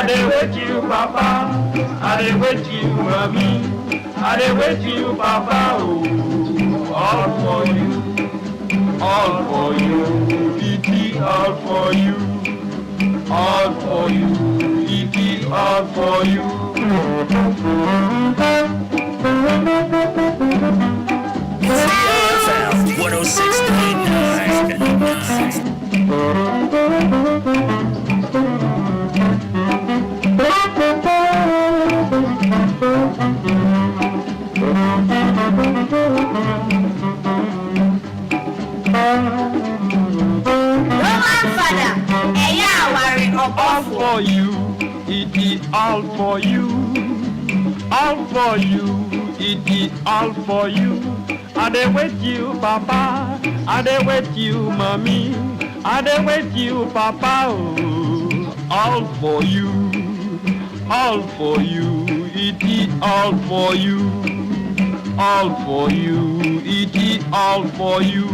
dey with you, Papa. I dey with you, Mommy. I dey with you, Papa. Oh, all for you, all for you. It is all for you, all for you. It is all for you. DLFM 106.9. Fada, all for you, it is all for you, all for you, it is all for you. I dey with you, Papa. I dey with you, Mommy. I dey with you, Papa. Oh, all for you, all for you. It is all for you, all for you. It is all for you.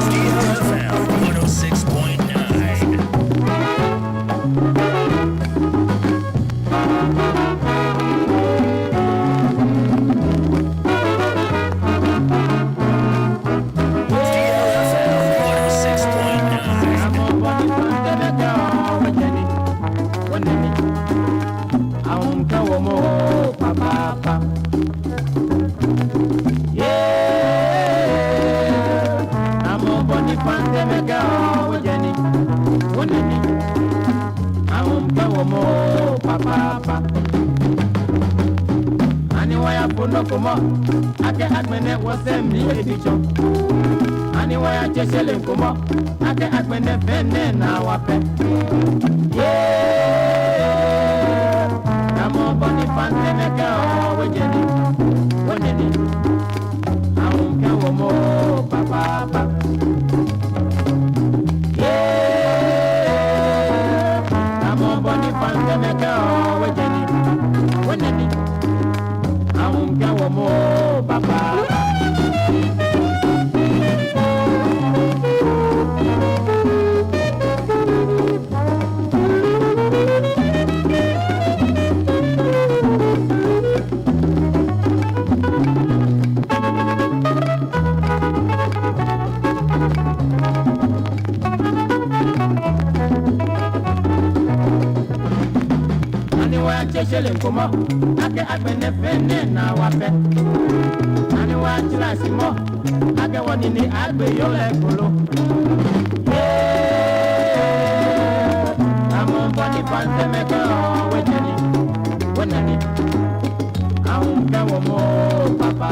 DLFM 106.9. Ake akmene wasemi edicho Anyway cheshele nkumo Ake akmene fene na wape Yeah Namo boni fante meka wejeni Woneni Aunke womo papa Yeah Namo boni fante meka wejeni Woneni Aunque amo papá. Cheshele nkumo ake akpene fene na wape ani wa chilasi mo ake wonini agbe yole kolo amo boni pante meko wejeni wonani aunque womo papa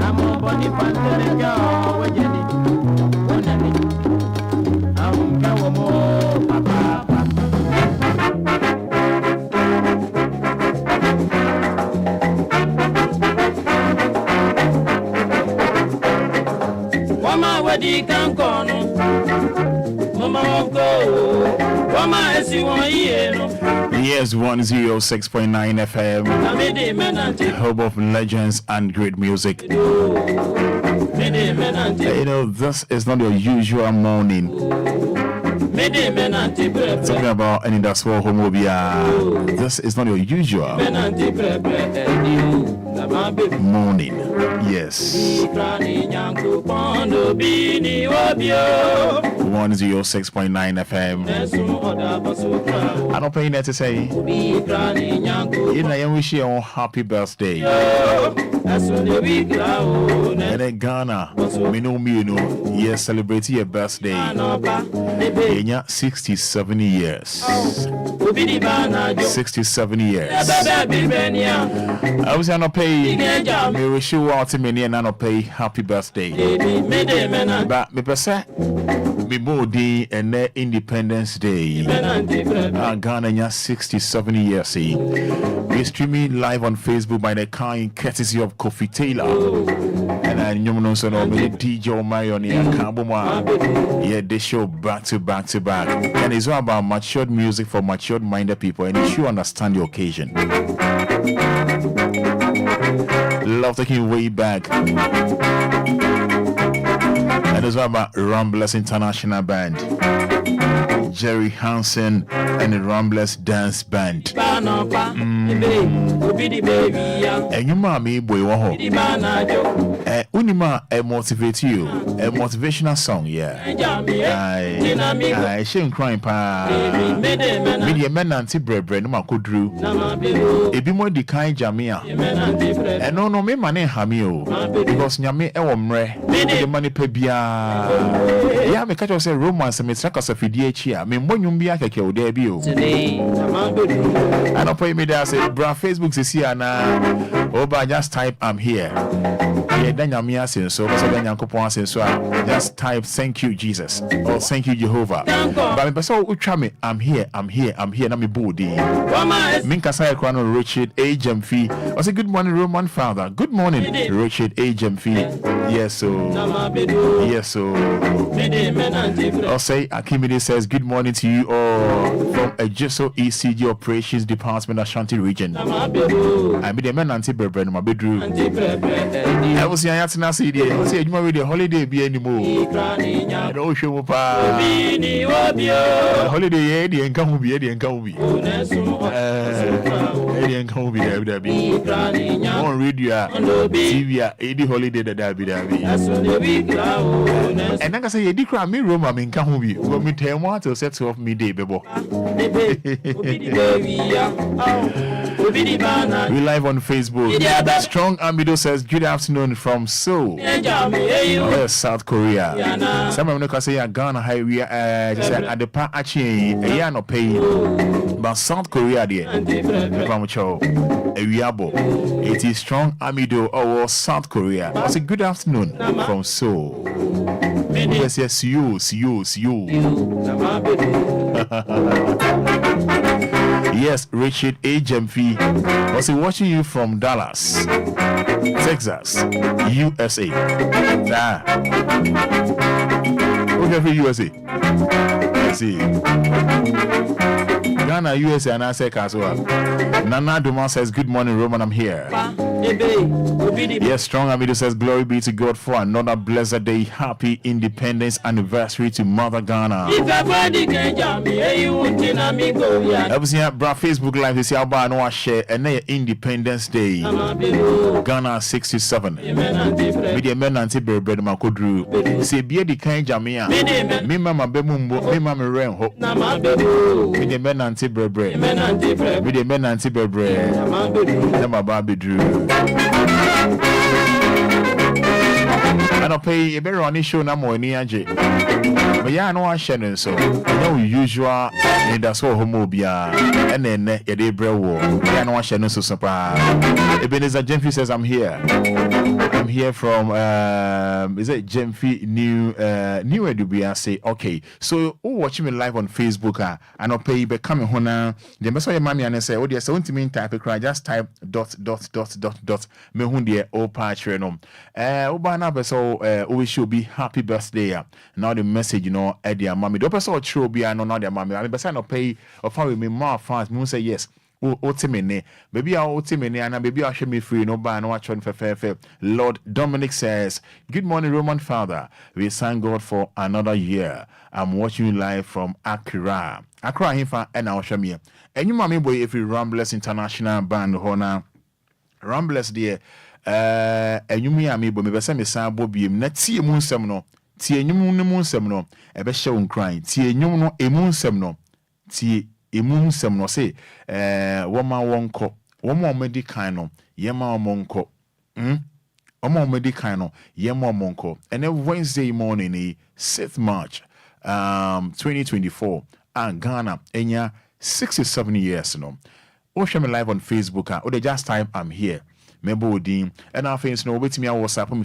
amo boni pante meko wejeni wonani Wama wedi kankono Mama woko Wama esi wanyeno Yes, 106.9 FM, Namidi menante home of legends and great music. Midi menante You know, this is not your usual morning. Midi menante Talking about Anidaso Wɔhɔ Obia. This is not your usual Menante morning. Yes. 106.9 FM. I'm not paying that to say. You know, I wish you a happy birthday. And in Ghana, we know, yes, celebrate your birthday. In 67 years. 67 years. I was not pay. Me wish you all to me and not pay happy birthday. But me percent. Be body and Independence Day. Ghana 67 years. We're streaming live on Facebook by the kind courtesy of Kofi Taylor. And I know so no DJ Omarion here Kabuma. Yeah, they show back to back to back. And it's all about matured music for matured minded people, and you should understand the occasion. Love taking you way back. And it's all about Ramblers International Band, Jerry Hansen and the Ramblers Dance Band. And you mommy boy Wɔhɔ. Unima motivate you. A motivational song, yeah. I shouldn't cry pa. Media men anti brebre no makudru. Ebi mo di kind jamia. And no me money hamio. Because nyame ewo mre. The money pebia. Yeah, me catch say romance me traka sa fidie chia. Me mbonyum bia keke o there bi o. I don't pay me there say bra Facebook say see na Oba just type I'm here. Yeah, then nyame asen so then yankopon asen so just type thank you Jesus or thank you Jehovah. But me person utwa me I'm here na me body. Minka say kwano Richard A. Jemfi. I say good morning Roman father. Good morning Richard A. Jemfi. Yes so. I'll say Akimide says good morning to you all from Ejiso ECG Operations Department Ashanti region. I be the man anti brebre no my bedroom. I was saying I say you with the holiday be anymore. I don't show pa. Holiday the encounter be the encounter. The encounter be there be. On radio TV the holiday that be there be. And I say you cry me Roma in Kahubi. Go me tell one to set off me day bebo. We live on Facebook. Strong Amido says good afternoon from Seoul, South Korea. Some of them say Ghana highway at the park actually a no pay, but South Korea there. It is Strong Amido or South Korea. I say good afternoon from Seoul. Yes, you. Yes, Richard A. Jemfi was watching you from Dallas, Texas, USA. Okay, for USA. Let's see. Ghana, USA, and I say Kaswa. Nana Duma says, good morning, Roman, I'm here. Yes, Strong Amido says, glory be to God for another blessed day. Happy Independence Anniversary to Mother Ghana. Everything bra Facebook Live is here no share and Independence Day. Ghana 67. Media men anti bread makodru. Say be the kind jamia. Me mama bemumbo, me mama renho. Media men anti bread. Media men anti bread. Nema baby drew. I don't pay a better on this show no more in Aje. But yeah, no one sharing so. No usual Anidaso Wɔhɔ Obia and then a day brew war. Yeah, no one sharing so surprise. Ebenezer Jemfi says I'm here. I'm here from is it Jemfi New Edubia say okay. So watching me live on Facebook I don't pay be coming home the best way mommy and say oh there's something mean type just type ... me hun there all patch renom. Oba na beso we should be happy birthday. Now the message at their mommy. The person true be no their mommy. I mean person no pay or find me more fans. Me say yes. Otimene. Baby I otimene and baby I should me free no ban no watch on fair. Lord Dominic says, good morning Roman Father. We thank God for another year. I'm watching you live from Accra. Accra Hinfa and I'll show me. And you mommy boy if you Ramblers International Band Hona. Ramblers there. And you me but me besa me san bobi na tie mu nsem no tie enyum no mu nsem no e be hye nkran tie enyum no emu nsem no tie emu nsem no say woma wonko woma omedi kan no yema omonko woma omedi kan no yema omonko and then Wednesday morning 6th March 2024 and Ghana enya 67 years no o share me live on Facebook or they just time I'm here. Member Odin and our friends know wait me our WhatsApp on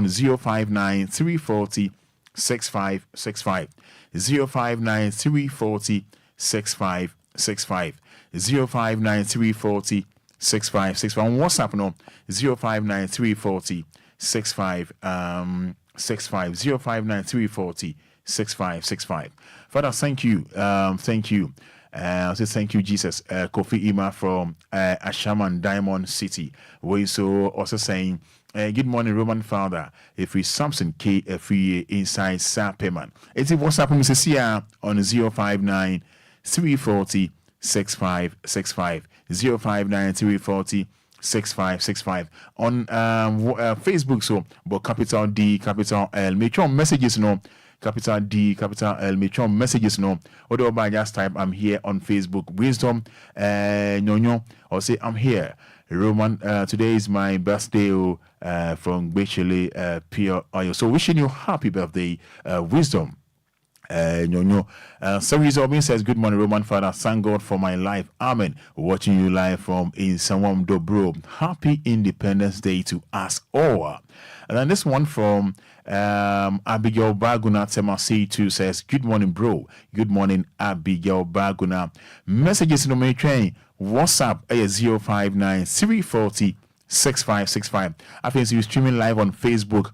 059 340 6565 059 340 6565 059 340 6565 on WhatsApp no 059 340 6565 059 340 6565. Father, thank you. I say thank you, Jesus. Kofi Ima from Ashaman Diamond City. We so also saying, good morning, Roman Father. If we Samson K FE inside Sapeman. It's WhatsApp Mrs. on 059 340 6565 059-340-6565 on Facebook. So, but capital D, capital L. Make sure messages capital D, capital L. Make sure messages Although by just type I'm here on Facebook. Wisdom, Nyonyo, or say I'm here. Roman, today is my birthday from Bechele Pure Oil. So wishing you happy birthday, Wisdom. Series Obin says, good morning, Roman Fada. Thank God for my life. Amen. Watching you live from in Sawam Dobro. Happy Independence Day to us all. And then this one from Abigail Baguna Temasi2 says, good morning, bro. Good morning, Abigail Baguna. Messages in the train. WhatsApp 059 340 6565. I think you're streaming live on Facebook,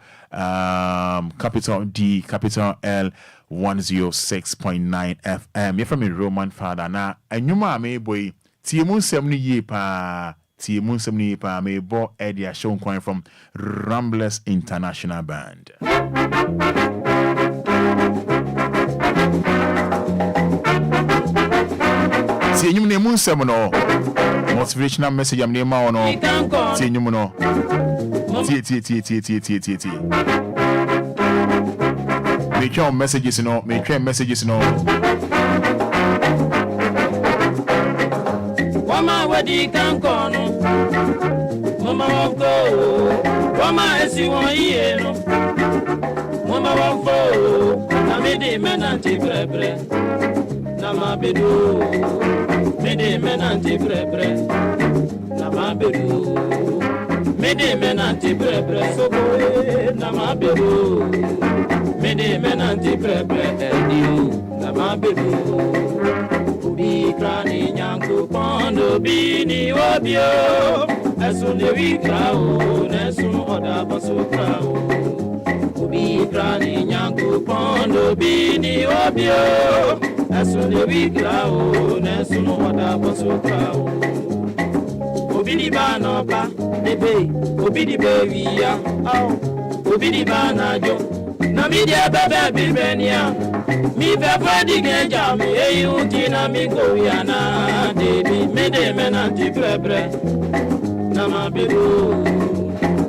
capital D, capital L, 106.9 FM. You're from a Roman Father. Now, and you may boy, Tiamun 70 ye pa, Tiamun 70 ye pa, may bo Eddie show coin from Ramblers International Band. See you name moon seminal. Motivational message I'm name on. See you no. T. Make your messages make your messages Wama wedi kan kono. Mama wako. Wama esi won iye no. Mama wako. Na mede menanti prebre. Na mabedu. Mede menanti prebre. Na mabedu. Mede menanti prebre. Soboe na mabedu. Mede menanti prebre. Ediu na mabedu. Ubi krani nyanku pondo bini wabio. Esu newi krao. Nesu oda basu krao. Ubi krani nyanku pondo bini wabio. Esu newi krao. Nesu oda basu krao. Obidi bana pa ebe, obidi bewiya, obidi bana jo. Na mi dia bebe bibenia, mi bebe digeja mi eyuti na mi goyana, debi mede menanti prebre, na ma bebu,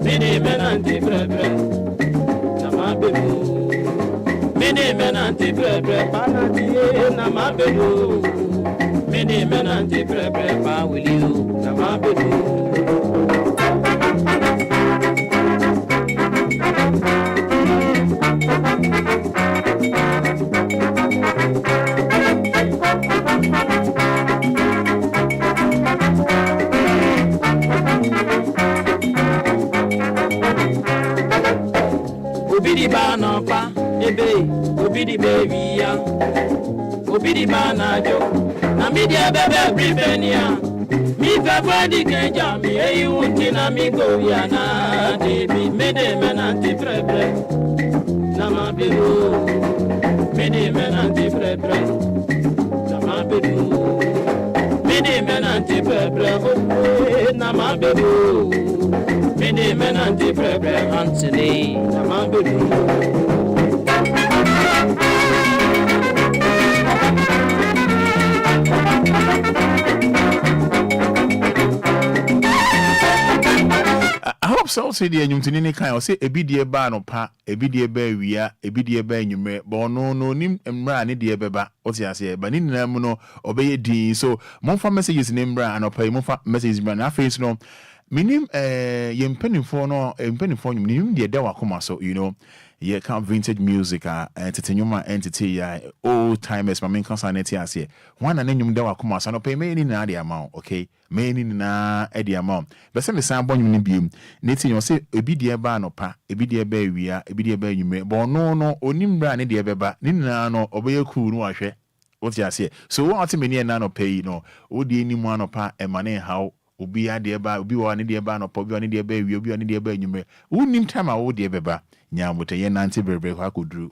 mede menanti prebre, na ma bebu, mede menanti prebre, panati na ma bebu. Many men anti prepare pa will you na mabedu. Obidi bana pa ebe obidi baby ya obidi bana jo. Na media bebe bribenia mi bebe di kenja mi eyuti na mi goyana debi mede menanti prebre na ma bedu mede menanti prebre na ma bedu mede menanti prebre na ma bedu mede menanti prebre Anthony na ma bedu. I hope so. Say the Yumtini kind say a bidye bar no pa, a bidye bear we are, a bidye bear you may, but no nim and ran dear beba, what you say, but in Namuno obey D. So, more messages in Embra and obey more messages, but I face no. Minim yem penny for no, penny for you, minim the Dawa Kuma, so you know. Yeah, come vintage music, entertainment entity, old timers, my main concern, here. One and then you dawa kuma, so no pay many na the amount, okay? Many na the amount. But some sound bon you beam, knitting you say, a bidia bar no pa, a bidia bear we are, a bidia bear you may, but no, onim brand the beba, nina no, obey cool no ashe. What you say? So what many nano pay, no, o di any one pa, and money how. Obia dear ba, Obi one dear ban or Pobi on dear baby, Obi on dear baby, you may. Wouldn't in time I would dear beba. Nyam with a yen anti berber I could do.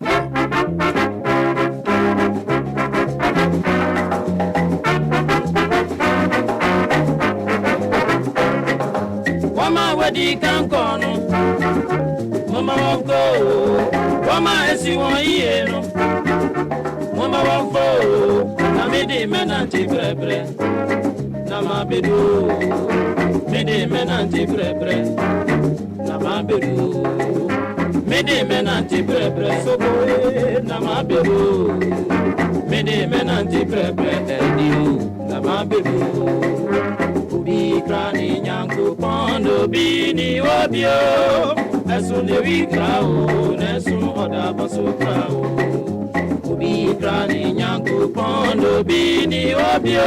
Wama wedi kan kono. Mama won't go. Wama esi won iye no. Mama won't go. Na mede menanti prebre. Nama bedu, mede menanti prebre. Nama bedu, mede menanti prebre. Soboe, nama bedu, mede menanti prebre. Edio, nama bedu. Ubi krani nyanku pondo bini obio. Esun ewi krao, nesun oda basu krao. Ubi krani nyanku pondo bini obio.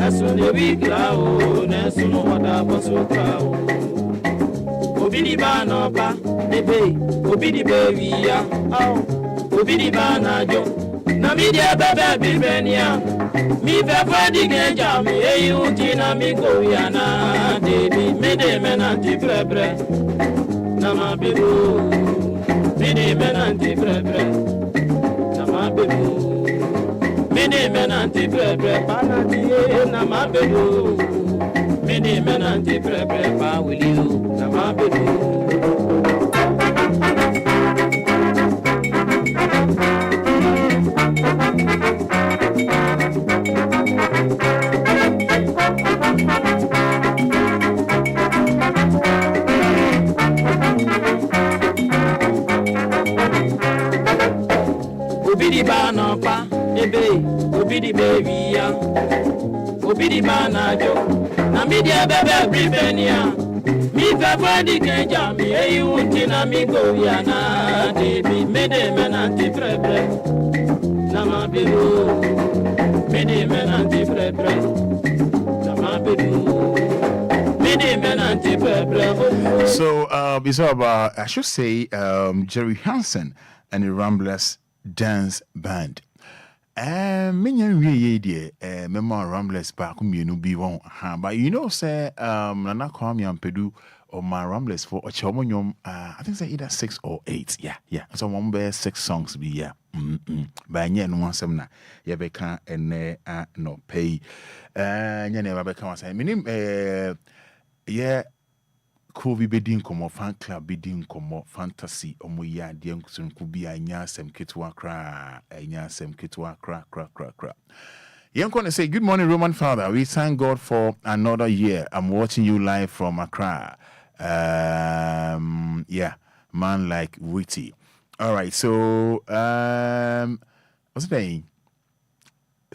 Esun ewi krao, nesun oda basu krao. Obi di bana pa, ebe, obi di bewiya, obi di bana jo. Na mi dia bebe bibenia, mi fefa di genja mi eyuti na mi goyana, debi mede menanti prebre. Nama bebu, mede menanti prebre. Nama bebu, mede menanti prebre. Panati nama bebu, mede menanti prebre. Pa wiliu, nama bebu. Obidi bana pa, ebe, obidi baby ya, obidi bana jo, na mi dia bebe bribenia, mi fefa di genja mi eyuti na mi goyana, debi mede menanti prebre, nama bebu, mede menanti prebre, nama bebu, mede menanti prebre. So it's all about, I should say, Jerry Hansen and the Ramblers Dance Band. Many really Memo Ramblers back mienu be one but you know say Nana Kwame and Pedu or my Ramblers for a chomonyum I think say either 6 or 8 yeah so one bear 6 songs be yeah by nye no one semna ye beka ene no pay nye never beka one say minim yeah Kovi bedin komo fan club bedin komo fantasy omo ya de nkusunku bi anya sem ketwa kra Yanko say good morning Roman Father, we thank God for another year. I'm watching you live from Accra. Yeah, man like witty. All right, so what's the name?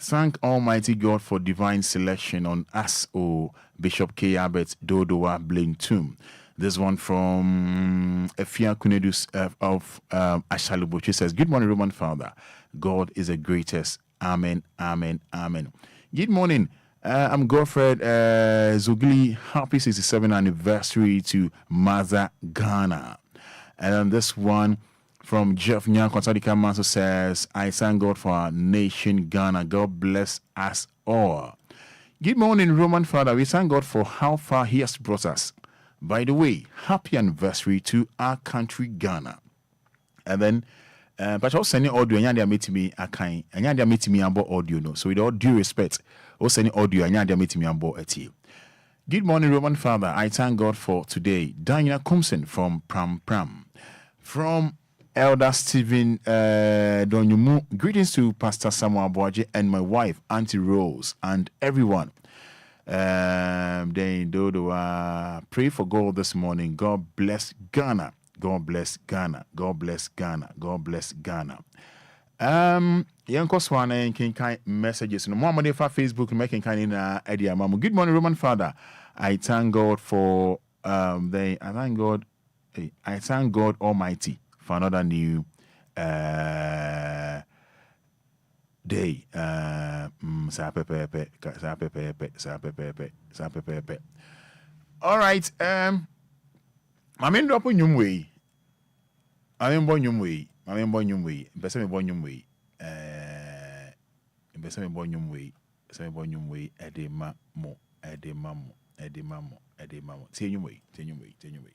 Thank Almighty God for divine selection on us, Bishop K. Abbott Dodowa Blaine Tomb. This one from Efia Kunedus of Ashalubo. She says, good morning, Roman Father. God is the greatest. Amen, amen, amen. Good morning. I'm Godfred Zugli. Happy 67th anniversary to Mother Ghana. And this one from Jeff Nyan Konsadika Manso says, I thank God for our nation, Ghana. God bless us all. Good morning, Roman Father. We thank God for how far He has brought us. By the way, happy anniversary to our country, Ghana. And then, but I was sending audio, and they meet me, I can't, and they meet me about audio, no. So, with all due respect, I was sending audio, and they meet me about it. Good morning, Roman Father. I thank God for today. Daniel Kumsen from Pram Pram. From Elder Stephen Donyumu, greetings to Pastor Samuel Boaje and my wife, Auntie Rose, and everyone. Then pray for God this morning. God bless Ghana. God bless Ghana. God bless Ghana. God bless Ghana. Yanko Swana and King messages. No more money for Facebook making kind in idea. Good morning, Roman Father. I thank God for I thank God Almighty for another new day. All right. Mamen drop on your way. Mamen born your way. Mamen born your way. Besa me born your way. Besa me born your way. Besa me born your way. Edema mo. Edema mo. Edema mo. Edema mo. Take your way. Take your way. Take your way.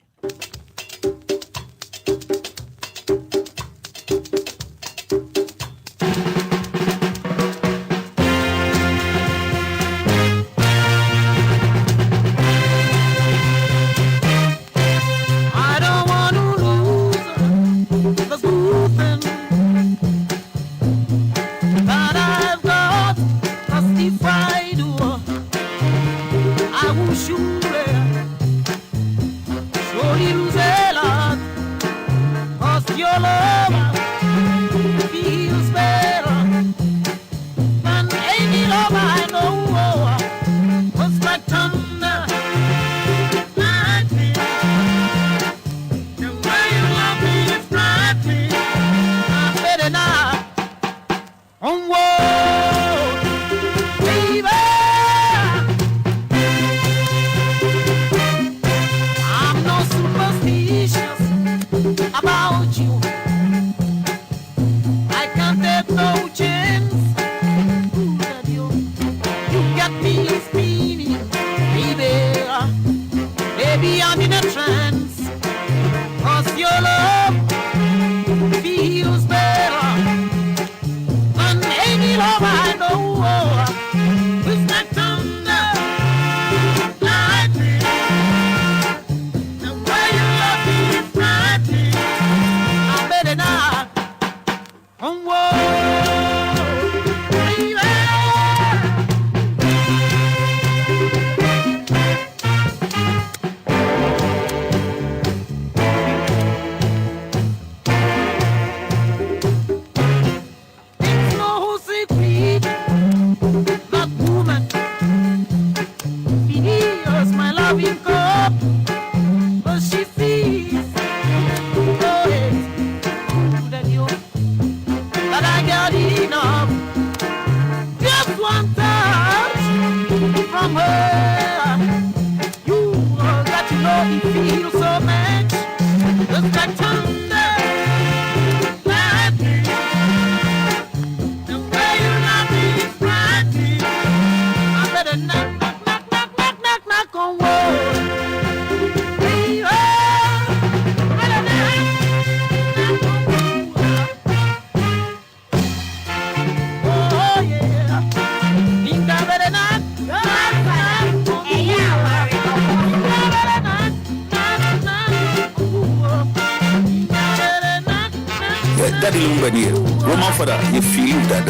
Daddy Lumba dear, Roman Fada, you feel that.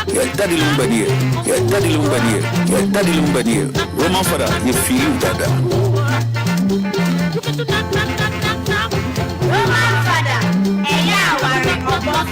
Yeah, Daddy Lumba dear, yeah, Daddy Lumba dear, yeah, Daddy Lumba dear, Roman Fada, you feel that. Roman Fada, yeah, worry about.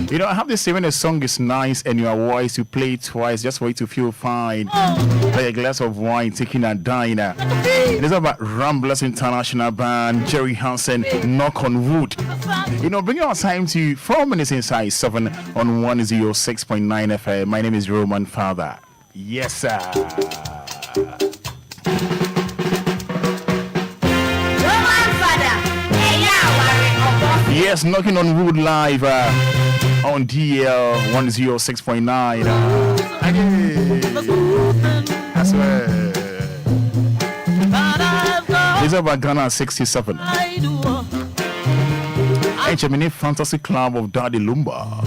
You know, I have this say when a song is nice and your voice, you play it twice just for you to feel fine. Like a glass of wine, taking a diner. It is about Ramblers International Band, Jerry Hansen, Knock on Wood. You know, bringing our time to 4 minutes inside 7 on 106.9 FM. My name is Roman Fada. Yes, sir. Yes, Knocking on Wood live on DL 106.9. I swear. It's about Ghana 67. HMN Fantasy Club of Daddy Lumba.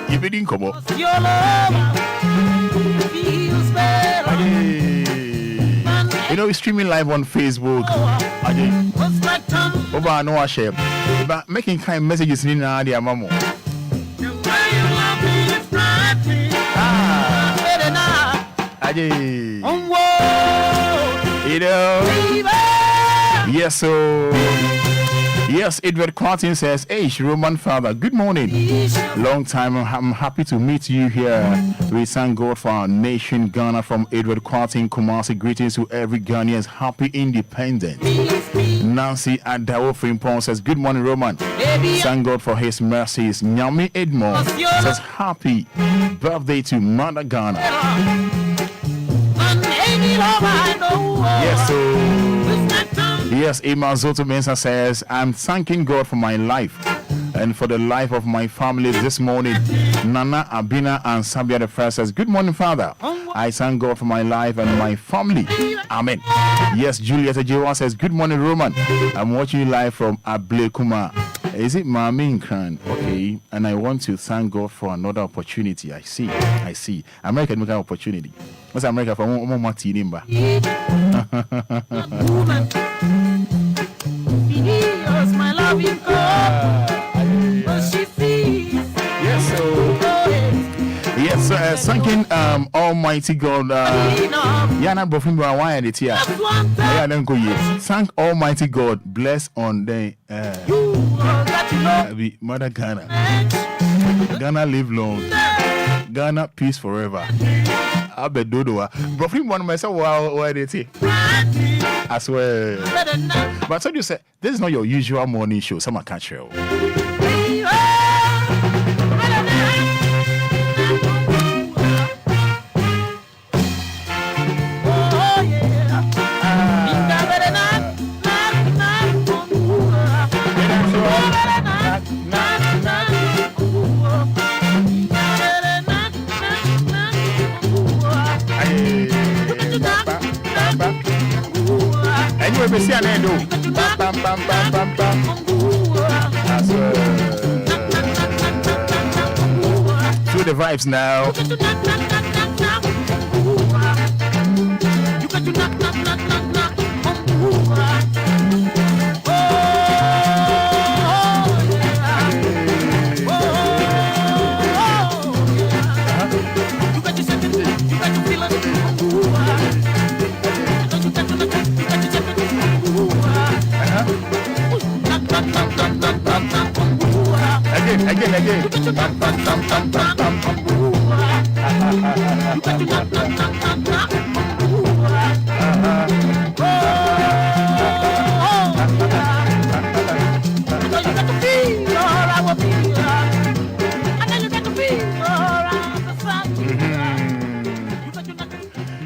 You didn't come up. You know, we're streaming live on Facebook. Over no shame. But making kind messages in the mamo. You know. Yes, so. Yes, Edward Curating says, hey, Roman Father, good morning. Long time, I'm happy to meet you here. We thank God for our nation, Ghana, from Edward Curating, Kumasi. Greetings to every Ghanaian's happy independence. Nancy Adawo Frimpong says, good morning, Roman. Thank God for his mercies. Nyami Edmond says, happy birthday to Mother Ghana. Yes, so. Yes, Emma Zoto Mensa says, I'm thanking God for my life and for the life of my family this morning. Nana, Abina, and Sabia the first says, good morning, Father. I thank God for my life and my family. Amen. Yes, Juliet Ajewa says, good morning, Roman. I'm watching you live from Ablekuma. Is it Mami Nkran? Okay. And I want to thank God for another opportunity. I see. America make an opportunity. What's America for one more Tinimba? My love you Yes, thanking Almighty God. Yana Bofimba, why are they here? Thank Almighty God. Bless on the Mother Ghana. Ghana live long. Ghana peace forever. I bet Dodoa. Bofim one myself, why are they here? I swear. But so you say, this is not your usual morning show. Some can't show. Anyway, we see an end. To the vibes now. Again.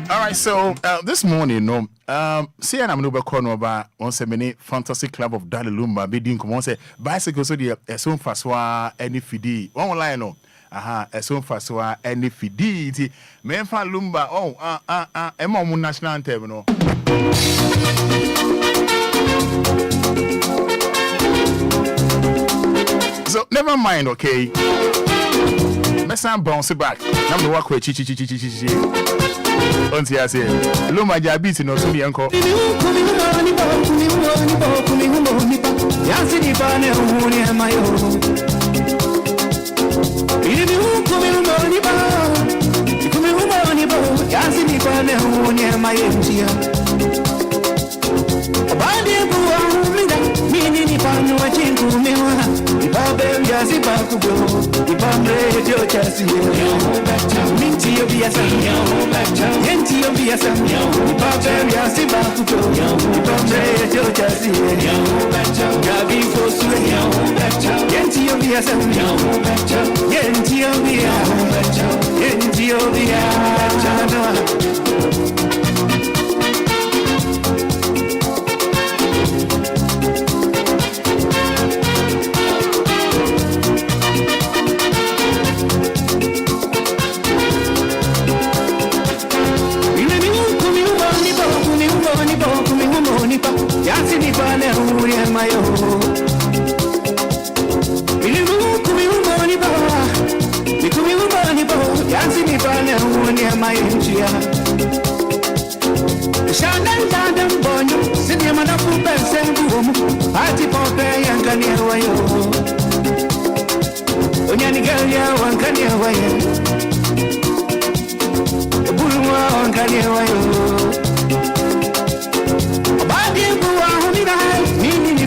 All right, so this morning, see, I'm going to call about once a minute Fantasy Club of Dali Lumba. Be doing come on say bicycle so the soon faswa any fidi. One line no. As soon faswa any fidi. Memfa Lumba. Emma mun national anthem no. So never mind, okay. Let's bounce back. Now we walk with chi. Onti ase Lumba ja beat no so bi enko Yansi di bane huni amayo Ini kumi umoni ba Yansi di bane huni amayo ntia Obade buwa mida mini ni panu wa chingu mewa Ibabe yasi bakugo Ibamre dio chasi Minti Obia sam Yenti Obia sam Ibabe yasi bakugo Ibamre dio chasi Gabi fosue Yenti Obia sam Yenti Obia Yansi ni bane huri amayo Ilimu kumi umoni ba Nikumi umoni ba Yansi ni bane huri amayo nchia Shandan bonyo Sidi manafu bense ngumu Ati pope yankani wayo Onyani galia wankani wayo Bulwa wankani wayo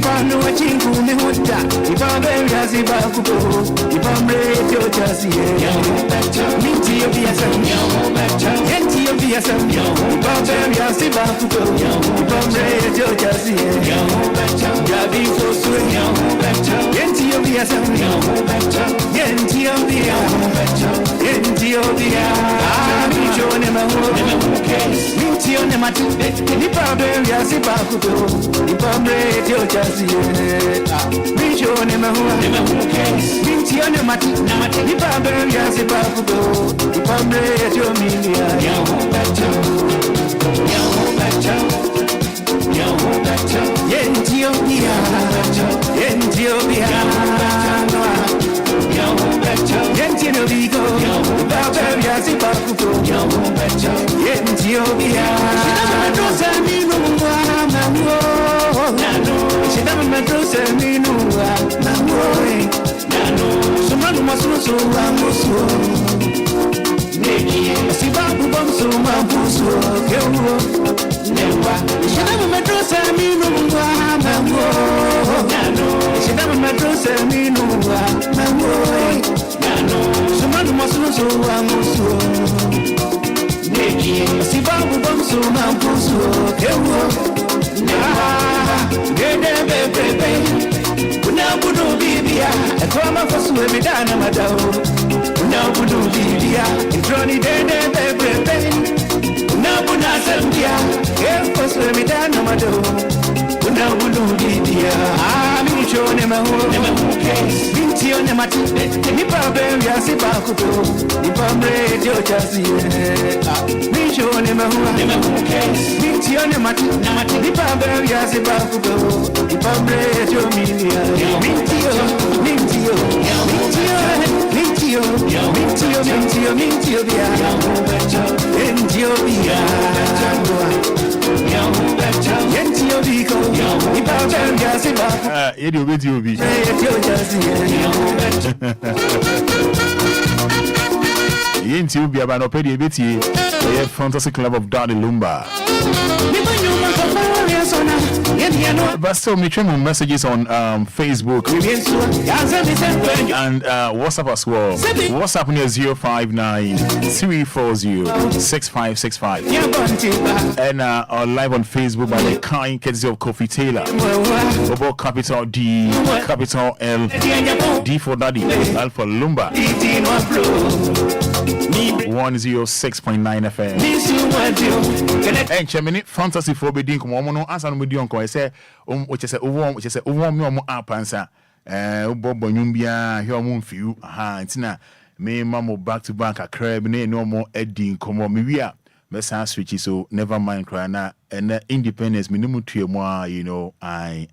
Ibanu wa chingu ni huta Ibambe yazi bakugo Ibambe dio chasi Minti Obia sam Yenti Obia sam Ibambe yazi bakugo Ibambe dio chasi Gabi fosue Yenti Obia sam Yenti Obia Micho ne mahu Minti one matu Ibambe yazi bakugo Ibambe dio chasi Micho ne mahu Minti one matu Ibambe yazi bakugo Ibambe dio milia Yenti Obia Yenti Obia Yenti no bigo Ibambe yazi bakugo Yenti Obia Shidama minu mwana Shidama medrose minu Sumanu masusu amusu Sibabu bomsu mabusu Kewo Shidama medrose minu Shidama medrose minu Sumanu masusu amusu Sibabu bomsu mabusu Kewo Gede bebe Una budu bibia Ekoma fosu emidana madao Una budu bibia Introni dede bebe Una buna sambia Fosu emidana madao Una budu bibia Ami show them a who case. Binti on the mat, Nipa Baby, I see Bakuto, Nipa Radio Chassis. We show them a who case. Binti on the mat, Nipa Baby, I see Bakuto, Nipa Radio Media. Mintio, Mintio, Mintio, Mintio, Mintio, Mintio, Mintio, Fantasy Club of Daddy Lumba. But still, me try messages on Facebook and WhatsApp as well. WhatsApp near 059-340-6565 and live on Facebook by the kind courtesy of Kofi Taylor. About capital D, capital L, D for Daddy, L for Lumba. 106.9 FM. And Chemini fantasy for be dink mono as an medium ko say which is over me mo apansa bobo nyumbia here mo fiu aha ntina me mamo back to back a crab ne no more edding komo me wia mesa switch so never mind cry na and independence me no tue mo you know I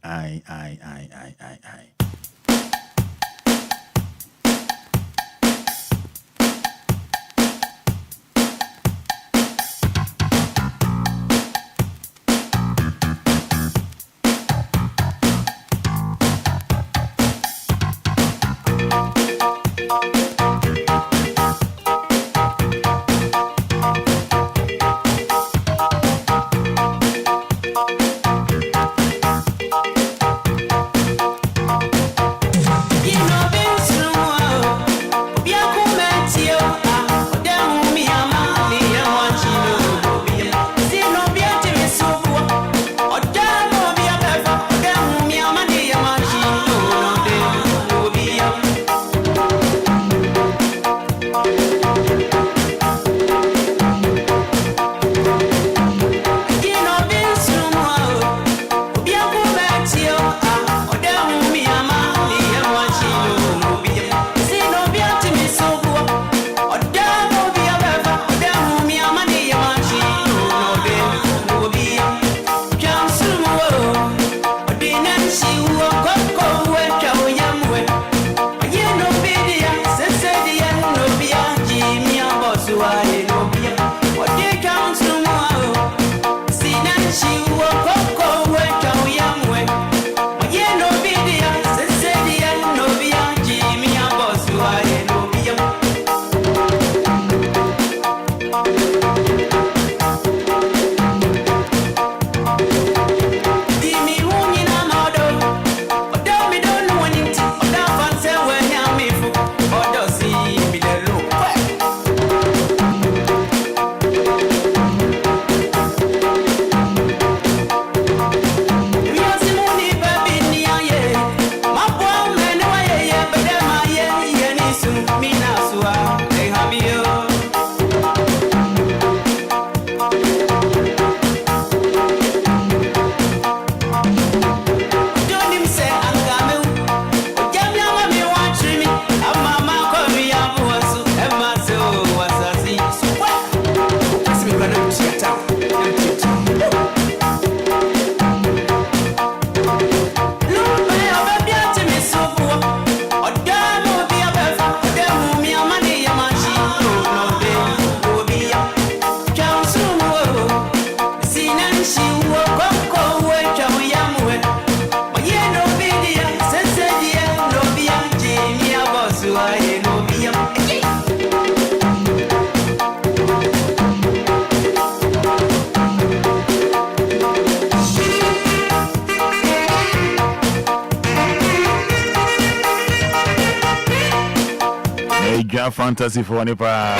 fantasy for any part.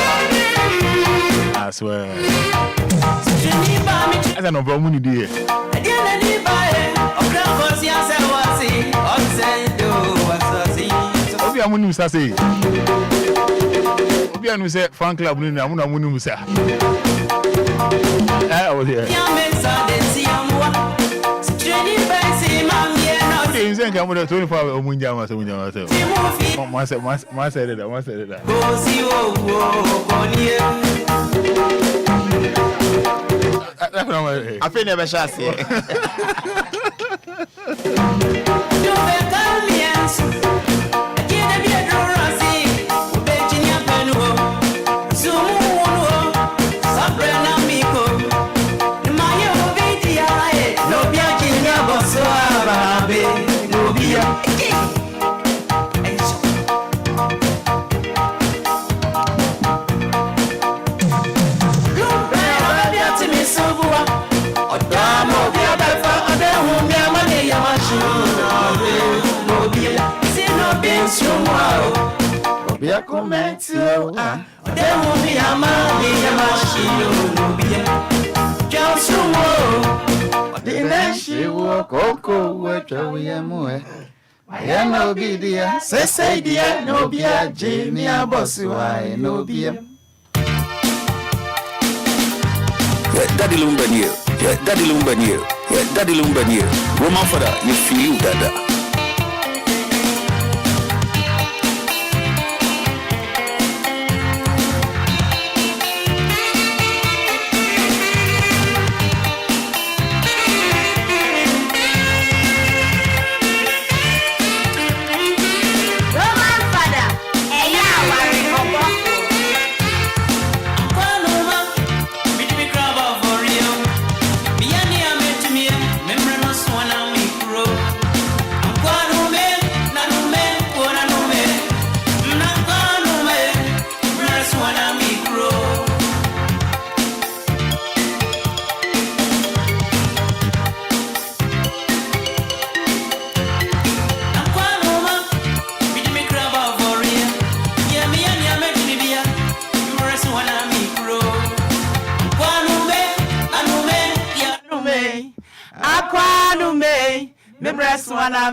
I swear. I don't know about money, dear. Obia Munu say. Obia no say fan club no na Munu Musa. I was here. think I'm going to 24 hours. Once said it. I feel never shall see. Obia comment you there will be a man in a machine Obia just the next you walk oko what we am I am no be dear say dear no be a Jamie boss why no be Daddy Lumba near. Daddy Lumba near. Daddy Lumba near. Woman Fada, you feel Dada.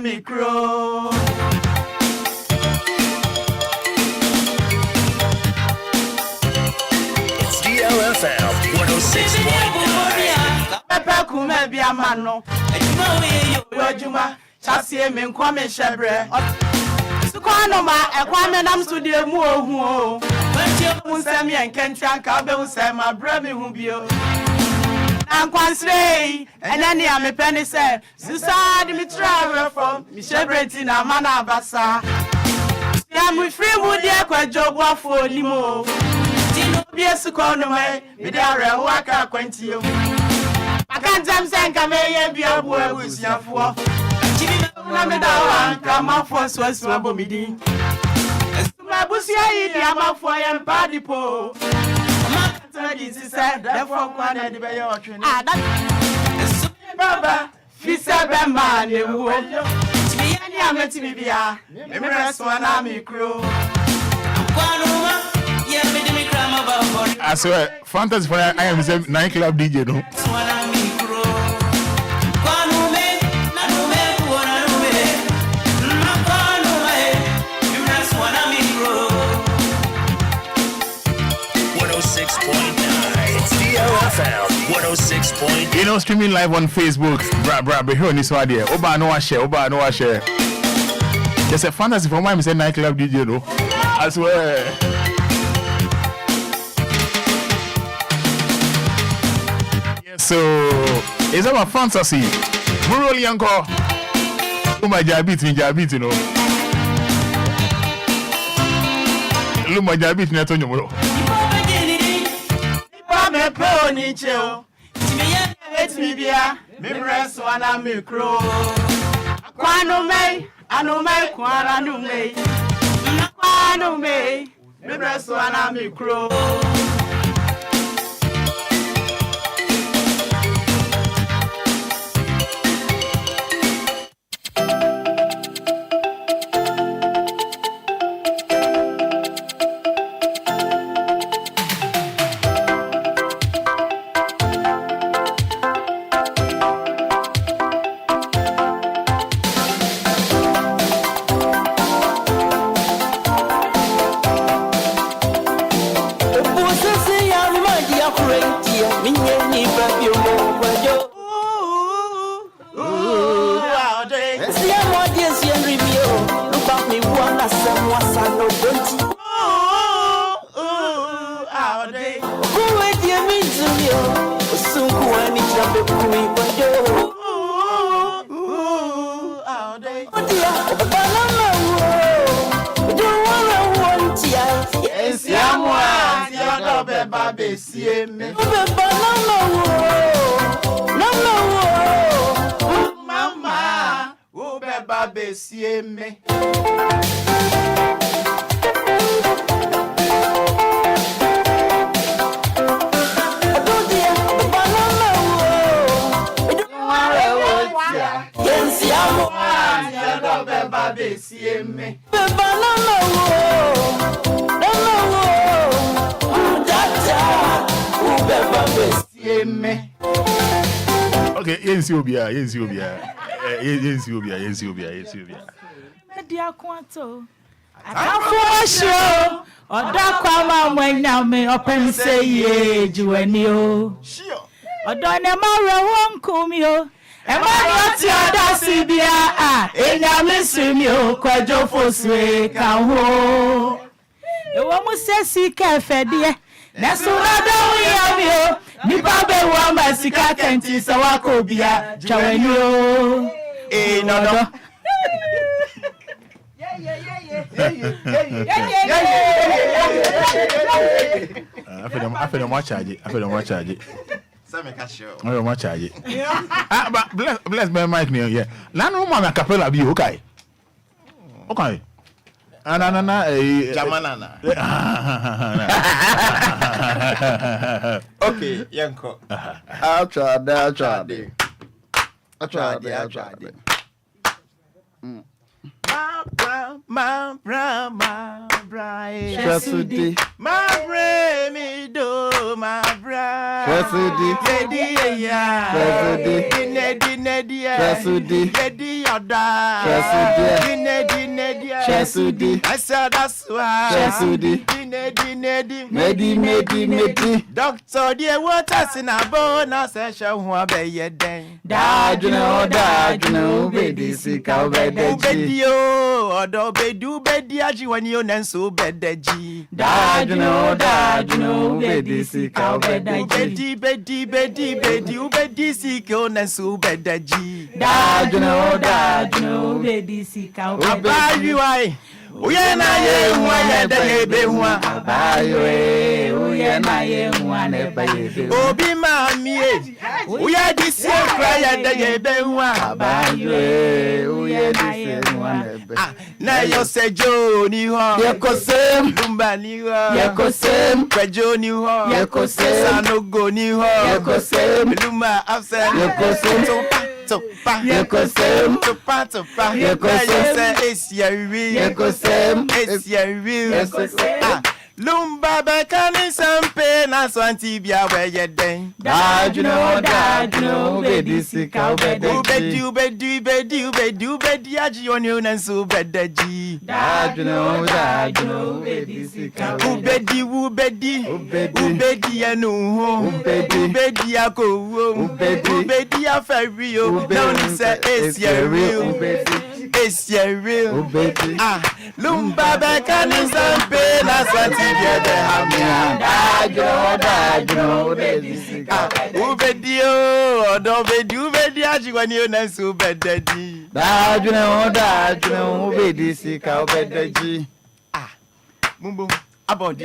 Micro. It's DLFM 106.9. Pepper kume bi amano. Ejuma chase me nkwame shebre. Sukwano ma ekwame nam studio mu ohu o. Mu nsem ye nkenti anka be nsem abra me hu bio. Enquires, and then I am penny say, Suicide me travel from Michelle na Mana Bassa. I'm with free wood, dear, job for limo. Tino be a succono way, with a waka quantio. I can't say, come here, be a boy with your four. Come up for so swabble meeting. My bussy, I'm up for a party po. Therefore, one at the bay of train. Baba, Fisa Bamba, you will. I met to be a one army crew. I swear, fantasy for I am the nightclub DJ. No, One army crew. 106.9. It's DLFM 106.9. You know, streaming live on Facebook. Bra, be here on this one there. Oba no share. There's a fantasy for my say nightclub DJ. No, I swear. Yes, so it's about fantasy. Muroli uncle. Lumba jabit, you know. Lumba jabit neto nyomoro. Me pony chill. It's me bia. Me rest one a micro. Quano me, anu me, quano me. Quano me, me rest one a micro. Mama, Ubeba Besieme. Okay, yes, Obia. Media quanto. I show. Or that come when now me open say ye, Juanio. Sure. Or don't a marrow won't come you. And my daughter Sibia, and I miss you, Quadro for sway, can ho. The woman says, see, cafe, dear. That's what I don't you. Nipabe wamba sika kenti sawa Obia, Juanio. Eh, no. I feel much charge it. But bless my mic near here. Nano mama capella be okay. Okay. Anana Jamanana. Okay, Yanko. I'll try it. My bra, Trasudi, my bra, me do, my bra, Trasudi, Trasudi, Lady Oda, Trasudi, I said that's why, Trasudi, Medi, Doctor, dear, what us in a bonus session, who are be den. Dad, baby, sick, I'll be Odo bedu bedi aji when you nenso bedeji. Dad, you know, bedi sika bedeji. Bedi, ubedi sika nenso bedeji. Dad, you know, bedi sika bedeji. Abayu ai. Uye na ye huwa ye de be huwa. Abayu uye na ye huwa ne be. Obi mami e. Uye di se kra ye de be huwa. Abayu uye di se huwa ne be. Na yo se jo ni ho. Ye ko sem. Lumba ni ho. Ye ko sem. Kwejo ni ho. Ye ko sem. Sanogo ni ho. Ye ko sem. Lumba absent. Ye ko sem. Topa, Yekosem, Topa, Yekosem, Yekosem, Yekosem, Lumba Bekani Sampe, Naswanti Bia, where you den. Dad, you know, baby, sick out bed, ubedi, aji on you, and so bedaji. Dad, you know, baby, sick out ubedi, and ubedi, ako, ubedi, a ferry, no, say, it's your real, it's your real, Lumba Bekani Sampe, Naswanti. Dad, you know, baby, sick out. Ubedio, don't be aji when you nesu bedeji. Dad, you know, baby, sick out bedeji. Mumbo, abodi.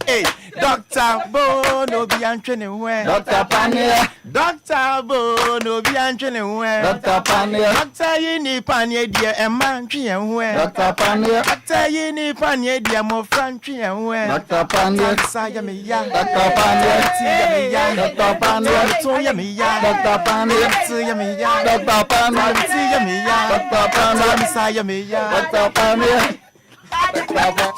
Hey, Dr. Bo, no be antrene where. Dr. Pania. Dr. Bo, no be antrene where. Dr. Pania. Dr. Yini Pania, dear, and man tree and where. Dr. Pania. Dr. Yini Pania, dear, more Fran tree and where. Dr. Pania. Sayamia. Dr. Pania. Tiamia. Dr. Pania. Toyamia. Dr. Pania. Tiamia. Dr. Pania. Tiamia. Dr. Pania. Sayamia. Dr. Pania. Dr. Pania.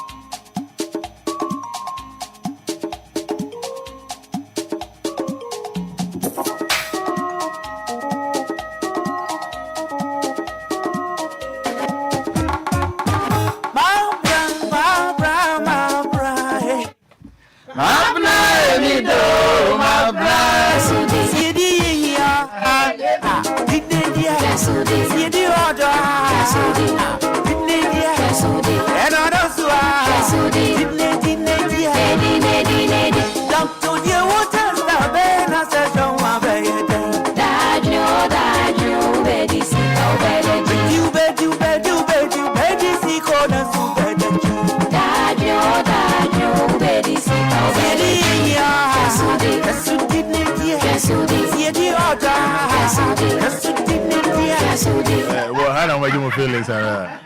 more feelings are.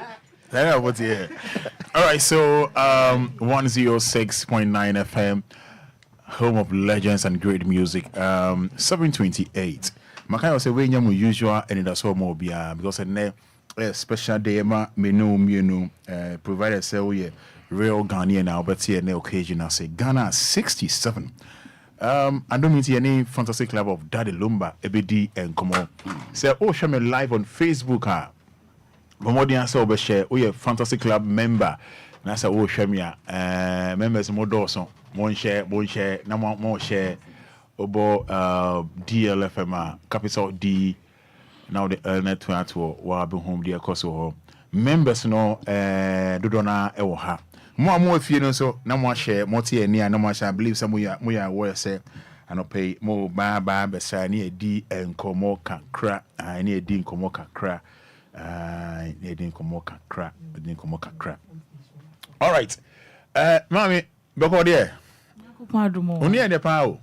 What's here? All right, so 106.9 FM, home of legends and great music. 728. Makayo say we nyamu usual Anidaso Obia because a special day menu provided say we real Ghanaian now, but here no occasion I say Ghana 67. I don't mean any fantasy club of Daddy Lumba, EBD and Komo. Say show me live on Facebook. Bomodian so share we a fantasy club member. Na say show me members more doson. One share, na more share. Obo DLFM capital D now the network to wabi home dear koso members no dodona ewo ha more if you know so na more share more tea near no more I believe some we are where say I no pay more ba besa ni D enkomo kakra ni D enkomo kakra ni D enkomo kakra. All right, mami beko there oni e de pa o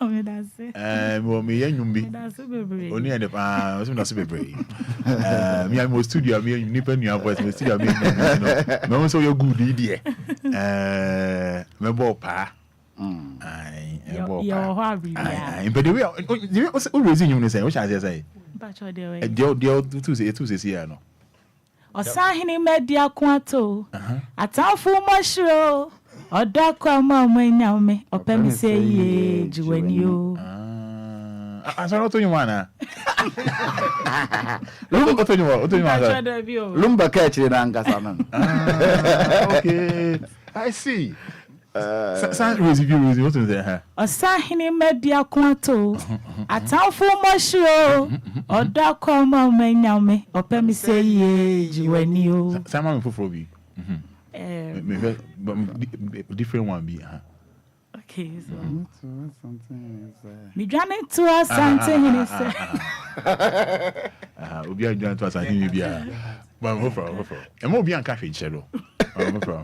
me yanyumbi oni and the so bebre me am studio me nipa nua voice me studio me no so you good idea me bo pa ai e bo pa yo ho abia in the way o raise you say o shall say ba cho de we de tu say here no osahini media kwato atanfu moshiro Oda kwa mama nyame opemi say ye jiwani o asara to nywana Lumba to nywana Lumba ka chire na ngasa na okay I see san review what is there osahini media kwato atanfu moshiro oda kwa mama nyame opemi say ye jiwani o sama me foforo bi different one be okay so me joining to us something he say Obia join to us and he be but hofro e mo Obia nka hwe nchero hofro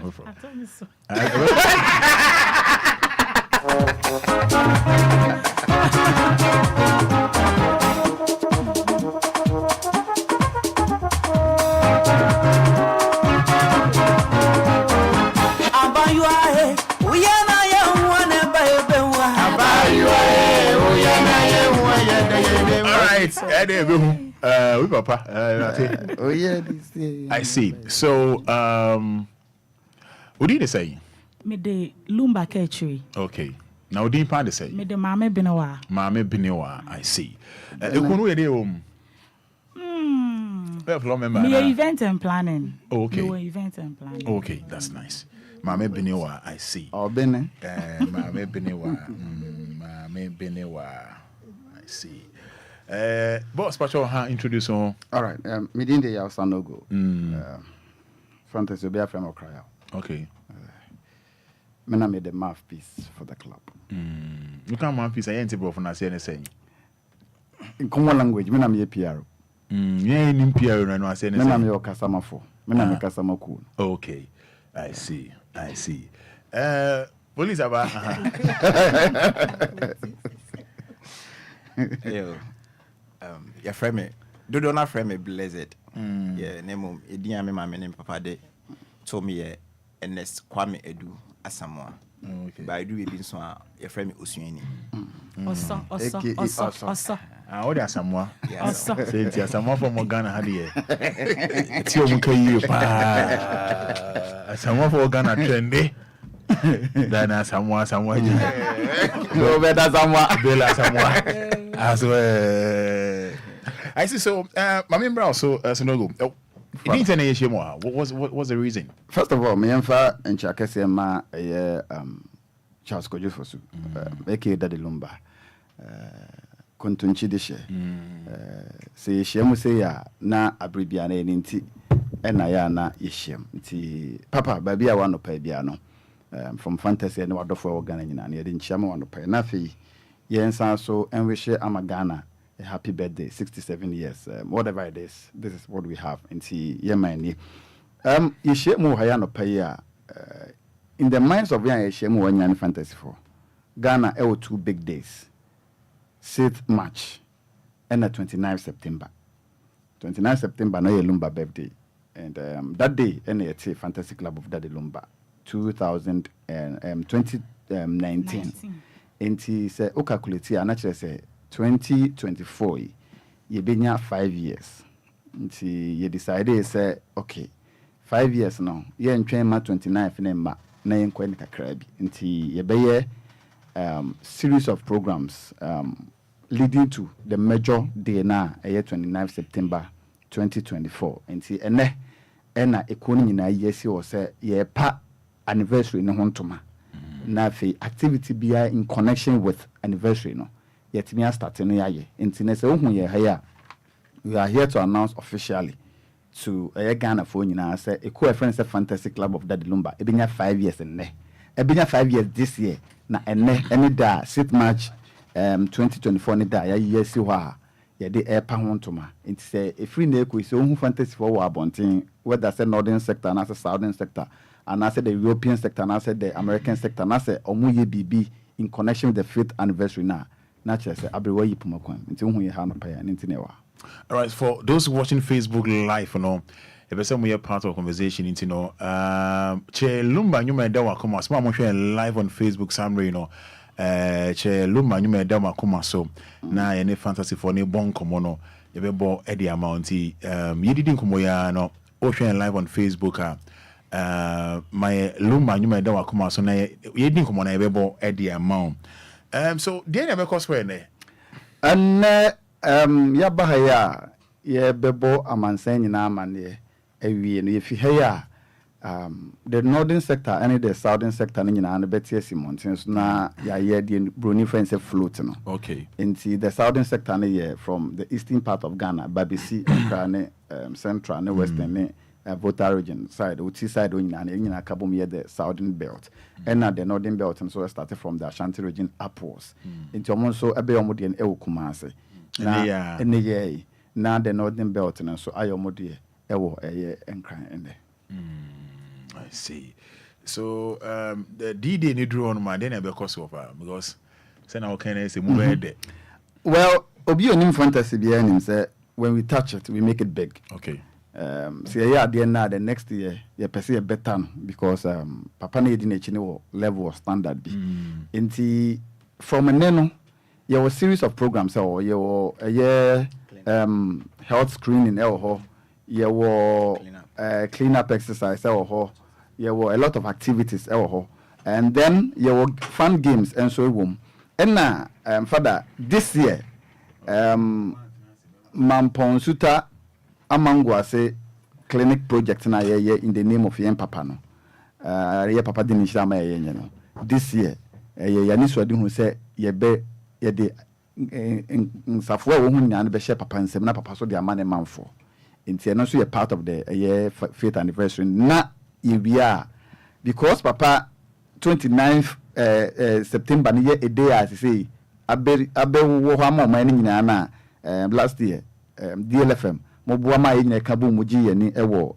we papa oh yeah I see so what did you say me de Lumba catchery okay now what did you plan to say me de mame binawa I see ekunu ye de me event and planning okay event and planning okay that's nice mame binawa I see bene mame binawa I see boss pacho introduce on all right me din de ya sanogo fantasy Obia from Okra okay me na me the mouthpiece for the club you can mouthpiece I ain't bro for na say anything in common language me na me PR yeah in PR no say anything me na me okasama for me na me kasama cool okay I see police aba yo your friend me do not friend me blessed yeah name edian me mama name papa de told me Ernest Kwame Edu Asamoah okay but I do be so your friend me Osuani oso what the Asamoah say it Asamoah from Ghana had here ti o mu kai pa Asamoah for Ghana trendy then Asamoah no better Asamoah Bella Asamoah as well I see so my member also Sonogo what's the reason first of all me emfa enchakese ma Charles Kojo Fosu aka Daddy Lumba kontunchi de she se yehiem se ya na abribia na enti na ya na yehiem nti papa ba bia wa no pa bia no from fantasy na wadofo Ghana nyina na ye de nchiama wa no pa na fe yensan so enwishe Ghana a happy birthday 67 years whatever it is this is what we have nti yemani yehiem ha ya no pa ya in the minds of young yehiem wa nyane fantasy for Ghana 2 big days 6th March and 29th September 29 September na Lumba birthday. And that day, it's a fantasy club of Daddy Lumba, 2019. And he said, "Okakuleti, and actually say 2024, you been here 5 years." And he decided, say, "Okay, 5 years now. You in train ma 29 na Enquiries kakrabi." And he be series of programs leading to the major day na 29 September 2024. And he ena ekoni nyina yesi o se ye pa anniversary no hontoma na fe activity bia in connection with anniversary no yet me start no yaye enti se ohun ye ha ya we are here to announce officially to Ghana for nyina say eko friends fantasy club of Daddy Lumba ebenya 5 years enne ebenya 5 years this year na enne da 6 March 2024 ni da ya yesi ho yeah, the air pahontoma. It's a free neck with so fantasy for abonting, whether that's the northern sector and as a southern sector, and I said the European sector, and I said the American sector, and I said Omuye BB in connection with the 5th anniversary now. Naturally, say Abriwa Yipumakwan, into whom you have a pay and Intinewa. All right, for those watching Facebook live, you know, if we are part of conversation, you know, Che Lumba, you may do a come as much live on Facebook, somewhere, you know. Che Lumba nyuma da makoma so na ye ne fantasy for ne bon komono ye be bo e di amount ye didi nkomo ya no o hwen live on Facebook my Lumba nyuma da makoma so na ye didi nkomo na ye be bo e di amount so dey na be cost for ne ya ba ha ya ye be bo amansan nyina amane awie no ye fi ha ya the northern sector and the southern sector nyina na betie mountains na ya the brony friends float no okay into the southern sector na from the eastern part of Ghana Babisi Enquires central and western ne Volta region side uti side nyina kabom ye the southern belt and na the northern belt and so started from the Ashanti region upwards into omonso ebe omode en ewo Kumase na ene na the northern belt and so ayomode ewo Enquires ende I see. So the D-Day ni draw on my then because of because say now can I say move there. Well, Obia nim fantasy behind him say when we touch it we make it big. Okay. So yeah, the next year you perceive better because papa na yedi na chini level of standard bi. Inti from neno there was series of programs or health screening clean up exercise there were a lot of activities and then there were fun games and so on. And now Fada this year Mampon Suta Amangwase clinic project na in the name of Yen Papa no Papa Dinishama no this year yani swadi hu say ye de nsafo wo hu nyane be share papa nsem na papa so de amane manfo nti eno so ye part of the 5th anniversary na yebia because papa 29th September ni ye a day as say abe wo ha ma man nyina na last year DLFM mo boa ma nyina ka bo muji ye ni ewo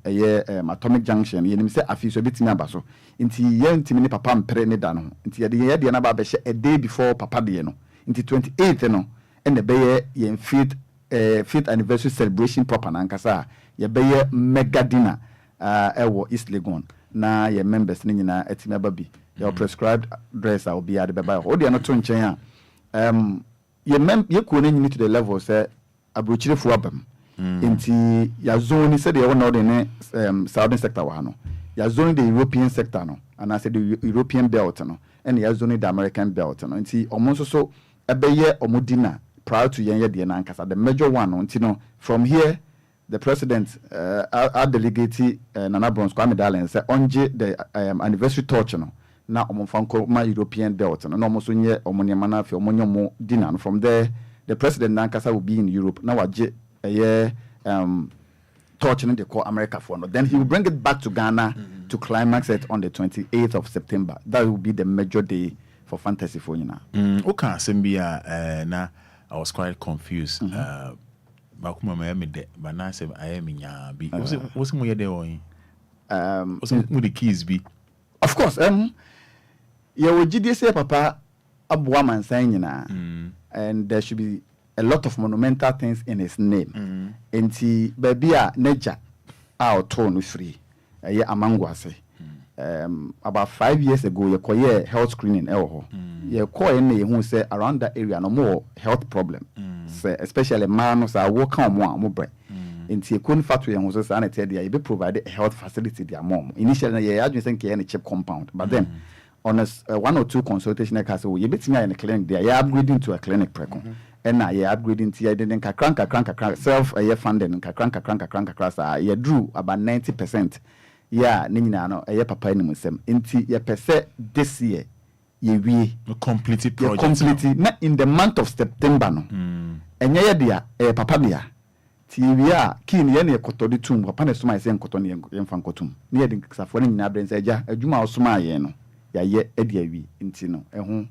Atomic Junction ye nim say afi so bitimi abaso nti ye ntimi ni papa mpre ne da no nti ye de na ba be a day before papa de no nti 28th no ene be ye 5th anniversary celebration proper na nkasa ye be ye mega dinner ewo East Legon na ye members ni nyina atimi ababi your prescribed dress will be at the baba o de no to nchen ye ko na nyini to the level say abrochire fu abam nti ya zone say the one order ne southern sector wa no ya zone the European sector no and I said the European belt no and ya zone the American belt no nti omo so ebeye omodina prior to yen de na nkasa the major one no nti no from here the president our delegate Nana Bronze Kwame Dalen say onje the anniversary torch no na omonfanko ma European belt no no so nye omoniama na afi omonyomo dinner no from there the president na nkasa will be in Europe na waje torch no they call America for no then he will bring it back to Ghana to climax it on the 28th of September. That will be the major day for fantasy for you now. Okay, Sembia na I was quite confused. Bakuma me de but now say I am in ya be what's mo ye there on what's the keys be of course you will GD say papa abuwa man saying na and there should be a lot of monumental things in his name. Enti baby a neja a oto no free. Ye amangwase. About 5 years ago, you call health screening. You call in who say around that area no more health problem. Say especially man who say work on more bread. Into you couldn't factory and was sanitary. You be provided a health facility. Their mom initially you had think any cheap compound, but then on a 1 or 2 consultation like so you be in a clinic there. You upgrading to a clinic precon. And now you upgrading to you didn't crank self a year funding and crank class. You drew about 90%. Yeah, Nina no a papa in Musem. Inti ye per se this year. Ye completely project. Completely not in the month of September no. And ye dia a papa dia. Tivia kin ye ne kotodi tum papa ne suma ise nkotoni yemfa nkotum. Ne ye din safo ne nyina bren se ja adwuma osuma ye no. Ya ye edi awi inti no eho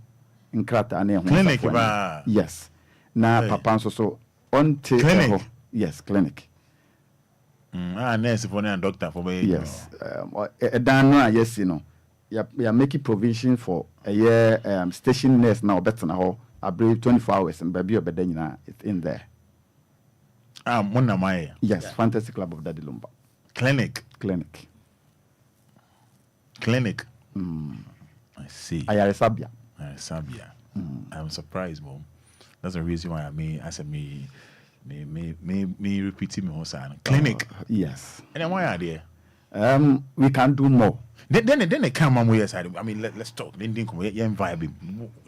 nkrata na eho. Clinic ba. Yes. Na papa nso so onte clinic. Yes, clinic. Nurse for and doctor for me. Yes. Yes, you know. You are making provision for a year station nurse now better now. I believe 24 hours and baby obedena it's in there. Yes, Fantasy Club of Daddy Lumba. Clinic. I see. Sabia. I'm surprised, Mom. That's the reason why I said me repeating me whole clinic. Yes. And then why are they? We can do more. Then they come on with side. I mean, let's talk. Then vibe.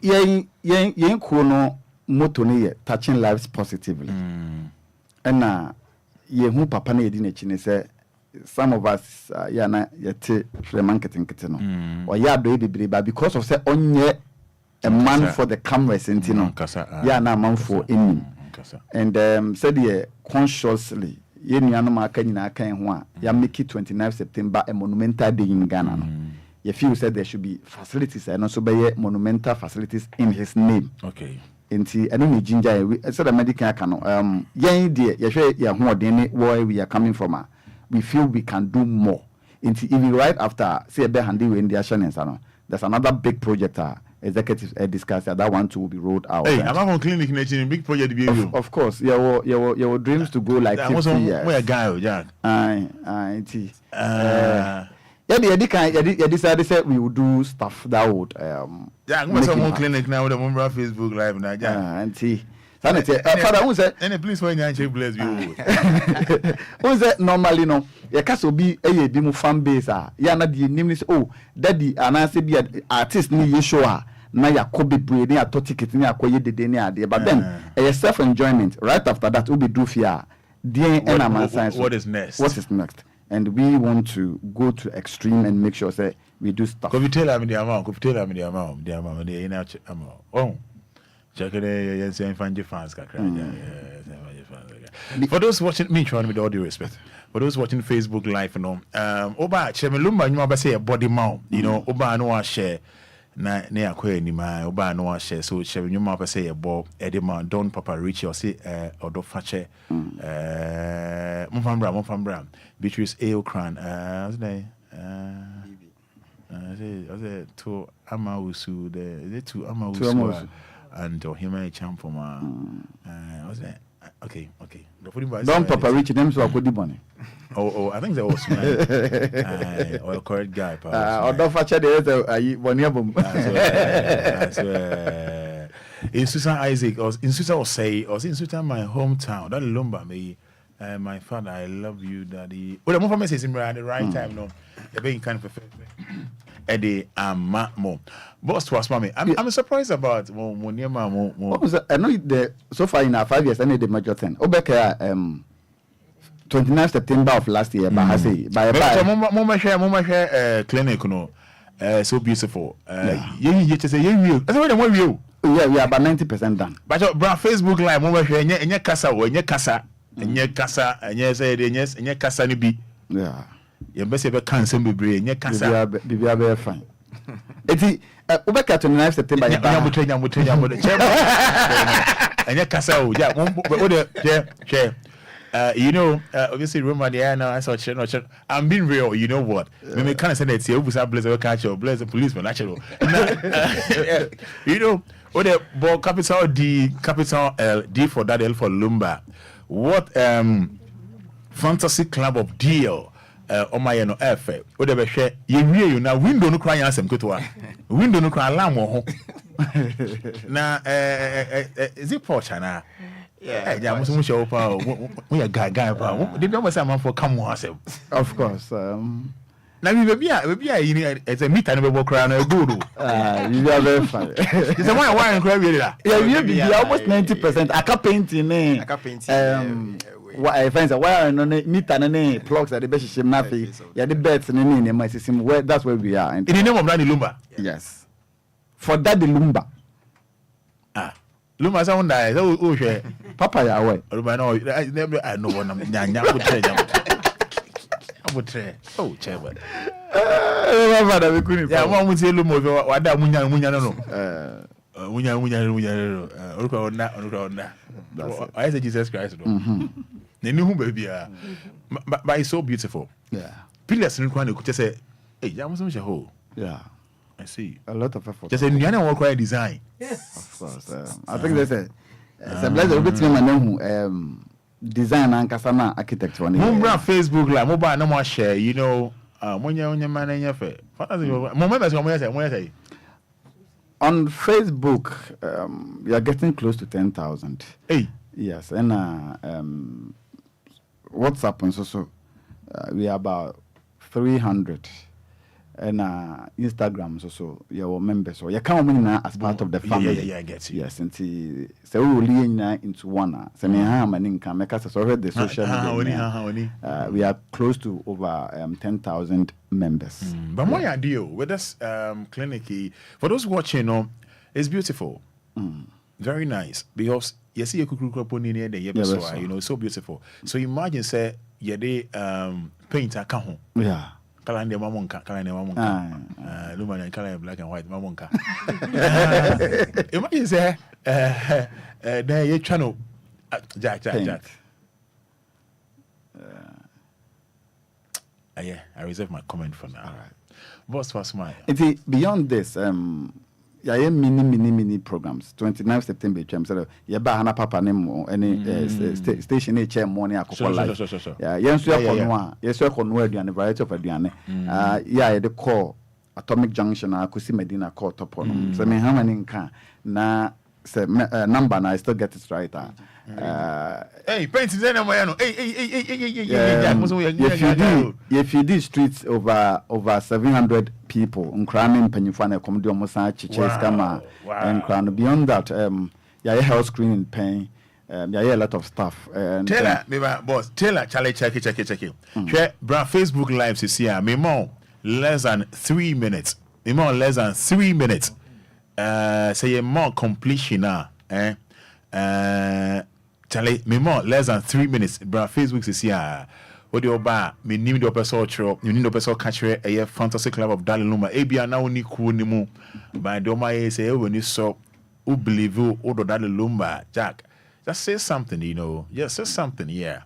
Yeah, kono moto ne touching lives positively. And ye papa na yedi na chi ne say some of us ya na yete marketing kiteno. Or ya do bebreba because of say onye a man for the cameras intino. Ya na man for in. And said ye consciously ye nuanom aka nyina kan ho a ya make it 29 September a monumental day in Ghana no. You feel said there should be facilities and also be monumental facilities in his name. Okay. Enti eno ni ginger we said the medical aka no yen de ye hwe ye ho odene where we are coming from we feel we can do more. Enti even right after say be handi we in the assurance no there's another big project executives discussed that one too will be rolled out. Hey, I'm on clinic in big project. Of course, your dreams to go like 50 years. Where guy, Jack? You decided that we would do stuff that would. Yeah, I'm on clinic now with the Lumba Facebook Live now, Jack. Fada, who said? Any please when you bless you. Who said normally no? You can't be a bimu fan base. Ya na di nimnis. Oh, daddy, and I say be an artist ni Yeshua. Na ya kobe brain ya to ticket ni akoye dede ni ade. But then a self enjoyment. Right after that, we be do fear. What is next? What is next? And we want to go to extreme and make sure say we do stuff. Could you tell me the amount? Oh. Check it fans. For those watching me, trying with all due respect, for those watching Facebook Live, you know, Oba Lumba, you might say a body mount, you know, Oba no share, near Quay ni my Oba no share, so you might say a bob, Edema, Don Papa Richie or say, or do Fache, Mufambra, Beatrice Aokran, was there two Amausu, the two Amausu. And Ohima Champoma. Was that okay? Don't Papa Richie them so good money. Oh, I think that was my or correct guy. Or don't fetch the 1 album. In Susan Isaac, or in Susan or say, or in Susan my hometown, that Lumba me. My father, I love you, daddy. Well, the more message in at the right time, no. You're being kind of Eddie Mom. Boss was mommy. I'm surprised about Moniema. What was that? I know the so far in our 5 years, I need the major thing. Obeka 29th September of last year, but I say by Mama share clinic, no. So beautiful. You just say you. That's what I'm you. Yeah, we are about 90% done. But your Facebook Live, Mama share in your casa or in your casa. And your casa, and yes, and your casa ni be. Yeah. You best ever cancel be brain, your casa. Be very fine. Eti, Obeka 29th September. And your casa, yeah, share. You know, obviously, remember the now I saw I'm being real. You know what? Me kind of say that you was blaze catch your blaze policeman actually. You know, what the ball capital D, capital L, D for that, L for Lumba. What fantasy club of DL on my no F. Whatever share you now window no cry answer to window no cry alarm. Now, is it Porsche now? Yeah, I must show up. We are guy. Did you say man for come on? Of course. Now we be it's a meet and we walk around a good. You are very funny. It's a why and cry really. Yeah, we almost 90%. I can painting. Why I find why no meet and plugs at the best shim nafi. Yeah, the beds in my system. Where that's where we are. In the name of Daddy Lumba. Yes. For Daddy Lumba. Lumba sound die. Oh, share. Papa, ya away. I know one. Oh, chairman. Father, we couldn't. Yeah, one would say Lumba. What that munya no. I said Jesus Christ. They knew who baby are. But it's so beautiful. Yeah. Pillars in Quando could just say, hey, I was on your Yeah. I see. A lot of effort. Just a Indiana walk right design. Of course. I think there's a blessed bit of my design and Kasana architecture. Mumbra Facebook like mobile no more share, you know. When you're on your man in your face. On Facebook, we are getting close to 10,000. Hey. Yes, and WhatsApp and so we are about 300. And Instagram so your members so you come in as part of the family. Yeah, I get you. Yes, and so we really into one. So me can make us so the social media. We are close to over 10,000 members. But my idea with this clinic, for those watching, it's beautiful. Very nice because you see a kukuruponi near the you know, so beautiful. So imagine say you de paint a kahon. Yeah. Kalande mamonka. Lumba color black and white mamonka. Imagine say there you channel Jack. Yeah, I reserve my comment for now. All right. Boss for smile. Beyond this, yeah, mini programs. 29th September, yeah, Bahana Papa name any station HM morning. Sure. Yeah, yes, the variety of Adriane. Yeah, the core Atomic Junction, I could see Medina call top on. So, me how many can na number, and I still get it right. Hey, paint is anywhere. If you do streets over 700 people, Ukrainian Penufana, Commodore Mosachi, Cheskama, and Crown. Beyond that, yeah, health screening pain, yeah, a lot of stuff. Taylor, boss, Taylor, Charlie, check it. Share Facebook Live, you see, me more less than 3 minutes. Me more less than 3 minutes. Say more completion now, Charlie, me more less than 3 minutes. Facebook is here. What do you buy? Me need the person you need the person catch a fantasy club of Lumba. Obia now ni cool ni mu. But do my say when you saw who believe you or Lumba, Jack. Just say something, you know. Just say something, yeah.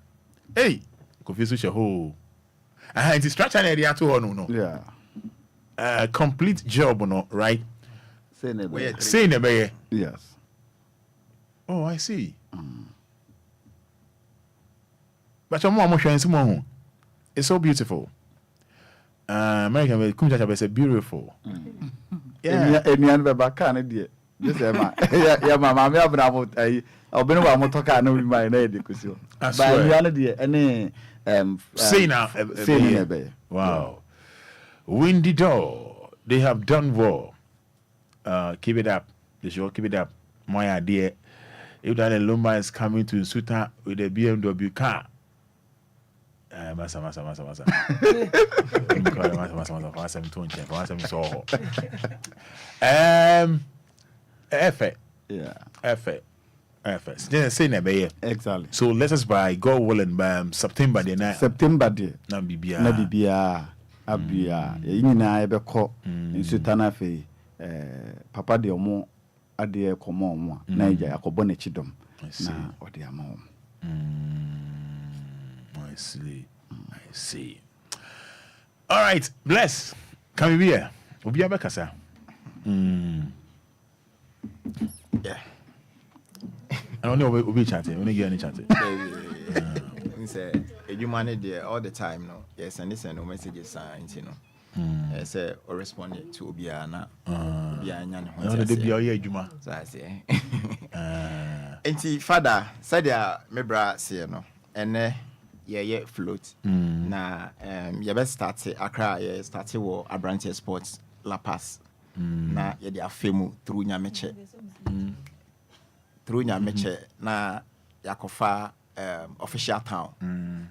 Hey, confuse your whole. It's structure area to no. Yeah. Complete job no, right? Say never. Yes. Oh, I see. But your mom was it's so beautiful. American Kumcha is beautiful. Yeah, and you back can just yeah, mamma, I've been about Motoka, no, my lady, because you. But any say now, wow. Windy door, they have done well. Keep it up. The show, keep it up. My idea. If that Lumba is coming to Suta with a BMW car. Massa. Exactly. So let us buy God willing by September the night. September day. Na bibia. Abia. Yina ebe ko in Sutana fe papa de omo ade komo omo na ija akobo ne chidom na ode ama see. All right, bless. Can we be here? Obia Bekasa. Yeah. I don't know we'll be chatting. When you get any chatting. Say you manage there all the time, no. Yes, and listen, no messages signs, you know. Say or respond to Obia na. Obia nyan. No, the be all Juma. So I say. Enti Fada said ya mebra say no. Ene ye float. Na ye best start Accra ye start wo Abrantes Sports La Paz. Na ye dey afemu through Nyameche. Through Nyameche na yakofa official town.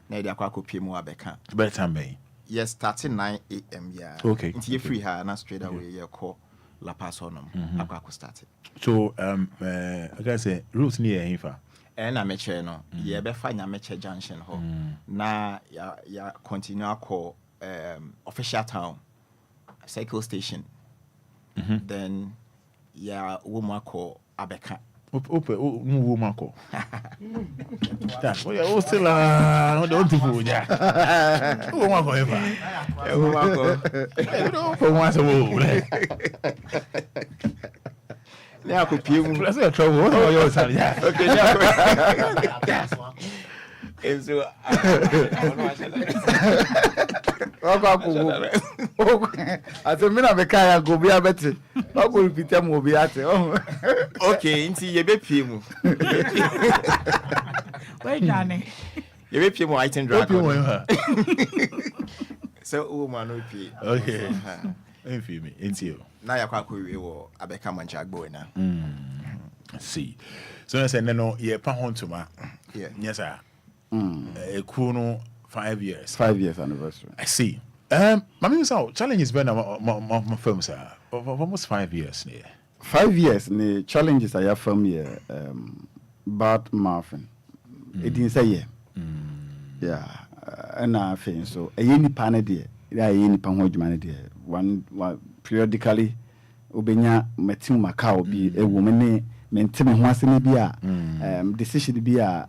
Na dey akwa kopie mu abeka. Better time be. Yes, starting 9 a.m. yeah. Okay. Until you free her na straight away you call La Paz onum. Akwa start. So I can say routes near Hifa. Na meche no. Ye be fa Nyameche junction ho. Na ya continue call official town cycle station. Then ya woman call abeka. Open, woman call. That we are still don't do yeah. Woman call ever. Woman call. Don't for once a move. Now could you let's get trouble. What are yours? Okay, so Ate mina be kaya go bia beti. O go repeat am obi ate. Okay, nti ye be pie mu. Where Johnny? Ye be pie mu item drag. So woman no pie. Okay. Enfie me, enti o. Na ya kwa we wo abeka mancha agbo na. See. So I said no ye pa hontuma. Yeah. Yes sir. Kuno 5 years. 5 years anniversary. I see. Mami so challenge is been my firm sir. For almost 5 years near. 5 years the challenges I have from here bad Marvin. It didn't say yeah. Yeah. And I think so. A yeni pane there. Yeah, yeni pan ho djuma there. One periodically obenya metim makao bi a woman mentem ho aseme bi a decision bi a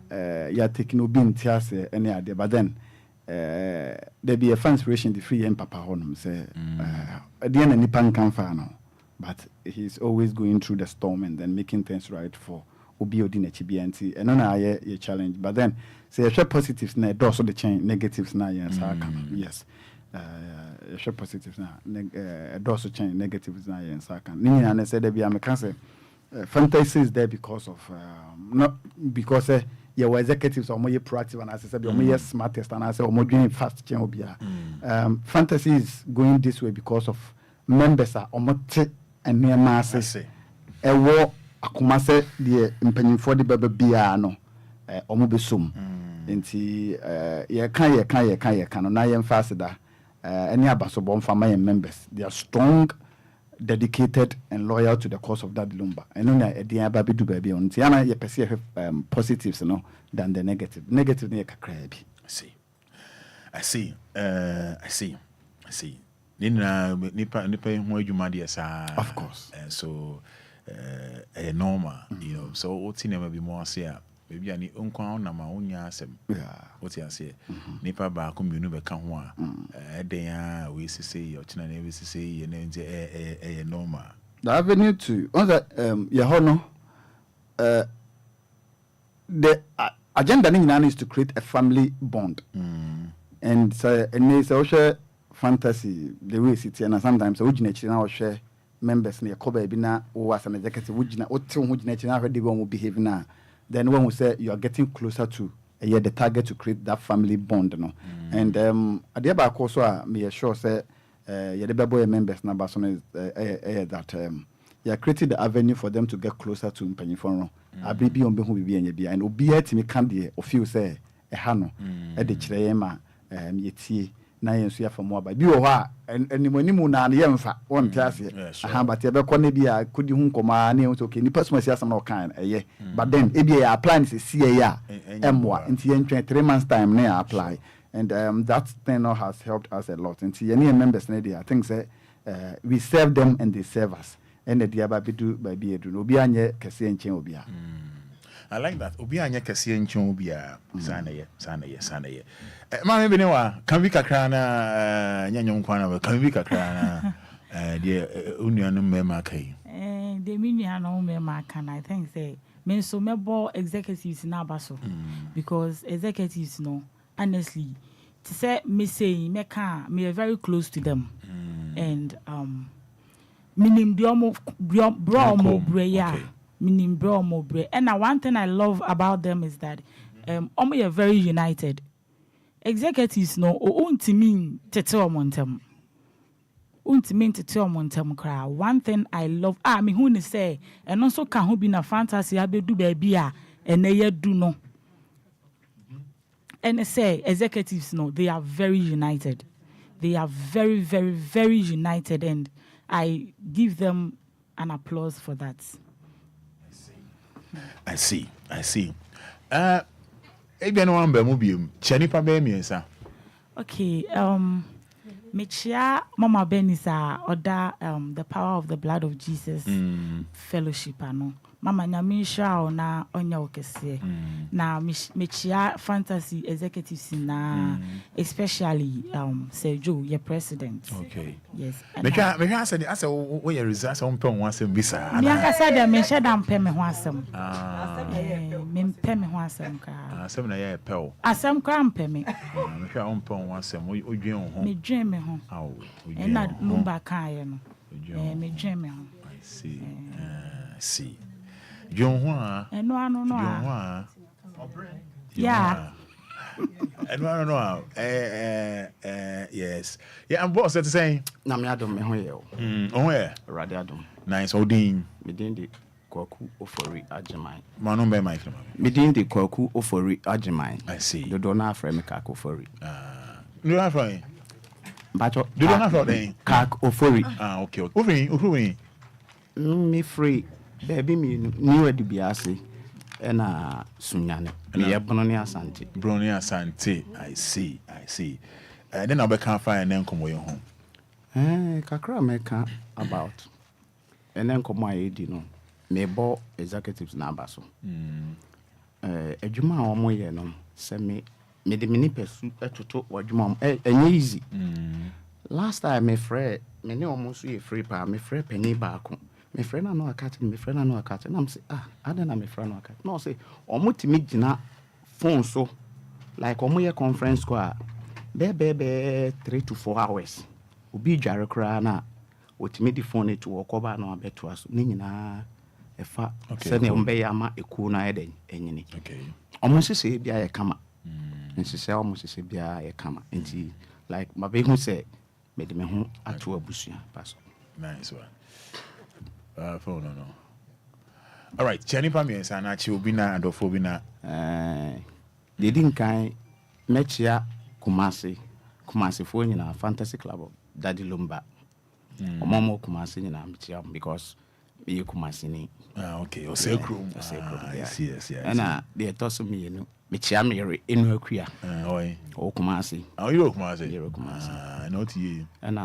ya taking obi ntiase any ade but then there be a fan inspiration the free and papa honum say at the end any pan can no but he's always going through the storm and then making things right for obi odi na chibianti and na ye challenge but then say you share positives na do so the change negatives na yes yes share positives na do so change negatives na yes can ni na say there be am can say fantasy is there because of not because your executives are more proactive and as I said you're more smartest and I say more doing fast change obia fantasy is going this way because of members are omote and near masses e wo akoma se de mpanyimfo de baba bia no omo besum enti ye kan no na ye fast da any abasobom fama members they are strong, dedicated and loyal to the cause of that Lumba. And only a dear baby do baby on Tiana, you perceive positives no than the negative. Negative near crabby. I see. Nina nipa who you mad yes of course. So a normal, you know. So what's never be more say maybe any uncle na ma unya asem. What you say? Nipa ba kumunu be kan ho a den we say or tina na we say ye na nje normal. The avenue to on that no the agenda ni is to create a family bond. And so and so fantasy the way it and sometimes we na share members na yakoba bi na wo as an executive we na o te ho gina na hwede we will behave na then when we say you are getting closer to the target to create that family bond no and at the back also me sure say the beboy members number so that you are creating the avenue for them to get closer to mpanyifo no abibi on be hu bibi anya bia and obi atimi kan de o feel say ha no e de kire yema yetie na yensu ya famu aba bi wo ho a animanimu na na yemfa won tiase aha but e be ko na bi a kodi hu nkoma na yensu okay ni personal asam na kan but then e bi ya apply ni se ya emwa nti ye ntwe 3 months time na ya apply and that thing has helped us a lot nti ye members na dey I think say we serve them and they serve us and the dia ba bi do ba bi edu no obi anye kese nchen obi a I like that. Obia anya kase nchen obia sana ye. Ma me bene wa kan bi kakra na nyanyo nkwa na kan bi kakra na de unuanu mema kai. The menu no mema kan I think say men so mebo executives na baso because executives no honestly to say me say me can me very close to them and minim diomo bro breya minim bro mo bre and one thing I love about them is that omo are very united. Executives no untimi tete omontem untimi tete omontem kra. One thing I love me who ne say and also can who be na fantasy abedu baby a ene do no. And say executives no, they are very united. They are very, very, very united, and I give them an applause for that. I see. Ebi no one be mu biem. Chani pa be miensa. Okay, Mechia Mama Benisa order the power of the blood of Jesus fellowship ano. Mama nyamisha na onya okese na mechia fantasy executives na especially Sergio your president. Okay. Yes. Mechia said asa wo ye result on pon one sem bisa. Me aka said me sha dam pe me ho asem. Me pe me ho asem ka. Asem na ye pe o. Asem kra mpe me. Mechia on pon one sem odwen ho. Me dwen me ho. Aw. E na Lumba kan ye no. Me dwen me ho. I see. See. John Juan. No. John Juan. Yeah. No. Yes. Yeah, I'm boss at saying. Na me adom me ho ye o. Oh yeah. Rade adom. Nice Odin. Me din de Kwaku Ofori Ajeman. Manu be my friend. Me din de Kwaku Ofori Ajeman. I see. Do na afre me Kak Ofori. Do na afre. Bacho. Do na afre Kak Ofori. Okay. Ofori. Me free. Baby me new edibiase na sunyane me yebono ne asante broni asante. I see then I be can find then come your home kakra me ka about and then come I di no me bo executives na abaso adwuma a omo ye no se me de mini pesu etoto wadwuma enye easy last time me frɛ me ne omo so ye free pa me frɛ penny baako. My friend no akate na am say adana my friend no akate no say omo timi gina phone so like omo ye conference ko a be 3 to 4 hours obi dware kra na otimi di phone to okoba na abeto aso ni nyina efa se ne ombe ya ma eku na eden enyini okay omo sese bia ye kama nsese omo sese bia ye kama enti like mabe hu say me de me hu ato abusua paso nice one. No. All right, Chani Pamiensa na chi obi na adofo bi na they didn't kind mechia Kumasi fo nyina fantasy club Daddy Lumba. Omomo Kumasi nyina mechia because be Kumasi ni. Okay, o say krum. Yes. And they toss me no mechia me enu akua. O Kumasi. You Kumasi. You Kumasi. Not you. And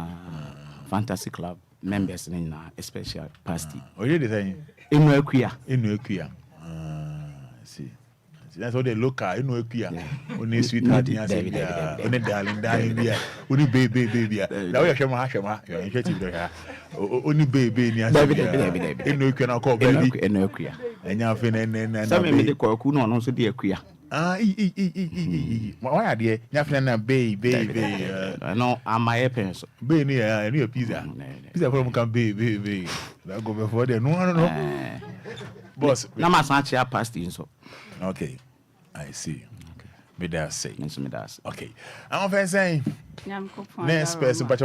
fantasy club members in especially pasty. You the thing? Enu akua. See. That's what they look at. Enu akua. Only sweetheart ni ase. Only darling bia. Only baby. Now you shema. You interested there. Only baby ni ase. Enu akua na call baby. Enu akua. Enya fe na. Some me de kwaku no so de akua. Why are they? Nyafina na baby. No, am my parents. Be ni a pizza. Pizza from can be. That go before there. No. Boss. Na ma san chia pasty so. Okay. I see. Okay. Me that say. Okay. I'm saying. Next person but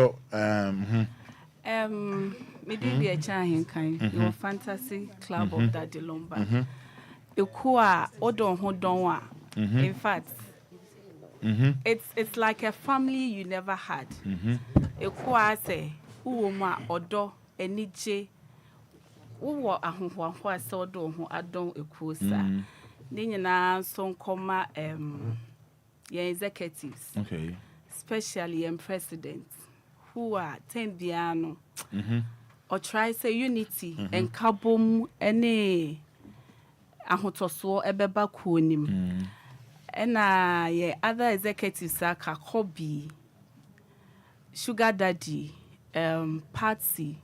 me did be a child kind. Your fantasy club of Daddy Lumba. Ekua odon ho donwa. In fact, it's like a family you never had. Ekua say uoma odo enije uwo ahonhoanho ase odo ho adon ekuosa. Ni nyina so nkoma your executives. Okay. Especially president who are 10 biano. Or try say unity and kabum any ahotoso ebeba kuo nim. Ena ye other executives aka Kobe, Sugar Daddy, Patsy,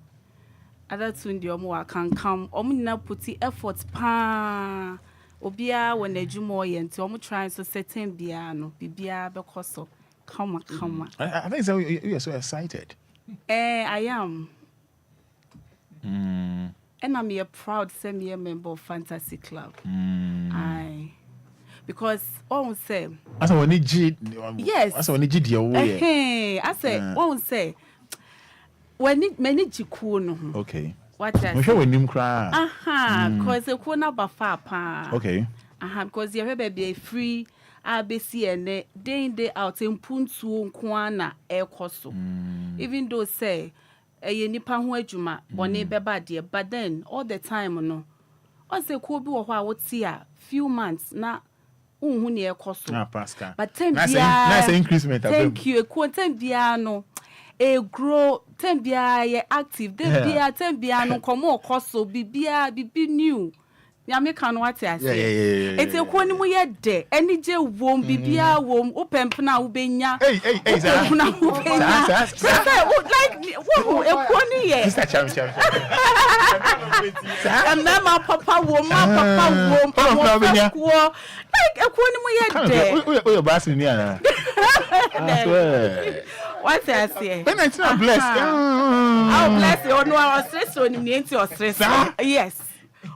other two ndi omo can come. Omo na puti effort pa. Obia when ejumo ye nti omo trying so certain bia no bibia bekoso. Come on. I think so. You are so excited. I am. And I'm a proud semi member of Fantasy Club. Because all say. I said when you yes. I said when you I say all say when it many jikuno. Okay. What I sure when you cry. Because the corner bafa pa. Okay. Because you have be free. ABC and day out in Puntu Kwana air coso. Even though say a nipa ho adwuma bone beba de but then all the time no. I say ko bi wo ho a woti a few months na unhu ne air coso. Pascal. But ten nice increasement. Thank you. Ko ten bia no e grow ten bia ye active. Ten bia no komo coso bibia bibi new. Ya me kan what I say. It's a kwani mu ye de ani je wom bibia wom opempna wo benya. Hey na wo benya. Like wo e kwani ye. Sister cham. And then my papa wom. Like e kwani mu ye de. Oh your boss ni ana. I swear. What I say? When it's not blessed. I'll bless you. No, I was stressed on the into your stress. Yes.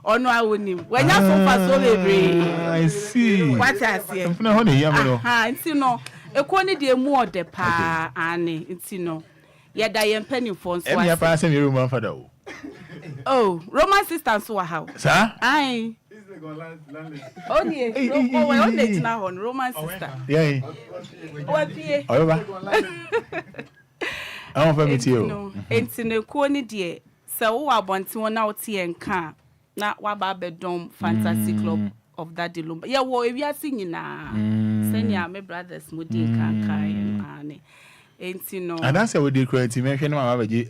Ono awunim wanya so fa so bebre. I see. What I say? Mfuna ho ne yam no. Nti no ekoni de mu ode pa ane nti no ye da ye mpanifo nso ase. Emi pa se me Roman Fada o. Oh, Roman sister so how? Sir? Ai. Only only na hon Roman sister. Yeah. Wapie. Oyoba. I want for me to you. Nti no ekoni de se wo abonti won na wote enka na waba bedom Fantasy Club of that Lumba. Yeah, wo ewiase nyina. Senior my brothers mudi kankai ane. Enti no. And that's how we did curating. Me hwe na ma baje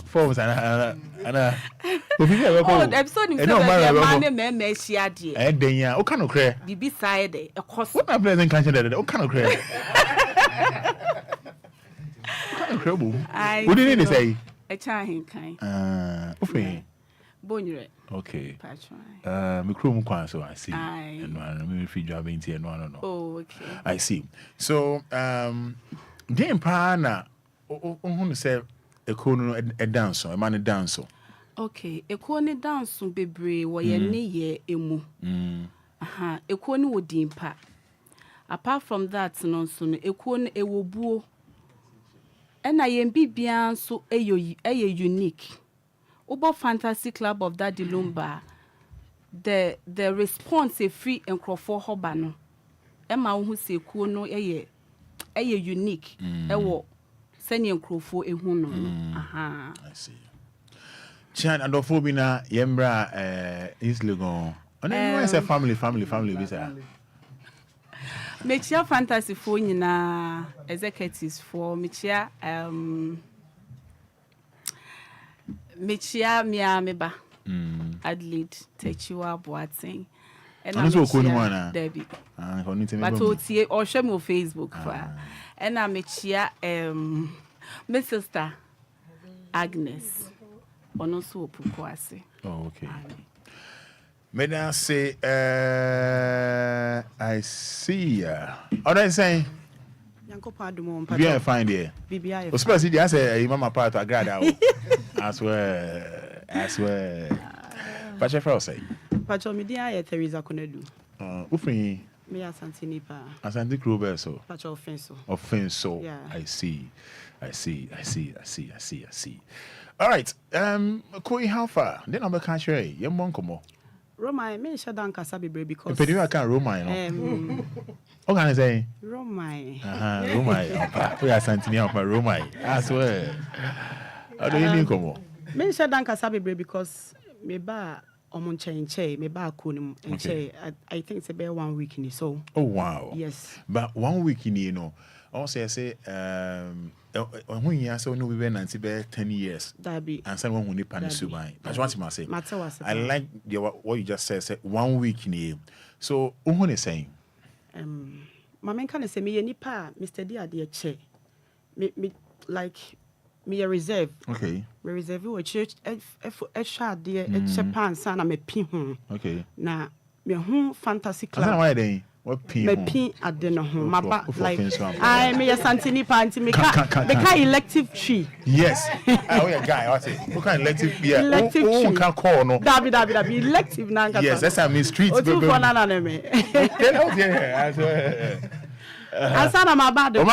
forms ana obi be we ko. Oh, episode ni say man me hia de. Den ya, o kan okre. Bibi side e koso. What na present kan chede de, o kan okre. Kan okre bo. What did they say? E cha hin kan. Ofin. Bonure. Okay. Patron. Me krom kwan so I see. And me free job into no. Oh, okay. I see. So dem pa na ohun say ekono e dance o, e man dance o. Okay, ekono dance bebre wo ye ne ye emu. Ekono wo din pa. Apart from that no so no ekono e wo buo. E na ye bibia so eye unique. Ubo Fantasy Club of that Lumba, the response a free and crofo hobano. Emma who say kuno a unique. Ewo sending crofo a huno. I see. Chan and Ophobina Yembra is Legon. And then I say family visa. Mechia Fantasy for na executives for Mechia Michia Miameba Adelaide Techiwa Boating and I'm Debbie. But or show me on Facebook and I'm Michia my sister Agnes Onoso Pukwasi. Oh, okay. May I say I see what I say. Bien fine there. Especially I say mama part I grad out. I swear. Pacha for say. Pacha me dia Teresa Konedu. Ufin. Me Asantini pa. Asante Krober so. Pacha offenso. Yeah. I see. All right. Koi how far? Then I'm can share. Yem won komo. Roma me shadan kasa bebre because. But you can Roma no. What can I say? Romai. Romai. We are Santini of my Romai. I swear. How do you mean, come on? Me shall dance Kasabi because me ba omon chain, me ba kunim and I think it's about 1 week in so. Oh wow. Yes. But 1 week in also say when you say no we been and 10 years and some when nipa no suban that's what I say. I like what you just said 1 week in here. So who is saying Mama can say me nipa Mr. Dia de che me like me a reserve. Okay. Me reserve we church e sha de e che pan sana me pin ho. Okay. Na me ho fantasy club. That's why they what pin. Me pin ade no ho maba like I me a santini panty me ka elective tree. Yes. Oh yeah guy what say. What kind elective yeah. Elective tree. Can call no. Dabi elective na nka. Yes, that's I mean street baby. O tu for na me. Asana maba de.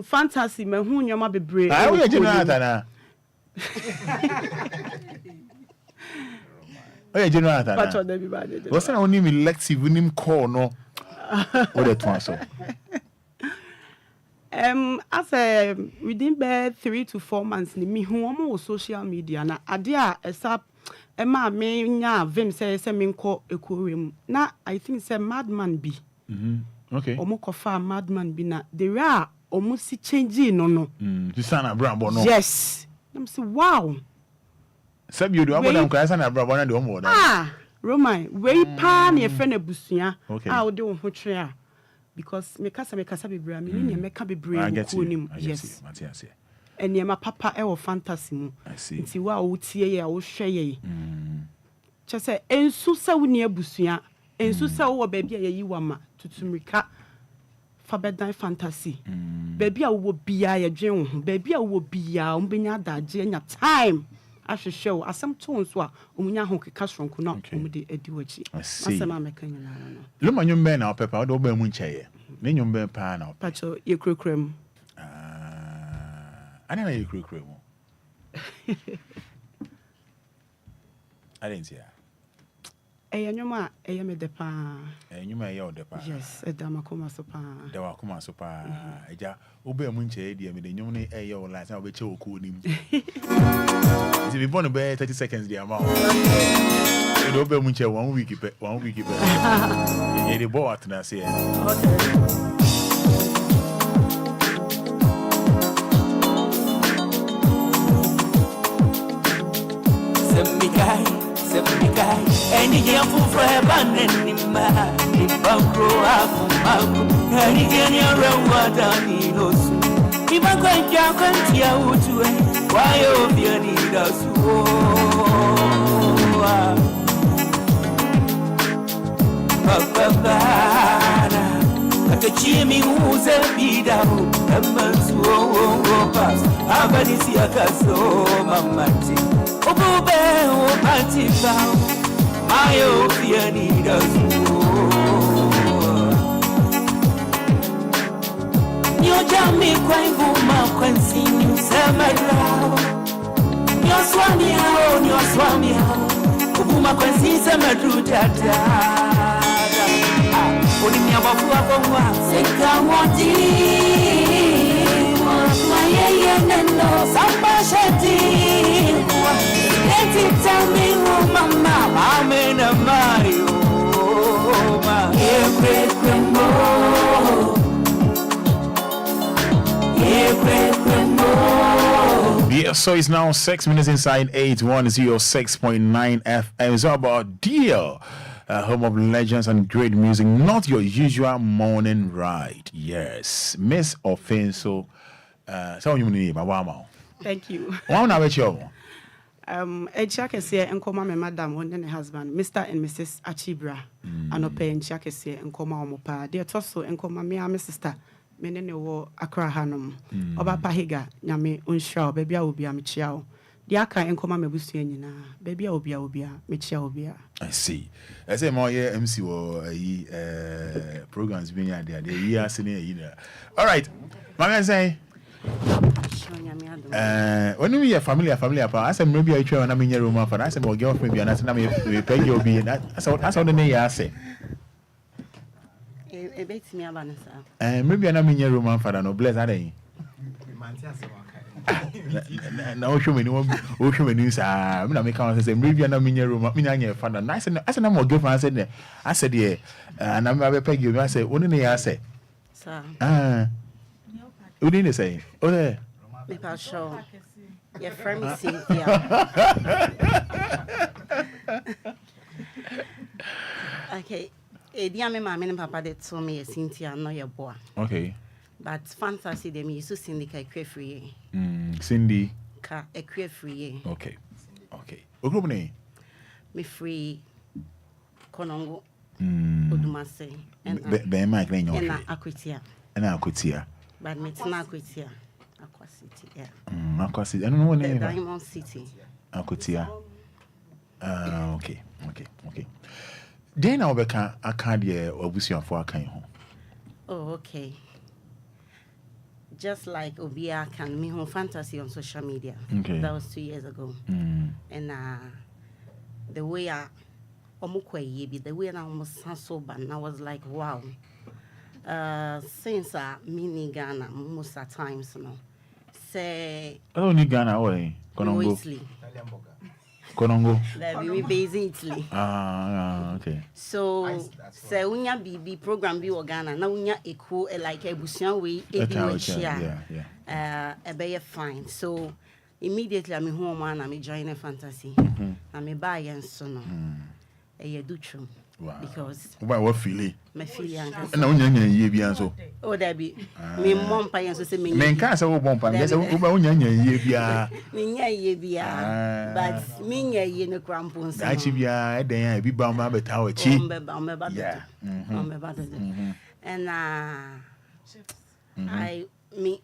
Fantasy me hu nyoma bebre. Ah, we Jonathan na. Oh, Jonathan. But on everybody. What's that only elective we name call no. What the twaso. As within 3 to 4 months ni me hu omo social media na ade a esa ema me nya vim say me nko ekurem na I think say madman bi. Okay. Omo kofa madman bi na the way omo si change no. Sana brabo no. Yes. I'm say wow. Sabi you do abodam kwa sana brabo na de omo da. Roman, we pa na e friend abusua. A wo de wo ho twe a because me kasa bebre me ni me ka bebre ko nim. Yes. Eniema papa e wo fantasy mu. Nti wa wo tie ye a wo hwe ye. Chese ensu sa wo ni abusua. Ensu sa wo ba bia ye yi wa ma tutumrika. Fabedan fantasy. Baby a wo bia ye dwen wo ho. Baby a wo bia o mbenya adaje nya time. Ashe show asem to so a omunya ho keka sonko na omde edi wachi. Asem ameka nyina no. Lumba nyumbe na opepa do ba mu ncheye. Ne nyumbe pa na opepa. Pacho ye krokrem. Ana na ye krokrem. I didn't see her. Nyoma me de pa. Nyoma ye o de pa. Yes, edama koma so pa. De wa koma so pa. Eja obe mu nche de me de nyom ne ye o la say obeche oku nim. If you born be 30 seconds the amount. E do obe mu nche 1 week pe. Ye de bo atna say. Okay. Semmikai, any game for Freban and Nimba, Nimbakro, Afu, any game around what I need also. If I can't jump and tear out to it, why Obia need us? Papa, at the Jimmy who's a beat out, a man's who pass, Abanisia Casso, Mamma. Obube o patifa ayo fia ni dazu Nyo jami kwa nguma kwa nsini semadra Nyo swami hao Obuma kwa nsini semadru tata Oni miyabafu wako mwa Seka mwati Mwa yeye neno Samba shati Let it tell me who mama I'm in a Mario Yeah, so it's now 6 minutes inside 8106.9 FM. It's all about DL, home of legends and great music. Not your usual morning ride. Yes, Miss Offenso. So you need Thank you. One hour show. Echakese enkoma me madam and her husband, Mr. and Mrs. Achibra. Anope enchakese enkoma omopa. De toso enkoma me and my sister. Me ne wo Accra Hanum. Oba pahiga nyame unshaw baby a obi am chiao. De aka enkoma me busu nyina. Baby a obi me chia obi. I see. I say more yeah MC wo programs being there. The year senior. All right. Mama say when we are family, I said maybe I try and I'm in your room. I said, well, girlfriend, maybe I'm not pay you be. That's how the name I say. Maybe I'm in your room, Fada. No bless that. No, show me news. I'm not making say maybe I'm in your room. I'm in your father. I said, I'm more girlfriend. I said, yeah, and I'm going to pay you. I said, what did I say? Sir. What did you say? Oh, there. Maybe show. Your friend is Cynthia. Okay. Me mama and papa they told me Cynthia no your boy. Okay. But fantasy them used to Cindy ka free. Cindy. Ka free. Okay. What name? Me free. Konongo. Odumase. Be Mike name. And Akwitia. And Akwitia. But me tina Akwitia. Aqua City. Yeah. Aqua City. I don't know what name. Diamond City. Akwitia. Okay. Then I'll be a card here or Busian for a kind home. Oh, okay. Just like Obia can me home fantasy on social media. Okay. That was 2 years ago. And the way I the way I almost so bad, and I was like, wow. Since mini Ghana most of times, you know. Say oh, ni Ghana way. Konongo. That we based in Italy. Okay. So say unya BB program bi Ghana na unya eku like ebusian we be fine. So immediately I'm home and I'm joining fantasy. I'm buy and so no. Do true. Wow. Because what feeling? My feeling. And unya ye bi anso. Oh that be me mom pa so say me. Men ka say wo bompa me say unya ye bia. Me nya ye bia. But me nya ye no crampon so. Achi bia eden ya bi ba ma beta wa chi. Yeah. And I me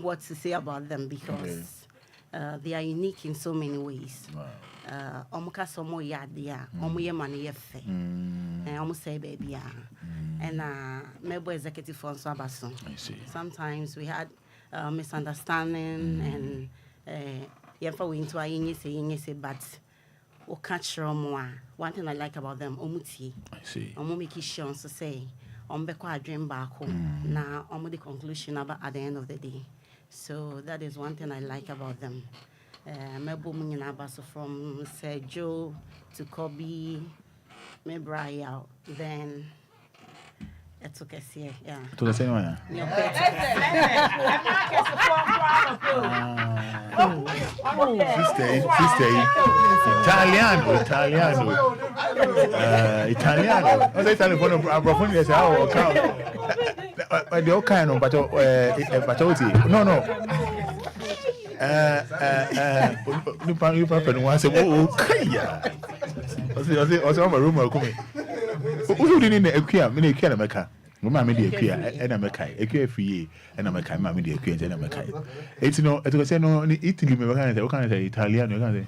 what to say about them because they are unique in so many ways. Omuka somo yadia, omuye mani yefe. Almost say baby and maybe executive for Sabason. I see. Sometimes we had misunderstanding and we into a say but we catch more. One thing I like about them, omuti. I see. Omu make sure to say ombeko dream back home. Now omu the conclusion about at the end of the day. So that is one thing I like about them. From Sergio to Kobe, me Brian, then it took us here, yeah. To the same one. Sister, Italiano. I say Italiano. Profoundly say how count. The all kind of but no. You papa no say oh kaya. I say my room come. Who didn't Equia, me Equia na meka. No ma me dey Equia e na meka. Equia free e na meka, ma me dey Equia e na meka. It's no, it go say no Italy me can say Italian, you can say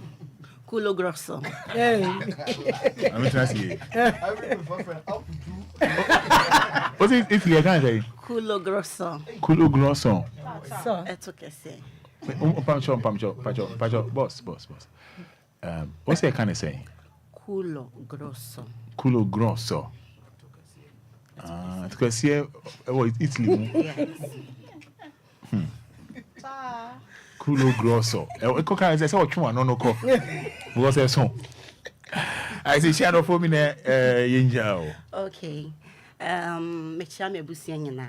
Culo grosso. I'm interested. What's it Italy I can say? Culo grosso. So it's okay say. Pamcho, boss. What's that kind of saying? Culo grosso. It's because here, Italy. Yes. Culo grosso. I say what you want, no. What's that song? I say shadow for me, Yinjao. Okay. Me chame busianya na.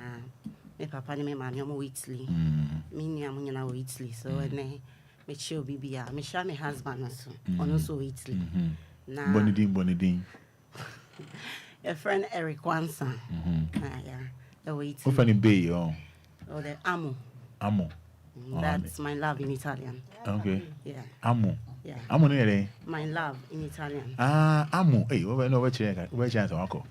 Me papa ni me mami omo Italy. Me ni amunya na Italy. So me chill bibia. Me share me husband also. Also Italy. Na Bonidin. A friend Eric Wansa. Yeah. Italy. Who funny bay oh the amo. That's my love in Italian. Okay. Yeah. Amo. Yeah. Amo ne my love in Italian. Amo. Hey, where chance uncle.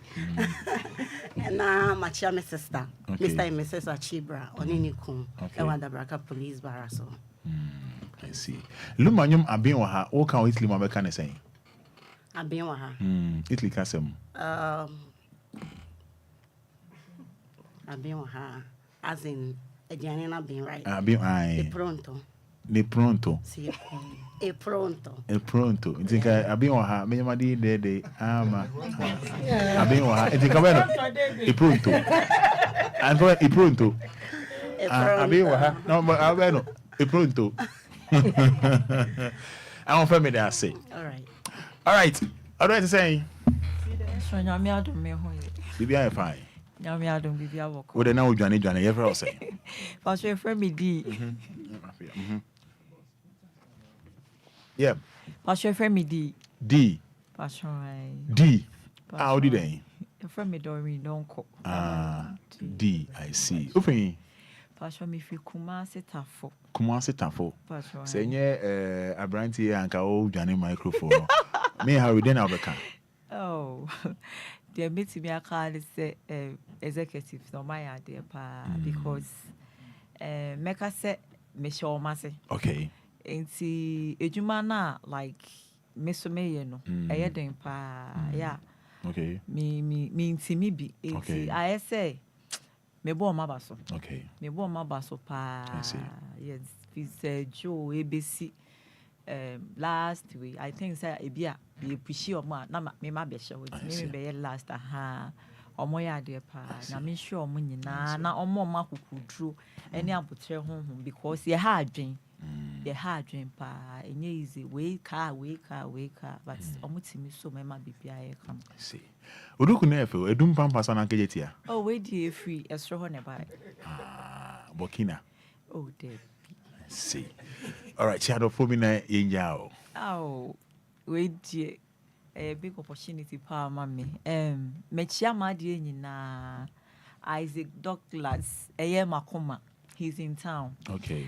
Na machia my sister. Mr. and Mrs. Achibra Oninikum. Ewanda Braka Police Bar so. I see. Lumanyum abin wa ha o kan Italy ma be kan say. Abin wa ha. Italy kasem. Abin wa ha as in Ediane na bin right. Abin ai. De pronto. Sì. E pronto. Intinka abin wa ha me ma di de ama. Abin wa ha intinka beno. E pronto. Anko e pronto. Abin wa ha no abeno. E pronto. I don't feel me there say. All right. All right to say. So now me adom me ho. Bibi am fine. Nyame adom bibia woko. Wo de na odwane you ever say. Pastor friend me di. Yeah. Pastor friend me di. D. Pastor D. How did they? Your friend me don't cook. D. I see. Open. Pastor me fi Kumasi Tafo. Kumasi Tafo. Pastor. Say nye abranti anka o dwane microphone. Me how we den abeka. Oh. The meeting me aka say executive no my idea pa because meka say me show mase. Okay. Enti ejuma na like me so me ye no. Eye den pa. Yeah. Okay. Me intimi bi. Enti I say me bo ma baso. Okay. Me bo ma baso pa. I see. Yes, it's Joe ABC last week. I think say ebia be appreciate omo na me ma be show it. Me be last omo ya de pa. Na me sure omo nyina na omo ma kukudru ene abotre honhom because ye ha adwen. Ye ha adwen pa. Enye easy we car but omo timi so me ma bibia ye come. See. Oduku na efe edum pampasa na nkejetia. Oh, we dey free esro ho ne bai. Burkina. Oh, dear. See. All right, shadow for me na yenjao. Oh, we dey a big opportunity pa mami. Me chiama die nyina Isaac Douglas Makoma. He's in town. Okay.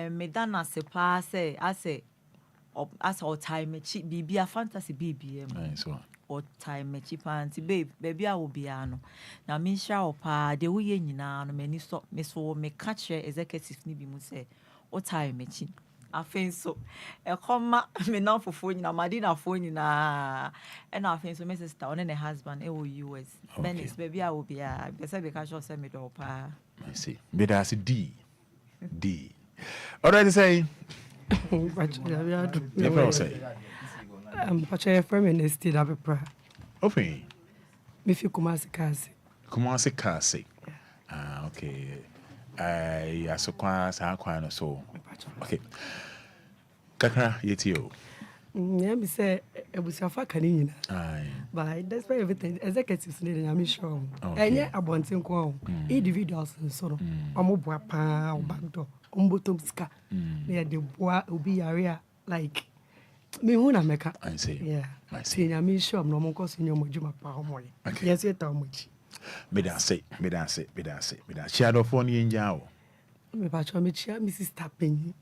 Me dana se pa say as all time chi bibia fantasy BBM. Nice one. Or time chipanti baby I will be ano. Na me sha opa de wo ye nyina no mani so me so me catch executive ni bi mu say o time chi afen so e koma me na fofo nyina madina fo nyina e na afen so me sister on ne husband e wo US Benis baby I will be a be say be catch say me do pa. I see. But that's D. All right, say. Pacha from an estate of a prayer. Open. If you Kumasi Kasi. Okay. I so quite so. Okay. Kakra yetio. Yeah, me say it was a fucking. But that's why everything executives need I'm sure. And yet, I want to go individuals and sort of Omobapa or Bagdo, Ombotomska, near the bois will be area like. Me huna meka. I see. Yeah. I see. I'm sure I'm no cause in your mojuma pa homo. Okay. Yes, you tell much. Me da say. Shadow for ni njao. Me pacho me chia Mrs. Tapping.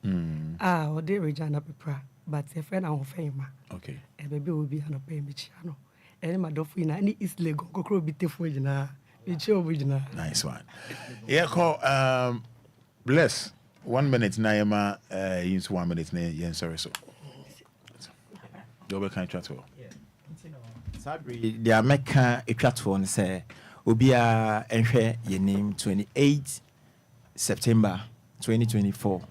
O de Regina Pepra, but a friend of fame. Okay. A baby will be an pay me chiano. And my dofina any is lego go be for you na. It's your original. Nice one. Yeah, call bless 1 minute na yema use 1 minute na yen sorry so. Double kind chat for. Sadly, they are making a platform say Obia enhwe your name 28 September 2024.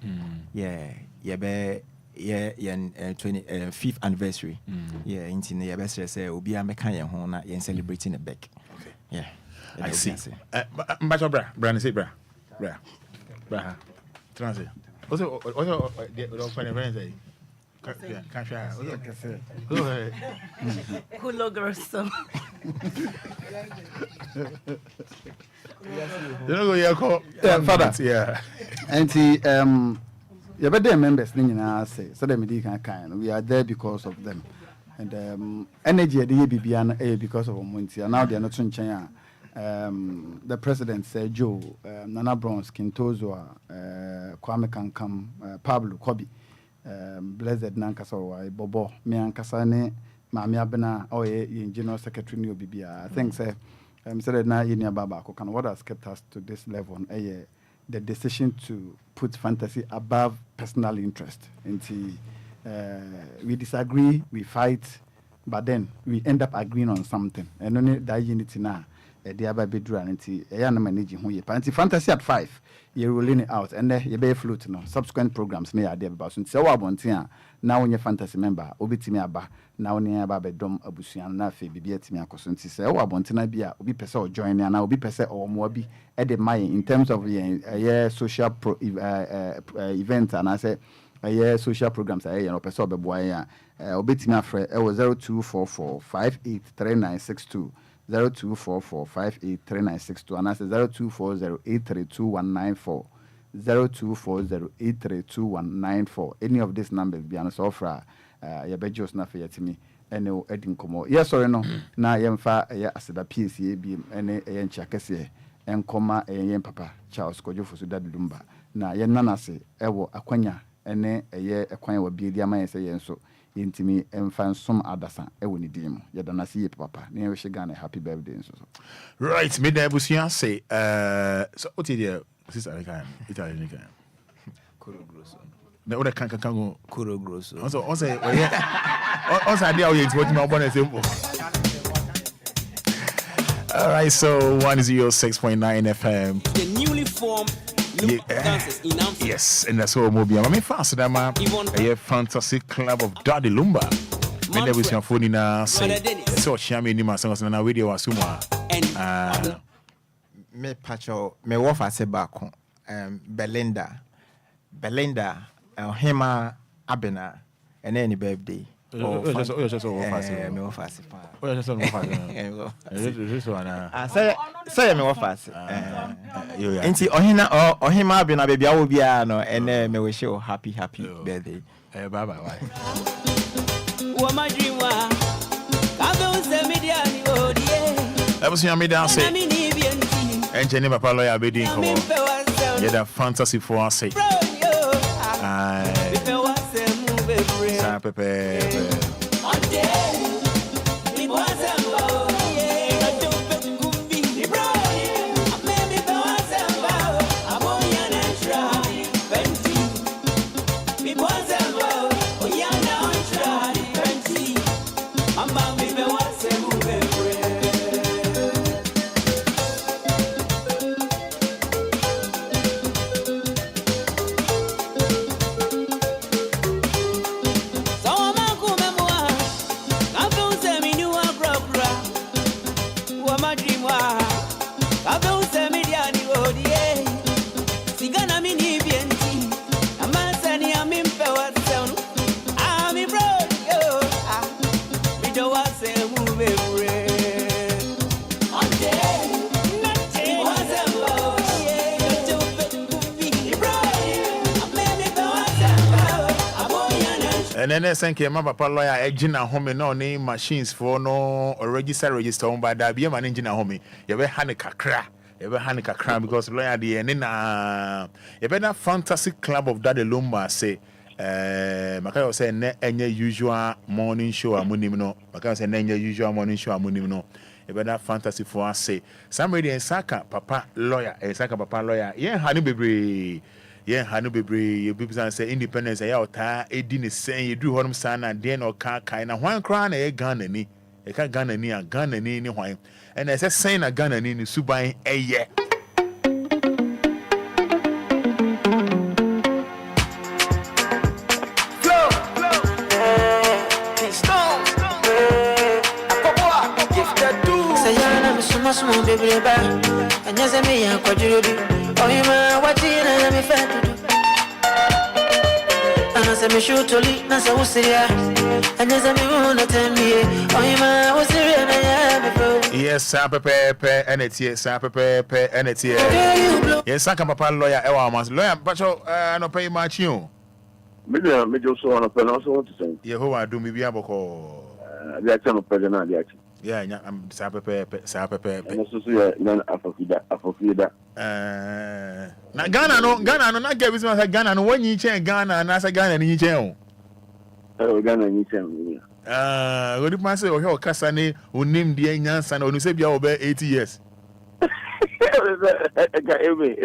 Yeah, be 25th anniversary. Yeah, into the best say Obia making your home na yen celebrating a back. Okay. Yeah. I see. Mbacho bra say bra. Translate. Also the friend say Hello, Grosso. Fada. Yeah. And you better members say so that we are there because of them. And energy at the BBN because of Monty. And now they are not in China. The president said Joe, Nana Bronze, Kintozoa, Kwame Kankam, Pablo Kobi. Blessed Nankasawa, Bobo, me and Kasane, Mammy Abena, or General Secretary New Bibia. I think, say, said now in your Baba, what has kept us to this level? The decision to put fantasy above personal interest. And we disagree, we fight, but then we end up agreeing on something. And only that unity now. The other bedroom and managing who you fantasy at 5 you're rolling it out and then you be flute no subsequent programs near there about so I want now when your fantasy member obitimi aba now near bedroom abusian na fe bibia timi akosunti say I want to bia obi pese or join and obi pese or more be at the my in terms of social events and I say social programs pese obeboa obitimi afre 0244 583962 0244583962 and that's 0240832194. 0240832194. Any of these numbers be an offer. Yabejos na for yetimi. Ene edin komo. Yes or no? Na yemfa ya aseda PCA bi ene yencha kese. Enkoma yen papa Charles Kojo for Sudan Lumba. Na yen nanase ewo akwanya ene eye akwanya wa bi dia man se yen so. Intimi emfa som adasa ewo ni dim yada na see papa na we Ghana happy birthday so right me da busia say so what is sister Ghana Italian Ghana Kuro grosso na o da kan go Kuro grosso also o say o ye o say dia o ye what me obon say all right so 106.9 FM the newly formed yes, and that's all Obia. I mean, fast, that man. A fantasy club of Daddy Lumba. Me never see your phone in a say. So, Shami Nima songs and a video was Suma. Me Pacho, me wafa se bako. Belinda, Hema Abena, and any birthday. Just over me wafa se pa. Just over Say me wafa se. Inti ohima be na baby awo bia no ene me wish you happy birthday. Bye bye. Wo ma dream wa. Ka be unse media ni odie. I was me down say. Engineer Papa Lawyer Abedin come on. Yeah, that fantasy for us say. Sa pepe. And then thank you, my papa lawyer, Egina home no name machines for no or register on by that be a man engine home. You ever Hanukkah cra, because lawyer the and then you better fantasy club of Daddy Lumba say Makayo say any usual morning show amunimno. Makayo say any usual morning show amunimno. You better fantasy for us say somebody in Saka papa lawyer, yeah, honey baby. Yeah, Hanu Bebre, you people say independence, I out, a dinner saying you do home son and then or car kind of one crown a gun any, a car gun any, a gun any, wine. And as I saying a gun any, Subai a year. Small baby, and yes, I mean, I'm quite you. Oh, you know what you know, me fat to do. And I said, me shoot to leave, and so was here. And yes, I mean, won't tell me. Oh, you know, what's the real name? Yes, Sapepe, and it's here, Sapepe, and it's here. Yes, Saka Papa lawyer, Ewamas, lawyer, but no pay much you. Me just want to pronounce what to say. Yehovah do me be able to. That's not president, actually. Yeah, I'm Sapepe. And also, yeah, then Afofida. Na Ghana no, not get with my Ghana no when you change Ghana and as a Ghana in you. Oh, Ghana in you. What did I say? Oh, Cassani, who named the young son, who said you're over 80 years. Every.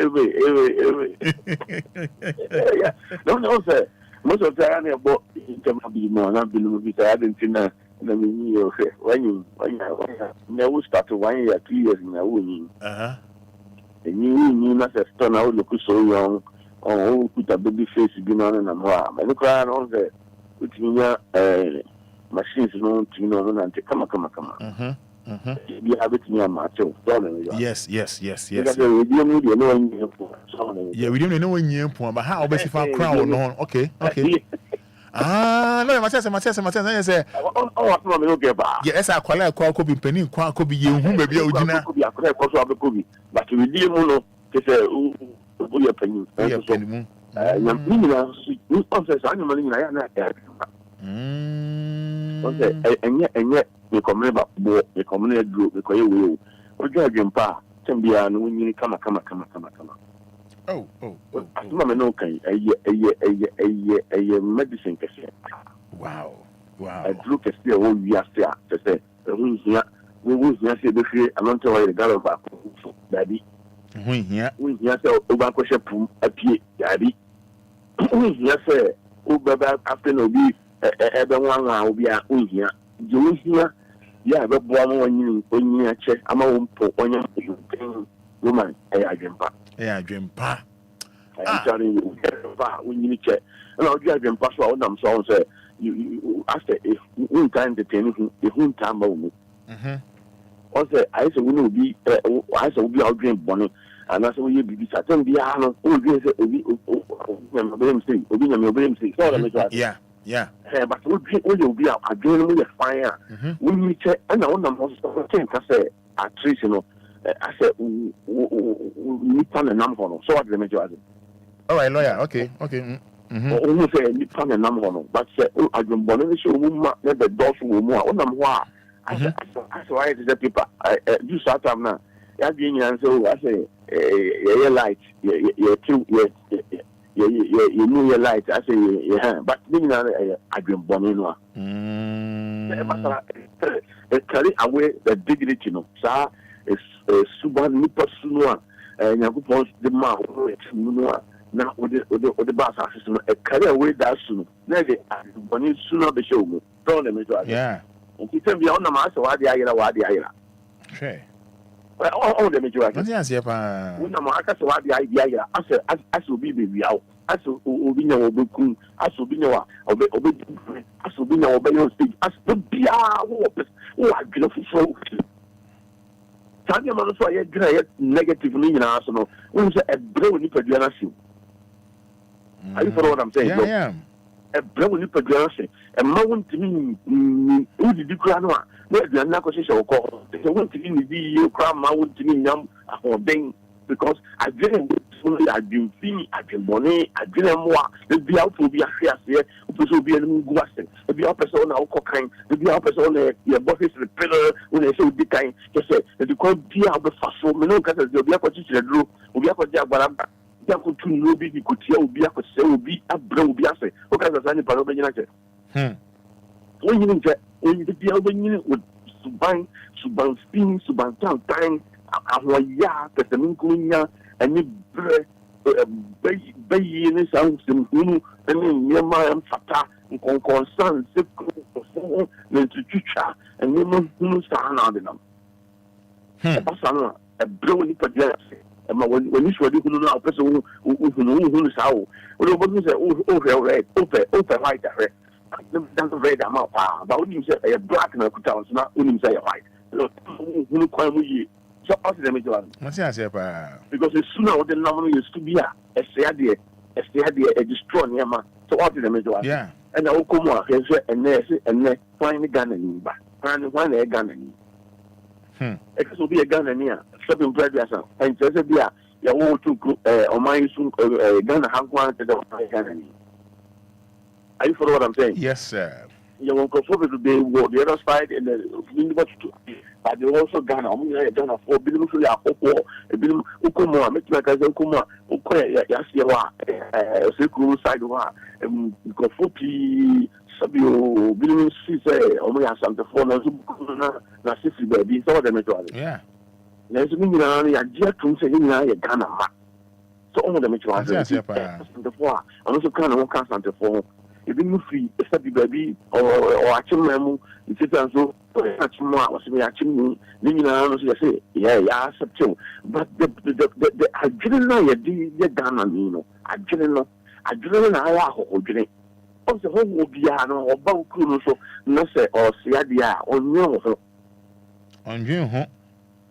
No, sir. Most of the time, I bought be more, not be movie. I didn't know. When you never start 1 year, 2 years in a winning. And you not a stone out look so young, or put a baby face again on and a more. And look around on the with me machines known to know and come on. You have it near Macho. Yes. Yeah, we don't know when you're but how basically found crown on. Okay. No, my say. Oh, no, me no get ba. Yes, I call be penny, could be you who may be original. Could be a could be. But we deal mono, say, oh, penny. And yet, we come about, we come in a group, we call you. We drag him pa, Tambia, and when you come. Oh. I'm okay. A medicine. Wow. I look at still all we are there. To say, we will not say the free, I'm not telling the girl about daddy. We say, Obako Shapum, a pea, daddy. Yes, sir. Uber after no be everyone will be a here. You here, yeah, but one when you check, I'm a woman, I dream pa. Yeah, dream pa. I'm telling you, when you check, and I'll drive them pass out. I'm so say, you after if one time the tennis, if one time moment. Also, I say, we will be, I say, we are dream bonnet. And that's what you be certain be all this yeah. But we be a dream with a fire. When we check, and I want to say, actress, you know, I said, we plan a number. So what the major? All right, lawyer. Okay. Almost say, we plan a number. But I don't want to show woman, never does woman. Why? I said, why is the people? I do start up now. So I say, your light, you know your light. I say, yeah, but I dream bonino. Carry away the dignity, you know. Sir, is Suban Nipa Sunua, and Yakupons the mouth, now with the bus assistant, carry away that soon. Never, Bonnie sooner the show. Don't let me do it. Yeah. And he said, beyond the master, what the idea. Sure. All the major. Yes, yeah, when I'm the idea, I will be baby out. I will be no book, I will be no, I will be no obey speech. I will be I've been official. Tanya Manso, I had negatively in Arsenal. When a brown nipper generation. Are you follow what I'm saying? Yeah, I am. A brown nipper generation. And Mount to me, who did you cry? No, they are not going to call. They want to be you cry Mount to me, young, or bang, because I didn't only I've been free, I've been money, I didn't want to be out to be a fair here, who will be a new guasting. The be a person now cocaine, the be a person, your bosses repeller, when they say the kind, just say, that you can't be out the fast for me, no, because they'll be a particular group, will be a particular. There could two no be could tell be a could say will be a bro be a say. Okay, that's any part of the United. When you be able with Suban spin, Suban time, Ahoya, Pesamicunia, and you bay in his house in Hunu, and then Yama Fata, and Concon, then to Chucha, and Yama Hunu Sana. A brony per and when you should know a person who is how, when you say, oh, red, open white, doesn't read them out, but when you say a black and a could not when you say a white. Who quite we so ask them because it's sooner or the nominal used to be a destroy Yama, so what did the yeah, and I will come out and then find a gun and back, find one a gun and it will be a gun and near. Shopping previous and just be a your to or my soon gun have one to the Are you follow what I'm saying? Yes, sir. You won't go forward to the other side and then but they also Ghana. I'm going to Ghana for billion a billion Ukuma, make like as Ukuma, Yasiwa, Seku side one, go 40 Sabio, billion Cise, only has some the phone as Sissy baby, so the yeah. There's a million I just don't say a Ghana. So all the metro the four, and also kind of one constant for if you free, except the baby or a chimney, it's so was me actually, I say, yeah, September. But I didn't know the Ghana, you know, I didn't know I hold it. Also, home will be or Bauku, so no say or Siadia or no. On you,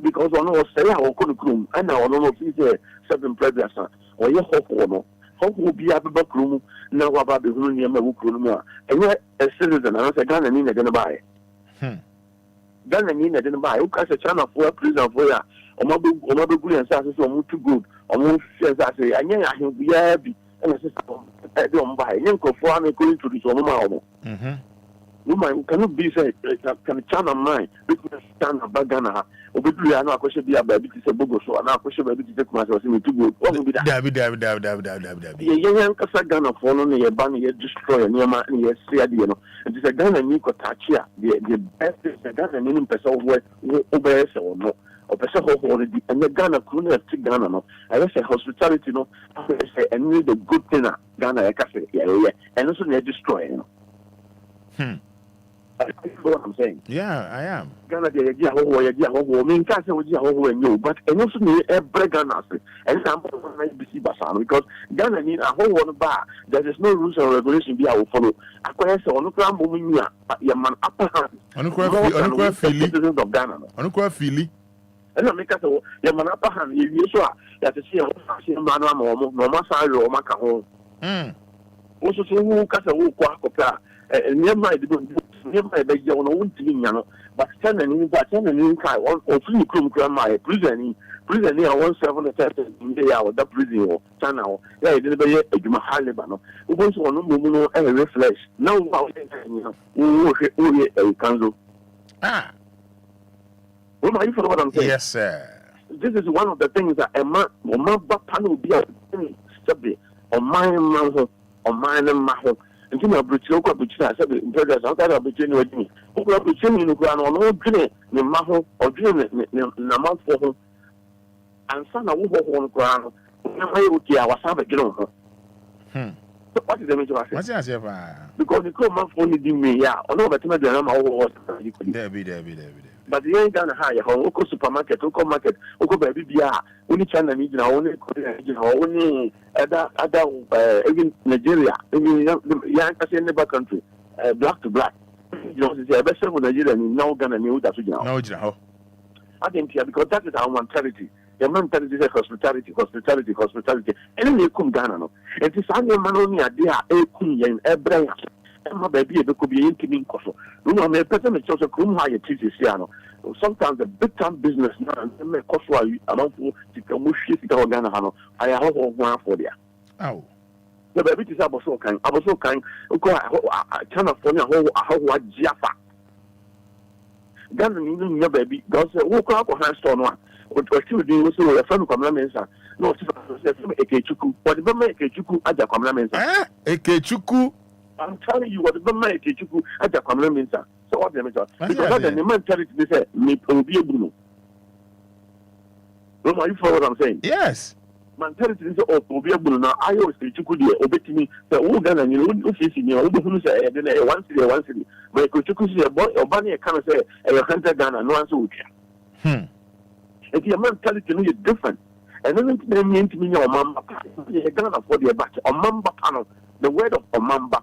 because on our say our could and now no feature 7 previous or your hope or no. who be up a room now about the room near Mabukruma. And yet, a citizen, I said, Ghana need to buy. Ghana need to buy. Who casts a channel for a prison for ya? Or Mabu and Sasses or too good. Or most says I say, and yeah, he'll be happy. And I said, don't buy. Yanko for me going to this one. Woman cannot be said, can channel mine, because stand about Ghana. Obviously, I know a question be a baby to say Bogo, so I'm not question baby to take myself in too good. What will be that? Young Casa Ghana for only a bunny, destroy near my yes, you know. And it's a Ghana Nico Tachia, the best is a Ghana meaning person who obeys or no. Or person who already, and the Ghana couldn't have taken Ghana. No, I say hospitality, no, I say, and need the good thing, Ghana, I can say, yeah, and also they destroy, you know. What I'm saying. Yeah, I am. Ghana, the idea of who mean can't say what you but and also need every Ghana. And some BC Basan because Ghana need a whole one bar. There is no rules and regulation be our follow. Acquire on the ground moving your man upper hand. On the citizens of Ghana. On the Philly. And I make us your man upper hand. You saw that to see a man no massage or maca home. Also, who cast a walk near my but sending that sending car or free crew grandma prison here 17 in the hour that prison or channel. Yeah, it didn't be a Juma Halibano. Who wants one no and refresh. Now, who a council. What are you for what I'm saying? Yes, sir. This is one of the things that a man will be a subject on my mouth or mine and my home. And you know, Britio, I said, brothers, I'll tell you with me. Who will be singing the ground on all dream, the maho or dream the month for him. And son, I will walk on the ground. I will get our Sabbath. What is the major? What's the answer? Because the crew month only do me, yeah, or no, but there be. But the ain't gonna hire her, Oko supermarket, Oko market, Oko baby, only China region, only Korea region, only other, even Nigeria, even young neighbor country, black to black. You know, it's a best of Nigeria and now Ghana knew that. No, I think here because that is our mentality. The mentality is hospitality. And then come Ghana. And it is only man only a dear, a queen, and a brain. My baby, it could be intimate. You know, my person is also come higher to sometimes the big time business now, and make cost why I don't know to come with shit to Ghana. I have one for there. Oh, the baby is about so kind. I was so kind. I cannot find a whole Jaffa. Ghana, your baby, God said, walk out of hand stone one. What you do was a friend of Kamlamesa. No, a Kechuku. What the make a Chuku at the Kamlamesa? A Kechuku. I'm telling you what the make a Chuku at the Kamlamesa. So what the matter? Because the mentality they say, me Obia Bruno. No, are you for what I'm saying? Yes. Mentality is Obia Bruno. I always say Chuku, obey me. The old Ghana, you know, who say, then one city. But Chuku is a boy or bunny, I can't say, a hunter Ghana, no answer with you. And your mentality is different. And then they mean to me, your mamba, you can't afford your back. Or mamba panel, the word of Omamba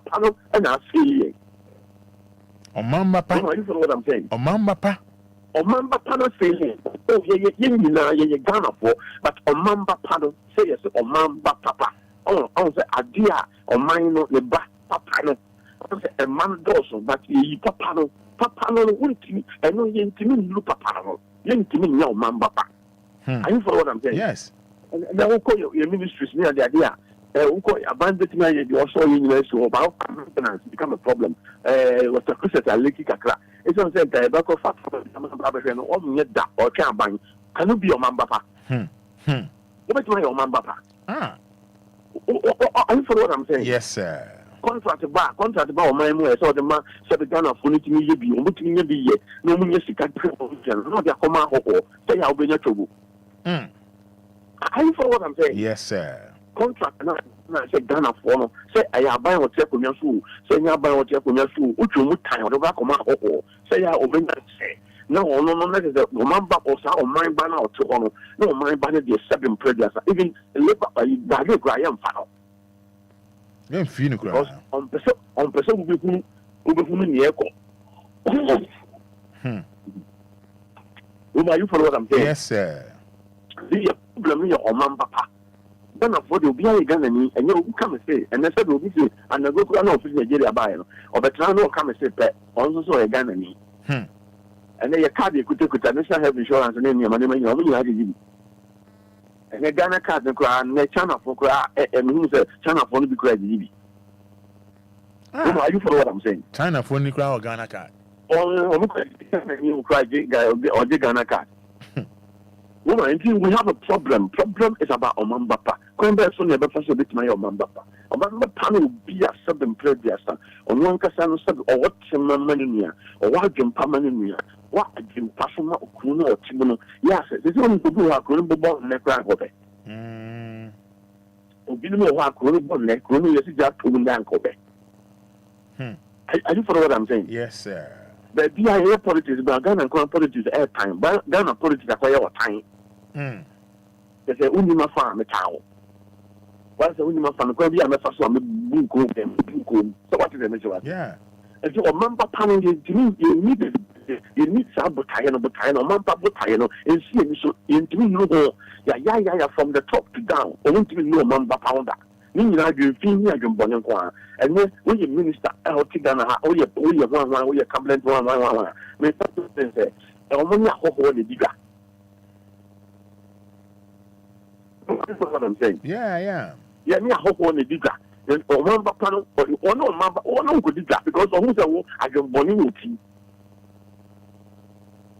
panel, and I see Omamba panel. You know what I'm saying? Omamba panel saying, oh, you Ghana for, but Omamba panel says Omamba papa. Oh, I say, Adia, or mine, the back papa. A man does, but you papa, won't me, and no yen to me, look papa. Yen to me, no mamba. Are you for what I'm saying? Yes. And then we'll call your ministries near the idea. We'll call abandoned me, you also university about maintenance become a problem. What the Christians are leaking a crack. It's on said that back of fat and all net that or can't buy. Can you be your man, papa? What's my own man, papa? Are you for what I'm saying? Yes, sir. Contract bar my way, so the man said the Ghana for it me be, looking at the year. No, yes, you can't pay for it. No, they're command or say I'll be your trouble. Are you for what I'm saying? Yes, sir. Contract and I said Ghana for say I buy what check on your shoe, say I buy what check on your shoe, which you would time or the back of my say I obey that say. No, that is the woman back or so my banner or two on no my banner the 7 predators, even live up by the Graham Fada. Then feel because on person will be who in the echo. Who are you for what I'm saying? Yes, sir. The problem your man papa. Ghana for the Obia Ghanaian, and you come and say, and I said, we'll be say, and I go to an office in Nigeria by or the Town come and say, also a Ghanaian. And then your card, you could take it, and have insurance and then your money, you had it. And the Ghana card, and the China for and who's a China for the credit. Are you for what I'm saying? China for the crowd or Ghana card? Or you cry or the Ghana card. Woman, we have a problem. Problem is about Omambapa. Come back soon, never pass a bit my Omambapa. Omambapa will be a sudden previous on one Cassano sub or what Mania or what Jim Pamania, what Jim Passoma or Kuno or Timono. Yes, there's only to do a Kuno neck round Kobe. Obino wa Kuno neck, Kuno is just Kuno Kobe. Are you for what I'm saying? Yes, sir. The DIA politics, but Ghana politics air time, but Ghana politics acquire time. They say, Unima farm a cow. What's the Unima farm? Because we are not for some book. So what is the measure? Yeah. And so a member panel, you need some battalion or member battalion, and see, so into me, yeah, from the top to down, or want to know a member pounder. Meaning, I do feel I can born and then when you minister, I'll take down a your complaint one. May say, I'm not the digger. That's what I'm saying. Yeah, me a hope on the digger. Then, or member panel, or no member, or no good digger, because of who's I can born with you.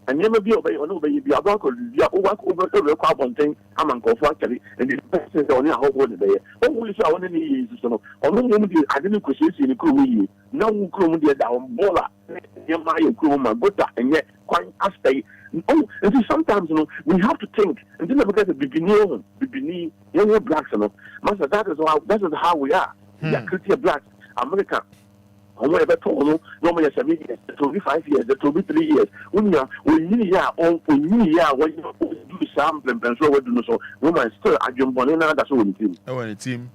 And never be obey or nobody be about to work over the carbon thing. I'm unconfidently, and the person only a whole day. Oh, I want any years or no, I didn't question in the crew. No crew, dear down, Bola, my crew, my butter, and yet quite a stay. Oh, and so sometimes, we have to think, and then look at the beginning, young blacks, Master, that is how we are. We are Christian blacks, America. I want to told no more 7 years, it will be 5 years, it will be 3 years. When you do something, and so we do so. Woman still a jump on that's all team. Oh, and a team.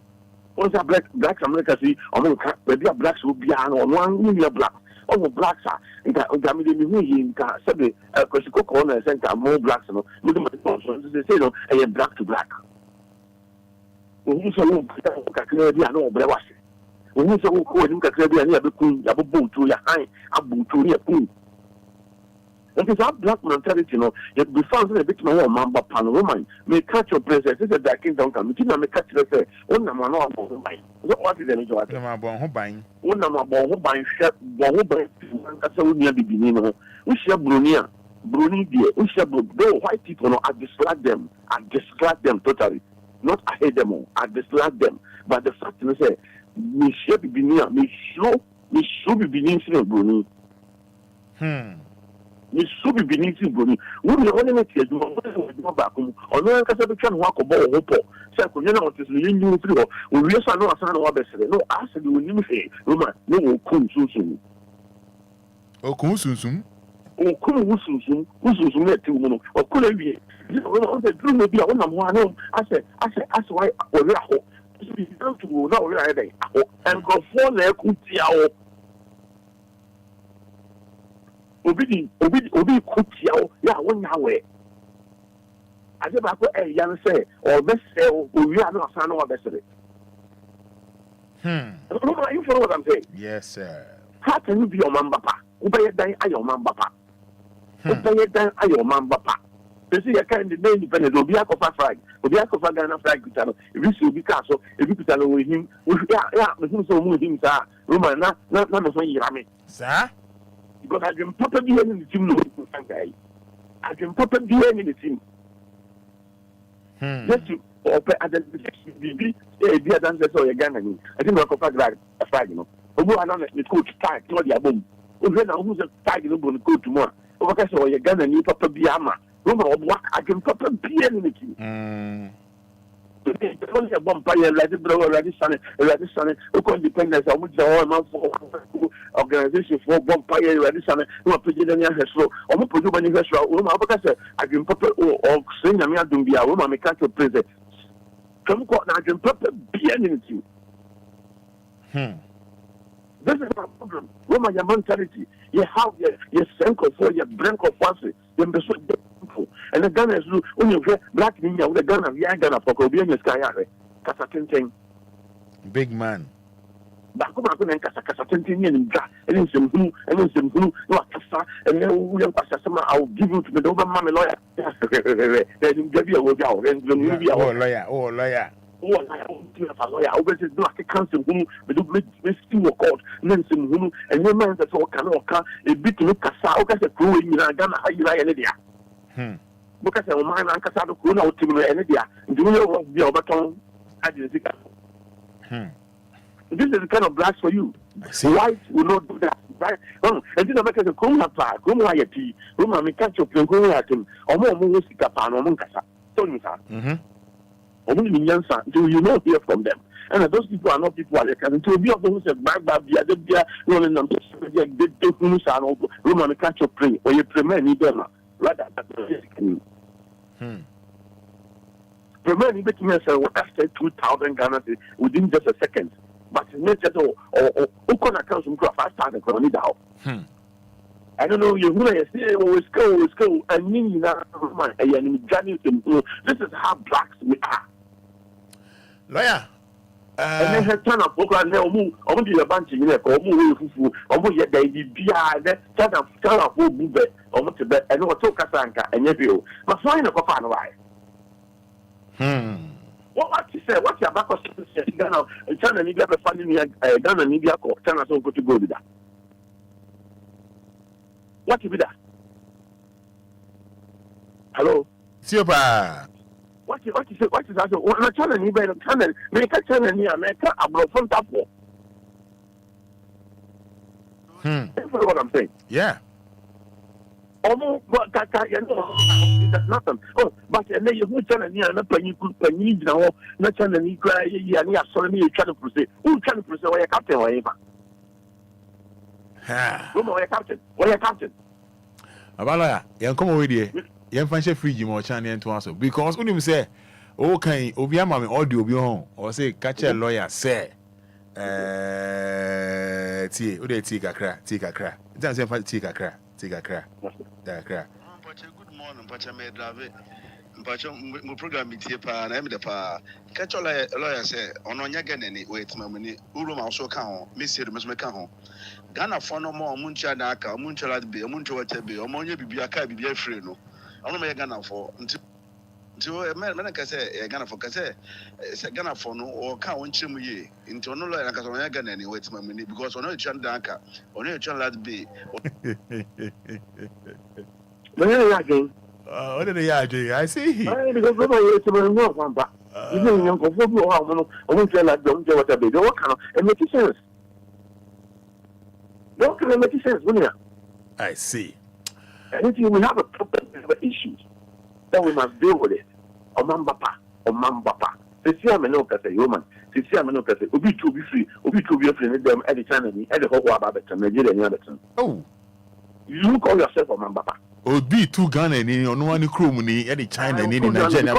Once a black America see, America, maybe a blacks will be on 1 year black. All blacks are in Saturday, because you cook on a center more blacks, they say, no, I am black to black. Who's a little no, when you say, oh, you can clear any other queen, you have a boot to your high, a boot to your queen. And it's our black mentality, yet we found a bit more mamba pan woman may catch your princess. This is that kingdom come. You may catch the say, one number one buying. What is the name of it? One buying. One number one buying ship, one buying, that's all near the beginning. We share Brunia, Bruni, dear, we share white people, I dislike them. I dislike them totally. Not I hate them all, I dislike them. But the fact is, me share be near me should be beneath Bruni. Me should be beneath Bruni. When you only make it back home, or no one can walk a ball hope. So, you know what is the new through? We are not a son of best. No, I said you will never say, Roma, no, come soon. Oh, come soon. Oh, come soon, let you or could be. You know, the dream may be on one. I said, why, or we don't to know right and go for their Kutiao. Obi Kutiao, yeah, 1 hour. I said, I young say, or best say, we are not son of best. Are you for what I'm saying? Yes, sir. How can you be your man, papa? Obey a day, I your man, papa. Obey a day, I your man, papa. They say, I can't be independent. Obia Kofa flag. Obia Kofa Ghana flag. If you see Picasso, if you put with him, with so move him, sir. Roman, not the way you are, sir. Because I can put a beer in the team. I can put a beer in the team. Just to open at the BB, a beer dancer or a Ghanaian. I didn't know Kofa flag, Obu, I don't let the coach tag, not your boom. Who's a tag in the boom go tomorrow? Over so you're gonna need Papa Biama. I can put a beer in the team. Only a vampire, ready, bro, ready, son, who can dependence on which the organization for vampire, ready, son, who are putting in your head. So, I'm put you in your head. I can put or sing a mere Dumbia, woman, I can't present. Come, I can put a beer in the team. This is my problem. Woman, your mentality, you have your sense of your brand of fancy, then be so. And the Ghana is when you get black Ninja with the Ghana, the Ghana for Obia in the sky. Kasatenten. Big man. Baako na kasatenten ni nja. Eni nsemu no akasa. Ene wo yan kwasa sama I will give you to me. Over mama lawyer. Eni gabi a wo bia o. Eni bia o. Lawyer. Lawyer. Obviously no ake cancel hunu. Me do me still work out. Nen nsemu hunu. Eni man that so kan e bit no kasa. O kasa kro yi na Ghana ayira ye ne dia. Because o man na kasa do kro na o timi no ene dia. Nduru yo wo bia o beton agency. This is the kind of blacks for you. White will not do that, right? And then America say, "Come here, come here, tea. Come here, me catch your plane, come here, team. Omo mo sika pa, omo kasa. Tell me, sir. Omo ni nyansa. Do you not hear from them? And those people are not people that can. To be of those who say, "Bag, they be rolling them. They take me, sir. Come me catch your plane. Or you premier ni them. Rather than premier ni bet me say, what after 2,000 Ghana within just a second. But it's not just who can account some 5,000 economy down. I don't know, you say, go, and me, this is how blacks we are. Lawyer. And then her turn up, only a bunch in there, or move, yet they be turn up, move it, almost to bed, and what took Casanka, and you, but fine a coffin away. What you say? What's your back of Ghana? China need to have a family. Ghana need to have China so good to go with that. What you be that? Hello. Super. What you say? What is that? What China need to China? Make a China near America. I'm not from that war. That's what I'm saying. Yeah. Almost, but that's nothing. Oh, but and then you tell me, I'm not paying you now. Not telling me, cry, and you are sorry, you trying to proceed. Who trying to proceed? Why, Captain, or ever? Why, Captain? Why, Captain? Abala, you come over here. You find your free more channel to answer because when you say, okay, Obia, mommy, audio be home, or say, catch a lawyer, say, tea, or they take a crack. It doesn't find take a crack. Good morning, Pacha may drive it. Pacha, my program is here, and I'm the pa. Catch a lawyer say, on again any wait, my money, Urum also count, Miss Must Macahon. Ghana for no more Muncha Naka, Muncha be, Muncha Tabi, or Monia Bibiaka be a free no. I don't make Ghana for until a man can say, Ghana for Casse, Ghana for no or count Chimmy into no like a Ghana any wait, my money, because on a chan Daka, on a chan lad be. What did they do? I see. Because one back. You know, I won't tell that don't do what I do. What kind of and make sense? What can make sense, wouldn't you? I see. And if you will have a problem with issues, then we must deal with it. Or Mambapa. The Siamano can say, woman. The Siamano can say, Ubi to be free, Ubi to be a friend of them at the channel, at the whole Babaton, Nigeria, and Everton. Oh, you call yourself a Mambapa. Obi two Ghanaian or no one crew money at the China and in Nigeria.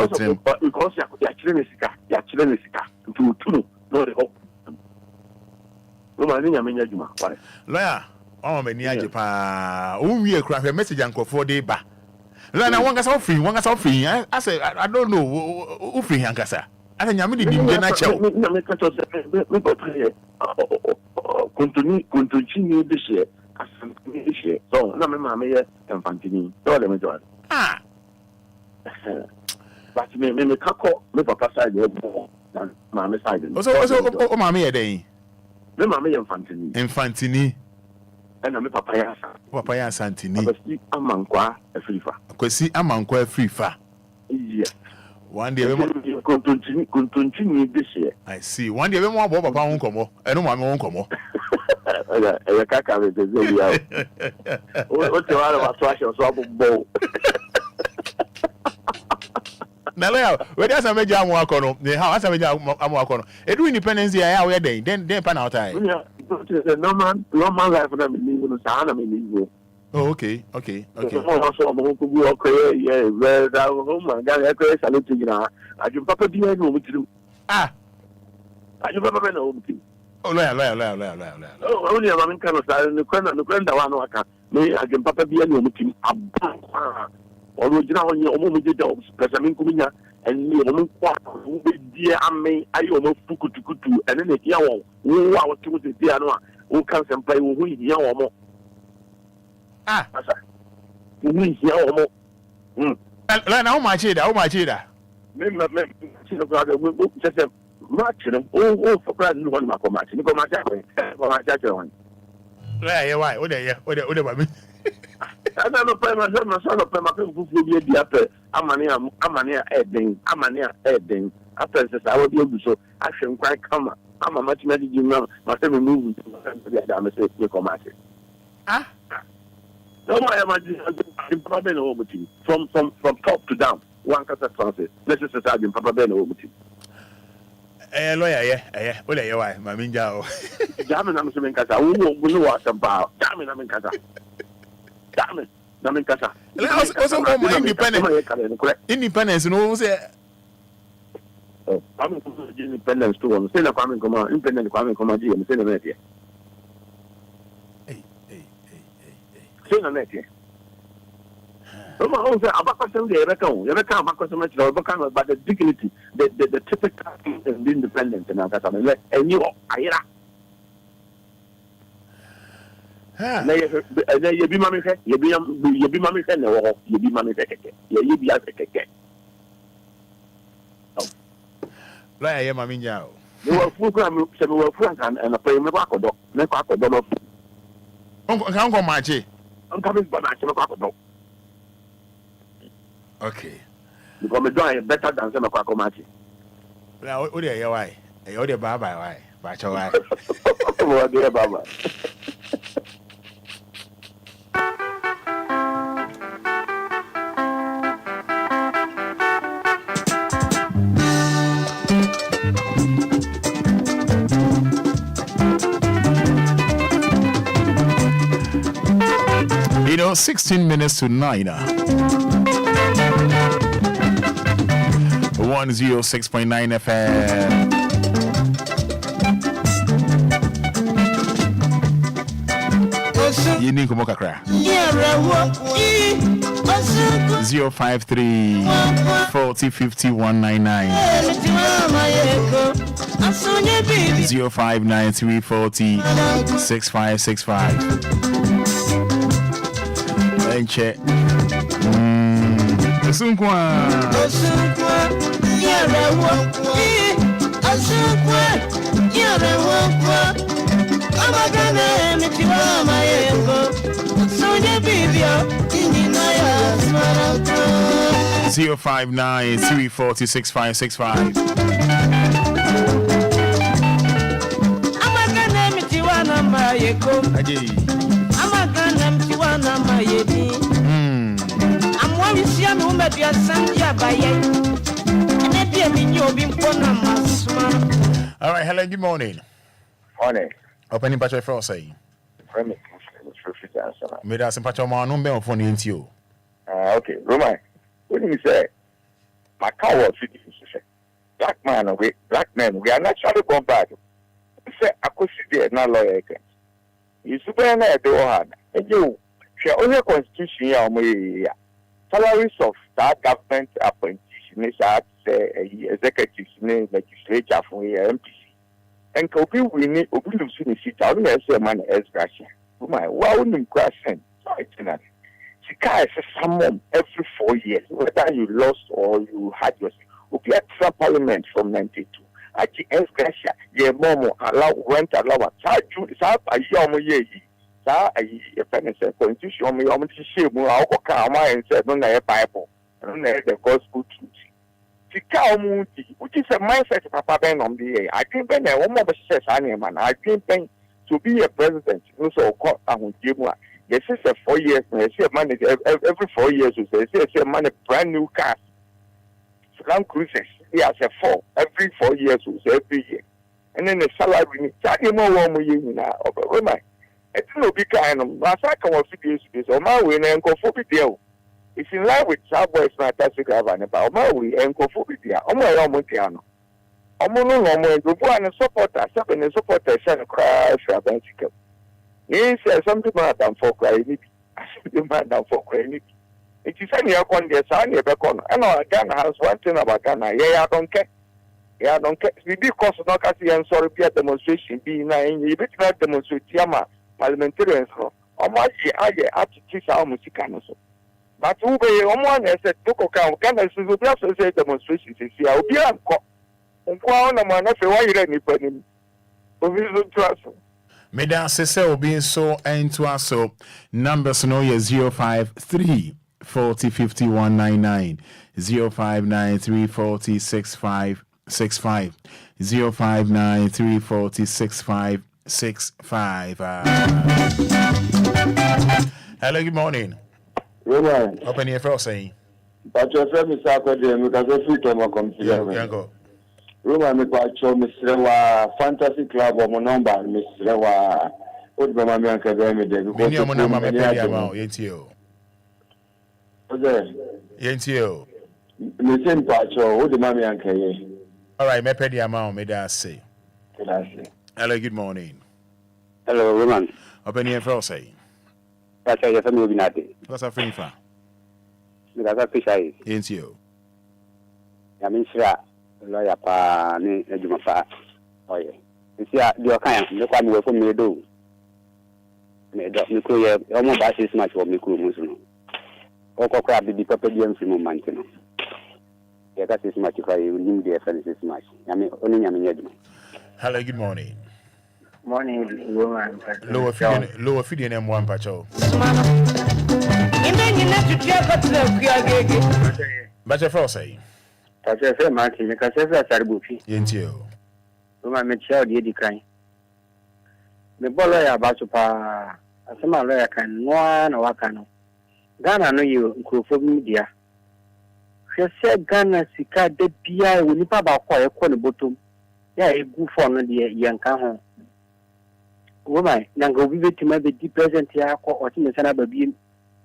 Because you're chilling to two, no, the hope. Lawyer, oh, many Japan. Oh, we are craft a message uncle 4 days back. Lana, one gas free. I say, I don't know who free Yankasa. I think I'm in the natural. Continue this year. So, no, mamma, and Fantini. Ah, but me caco, me papa side, mamma side. Oh, mamma, a day. Me mamma, Infantini. And I'm a papaya Santini. Amankwa a free fa. Kwesi Amankwa free fa. Yes. One day we continue this year. I see. One day we want Papa won't come. I don't want me won't come. I can't have it. What's the matter about trash or swap bowl? Now, where does a major Amoacono? The house of Amoacono. It do independence here, our day, then pan out time. Normal life for them in the Sahara. Oh, okay. Okay. Yeah, well, that home, I got a crazy saluting. I do Papa Dia no with you. Ah, I do Papa no with you. Oh, oh, only a woman kind of style in the corner, the grand one. May I can Papa Dia no with him. Original on your own dogs, because I'm in Kumina and me, dear Ame, I almost Pukutu, and then the young who I was to the Diana, who comes and play with we young more. Ah, we young more. How much is that? Just a match, oh, for brand new one, my match. You go my one. Why? What are you? I don't know, my son of my people will be the upper Amania Edding. After this, I will be able to show action quite come. I'm a much message you know, my seven movies to come at it. Ah, no, I am probably over to you from top to down. One case of Francis. This is a sergeant, Papa Ben over to you. Lawyer, yeah. What are you? My minjao. Damn, I'm assuming Casa. Who know what about? Damn, I'm in Casa. Damn it, I'm in Casa. Also, my independence, no, say. Oh, I'm independence too. I'm saying I'm coming, independent, I'm coming, I'm saying that here. Saying that here. Some of them are about to say, but the dignity, the typical and the independence, and you are. You be mammy, you be mammy, you be mammy, you be at the cake. Like I am a minjao. You were full several frank and a play me back or dog. Uncle Margie. I'm coming by my okay. You come doing better than some of our command. Now, what are you? Why? You're the Baba, why? But your wife. Oh, dear Baba. You know, 16 minutes to 9. 106.9 FM. You need to come back. 053 40 50 199 0593 40 6565. Enche. Zero 59 340 6565. All right, hello, good morning. Morning. Opening Patrick for saying. Made us in Patrick Manum Bell for the interview. Okay, Roman. What do you say? My car was black man, we are naturally born bad. Say, I could see there, not lawyer. You super nice, they had. And you, she only constitution, salaries of that government appointees, executives, legislature from MPC. And Kobe, we need Obi Lucy, I don't say money as Russia. My wow, question. So it's not. Car is someone every 4 years, whether you lost or you had your Obia Parliament from 92. At the end, your mom allow rent allowance. A year, a penny constitution, me almost shame our and said, no, Bible, no, the gospel truth. Which is a mindset of Papa Ben on the air. I think Ben, a woman says, I think Ben to be a president, also called Ahunjimwa. Yes, it's 4 years. I see money every 4 years. I see money brand new cars. Land cruisers. Yes, every 4 years. Every year. And then the salary. Charging more now. It's no big kind of massacre was this. Or my way and go for video. It's in line with Southwest Fantastic Havana. About my way and go for video. Oh my God, the one supporter, seven supporters, and crash a bicycle. He says something more than for crying. Something more than for crying. It is any upon the sun, and Ghana has one thing about Ghana. Yeah, I don't care. Yeah, don't care. We because no kasi and sorry be a demonstration be na you bet not demonstrate yama parliamentarians no. Omaji aye artiste sa musika no so. But who be omo na say to ka Ghana so be so say demonstration say Obia nko. Nko na ma na fe wa yire ni panim. Obi so trust. Meda sese obi so into aso numbers no ye 053 40 5199 0593 40 65 65 0593 40 65 65. Hello, good morning. Roman. Open your first saying. But your friend is Saturday because I free to my computer. Yeah, go. Roman, me kwa cho Mr. Wa Fantasy Club or number Mr. Wa. What the mammy and Kademi de. Many of my mamma pay amount, ain't you? Ain't you? Me same pacho, what the mammy and Kaye. All right, me pay the amount, me that say. Hello, good morning. Hello, Roman. Open your first saying. That's your family binati. What's a free fa? Because I fish I. Ain't you? I mean, sure. Lawyer pa ni ejuma pa. Oh yeah. You see, the kind of look at me from me do. Me ko ye almost ba 6 months for me ko musu. O ko kwa bi papa dem fi moment no. Yeah, that is much if I nim the FL 6 months. I mean, only nyame nyeduma. Hello, good morning. Morning, Roman. Lower feeding and one pacho. But your first say. That's a fair Martin, because every Sarbufi. Ain't you? Roman, make sure the decline. The boy about to pa. As a man, can one or Wakano. Ghana, know you, Kufu media. She said Ghana Sika de Pia will nip about quite a corner bottom. Yeah, a good for the young can. Woman, Nango vivid to maybe the present here or in the Sana Baby.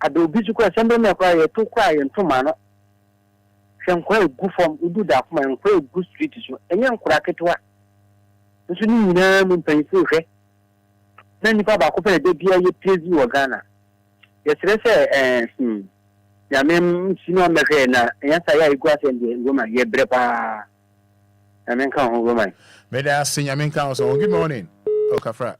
I do be to assemble me cry to cry and to manner. Some quite good form, do that man, quite good street, and young crack it what. This is name in painful. Then if I compare the beer you please you or Ghana. Yes, let's say, Yamim, Sino Mekena, yes, I go and the woman, ye brepa. I mean, come home, woman. May I sing Yamin Council? Good morning. Okafra.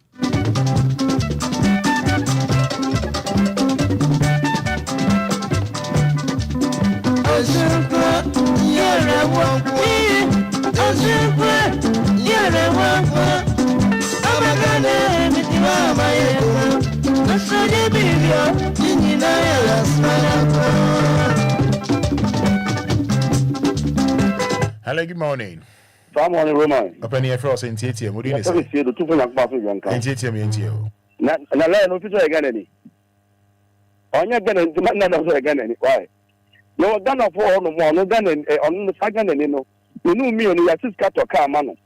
Hello, good morning. Morning, Roman. Open your frost in TTM. What do you say? The 2 point of in TTM, ain't you? Not no officer again. On your gun and demand again. Why? No gun of all no more, no gun and on the second and you know me on the assist cat or car man.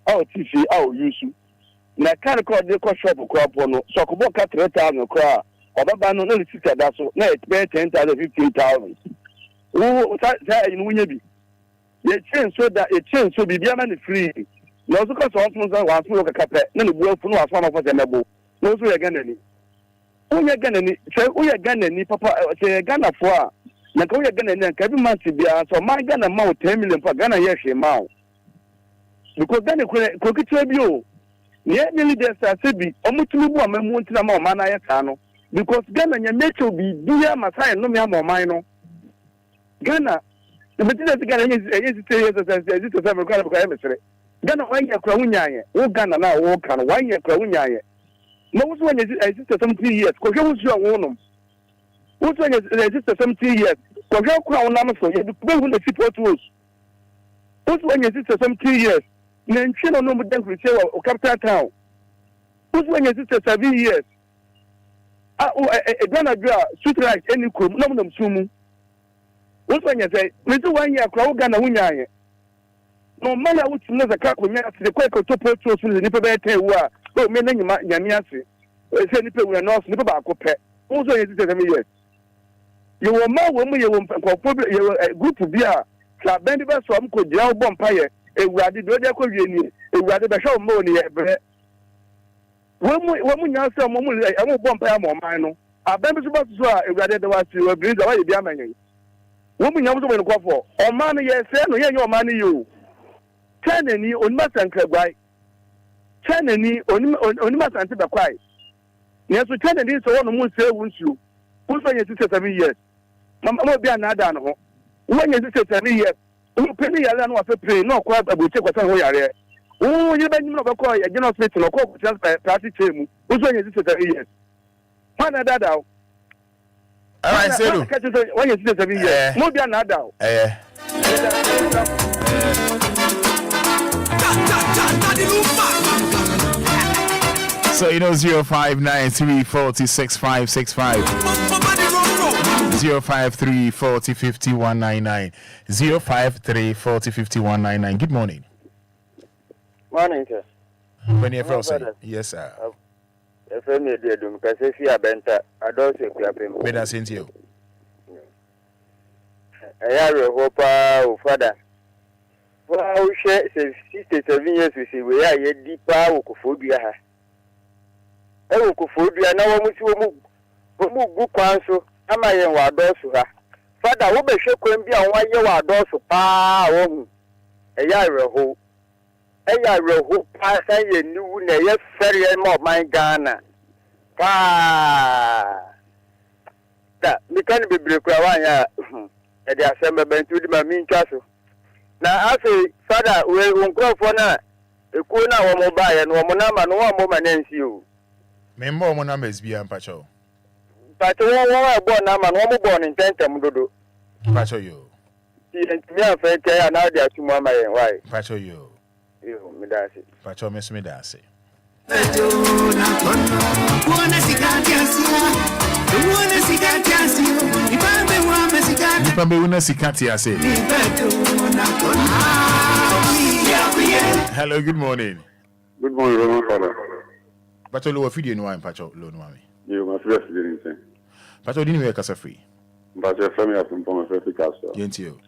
Oh, TV, oh, use you. Now, can't call the cost shop or crop on so could walk at 3,000 crowd. Or the no sister that's so. No, it's pay 10,000, 15,000. Oh, that in Winnie. Ye change so that a change so be man free. No, so because one smoke a carpet, then the world for one of them. No, so again any. Oh, you're gonna need, say, oh, you're gonna need papa, say, Ghana for. Now, go again and then every month to be so my Ghana amount 10 million for Ghana, yes, amount. Because then the could tell you. Yet, nearly there's a city, almost 2 women won't know man I can. Because Ghana, your nature be dear, my sign, no more minor. Ghana. The material Ghana is 3 years as a several kind of chemistry. Ghana, why you're crowing, oh, Ghana now, oh, can why you're crowing. Most one is some 3 years, because you was your own. Most one is some 3 years, because your crown number for you, the support tools. Most one is some 3 years, then she don't know what they say or capital town. Most one is 7 years. A Ghana street right any crew, none of them sumu. What when you say, little 1 year crowd Ghana Winya? No matter which another crack when you ask the quack to put to the nipper better, oh, many Yamiasi, say nipper we are not nipper back. Also, it is 7 years. You were more woman, you were a group of beer, Club Bendibus from Kodia Bompire, a rather good, a rather show money at bread. When we ask some woman, I won't bompire more minor. Our members about to swear, a rather the ones you agree the way you are many. Woman, you want to go for. Or money, yes, sir, no, your money, you. 10 Chanani onima sankagwai. Chanani onima sante bakwai. Nyeso Chanani so one mo say wunsu. Wunso nye 7 years. Mama Obia na ada no. When you say 7 years. Who penny yale no afa pray no kwa abuche kwasan ho yare. Who you be no bakọ ya general hospital no kwa practice chemu. Wunso nye 7 years. Mana dada. All right, Seru. When you say 7 years. Mo bia na ada. So 05934065565 053405099 053405099. Good morning. Morning, sir. When you're from yes, sir. If I need to do, because if you are bent, I don't say you are bent. Better send you. I have a hope, Fada. Well, we share 67 years we see we are yet deeper Obia. Obia now we good counsel. Am I in Wadosu? Fada, who be sure can be on 1 year Wadosu? A year ago. A year ago, pass a new yes, very more my Ghana. That we can't be break one at the assembly to the main castle. Now, I say, Fada, we won't go for now. A corner or mobile and one number, no one woman ends you. Member, one number is beyond Pacho. Pacho, one born number, one born in 10 Mudo. Pacho, you. Me and Frank, and now they are to Mamma and why. Pacho, you. You, Medasi. Pacho, Miss Medasi. Hello, good morning. Good morning, Roman Fada. Pacho, low video no one, Pacho, low no one. You must rest in the Pacho, didn't make us a free. But your family has been from a first castle. Yes, you.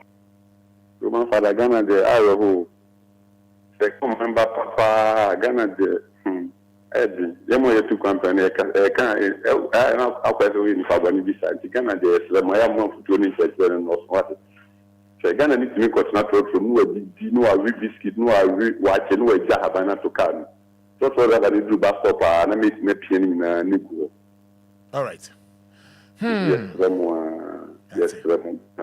Roman Fada Ghana, the Iowa. The member Papa Ghana, the Eddie, Yamo to company, I can't, in Fabani beside Ghana, the Slamaya month to 20 and what. So Ghana needs to make what's not from no biscuit, no watch, no Jahabana to come. So that I do bus stop and I make me in Nico. All right. Yes,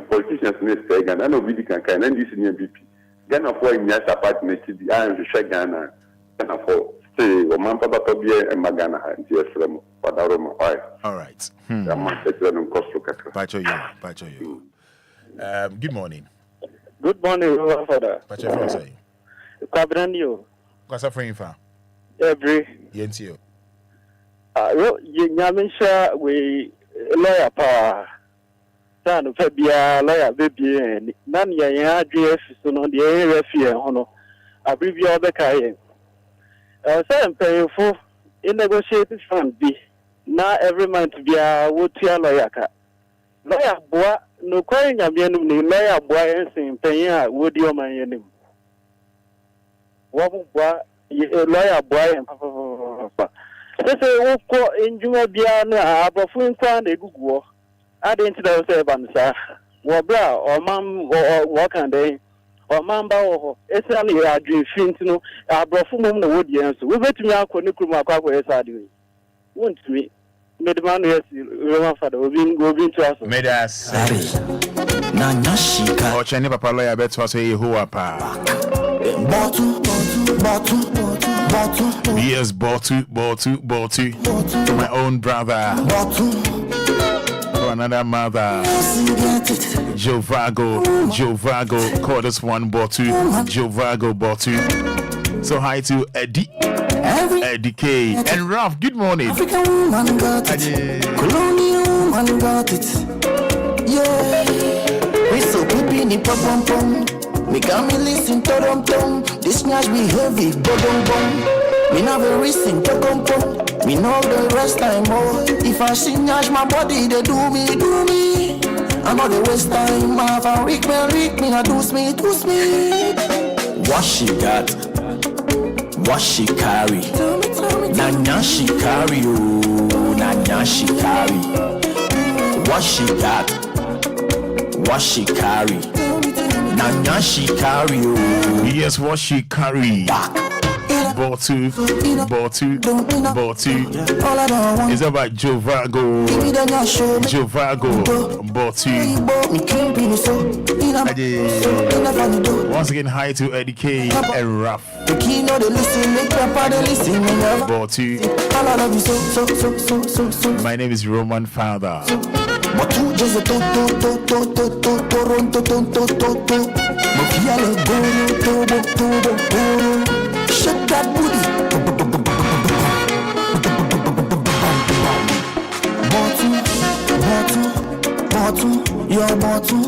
politicians need to take and I know we can kind and this in your BP. Ghana for in your apartment, I am to shake Ghana. Ghana for stay or Mampa Tobia and Magana and yes, Padaroma. All right. Pacho, you. Good morning. Good morning, Father. Pacho, for say. Cabranio. What's up for you? Every. Yes, you. Yamisha, we lawyer power. Son of Fabia, lawyer baby, and none ya address on the area fear, honor. I believe you are the Kayan. I am paying for in negotiated fund B. Now every month be a wood tier lawyer. Lawyer boy, no calling a man, lawyer boy, and saying paying would your man. What boy, lawyer boy, and papa. They say, oh, in Jumabiana, a buffoon found a good war. I didn't know, say, Bansa, or bra, or mum, or walk and day, or mamba, or it's only a dream, to know, a buffoon the wood, yes. We went to me out when you come up with us. Won't me, made the man, yes, Roman Fada, we've been to us. Made us. Nanashi, or Chani Papa lawyer, bet was a who are pa. Yes, Botu, to my own brother. Another mother, Jovago, call this one Jovago Botu. So hi to Eddie K and Ralph. Good morning. African woman got it, colonial woman got it. Yeah, we so poopy ni pom pom. Me got me listen to tom. This snatch be heavy, bom bom. Me never listen to tom. Me know the rest time more. If I sing my body, they do me. I know the waste time. I have a rick me, I do me. What she got? What she carry? Nanya she carry, oh, Nanya she carry. What she got? What she carry? Nanya she carry you. Yes, what she carry. Botu. It's about Jovago. Botu. Once again, hi to Eddie K and Raf. Botu. My name is Roman Fada. Shake that booty. Bottle, your bottle,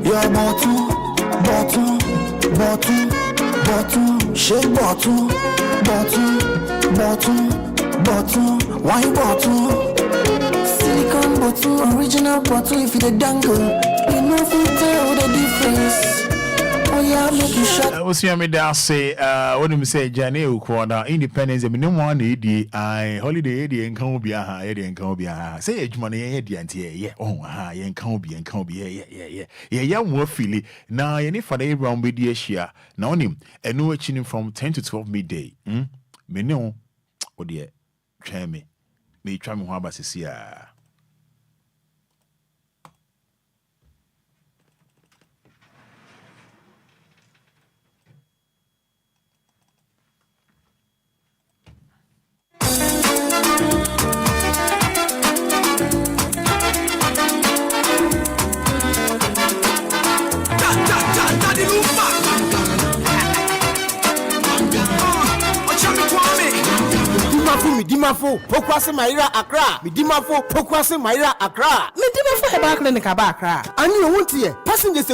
your bottle, shake bottle, wine bottle, silicone bottle, original bottle. If you the dangle, you know if you tell the difference. I was here me there say what do me say January quarter independence me no one dey I holiday dey en kan obi aha dey en kan obi aha say adwuma no ye dey antie ye oh aha ye en kan obi ye mo feel na ye ni Fada Abraham be dey ahia na onim eno achi from 10 to 12 midday me no o dey twa me twa me ho abasisi a Midimafo, Pokwase Maira Accra. Midimafo, Pokwase Maira Accra. Midimafo Eba Clinic Aba Accra. And you won't hear passengers.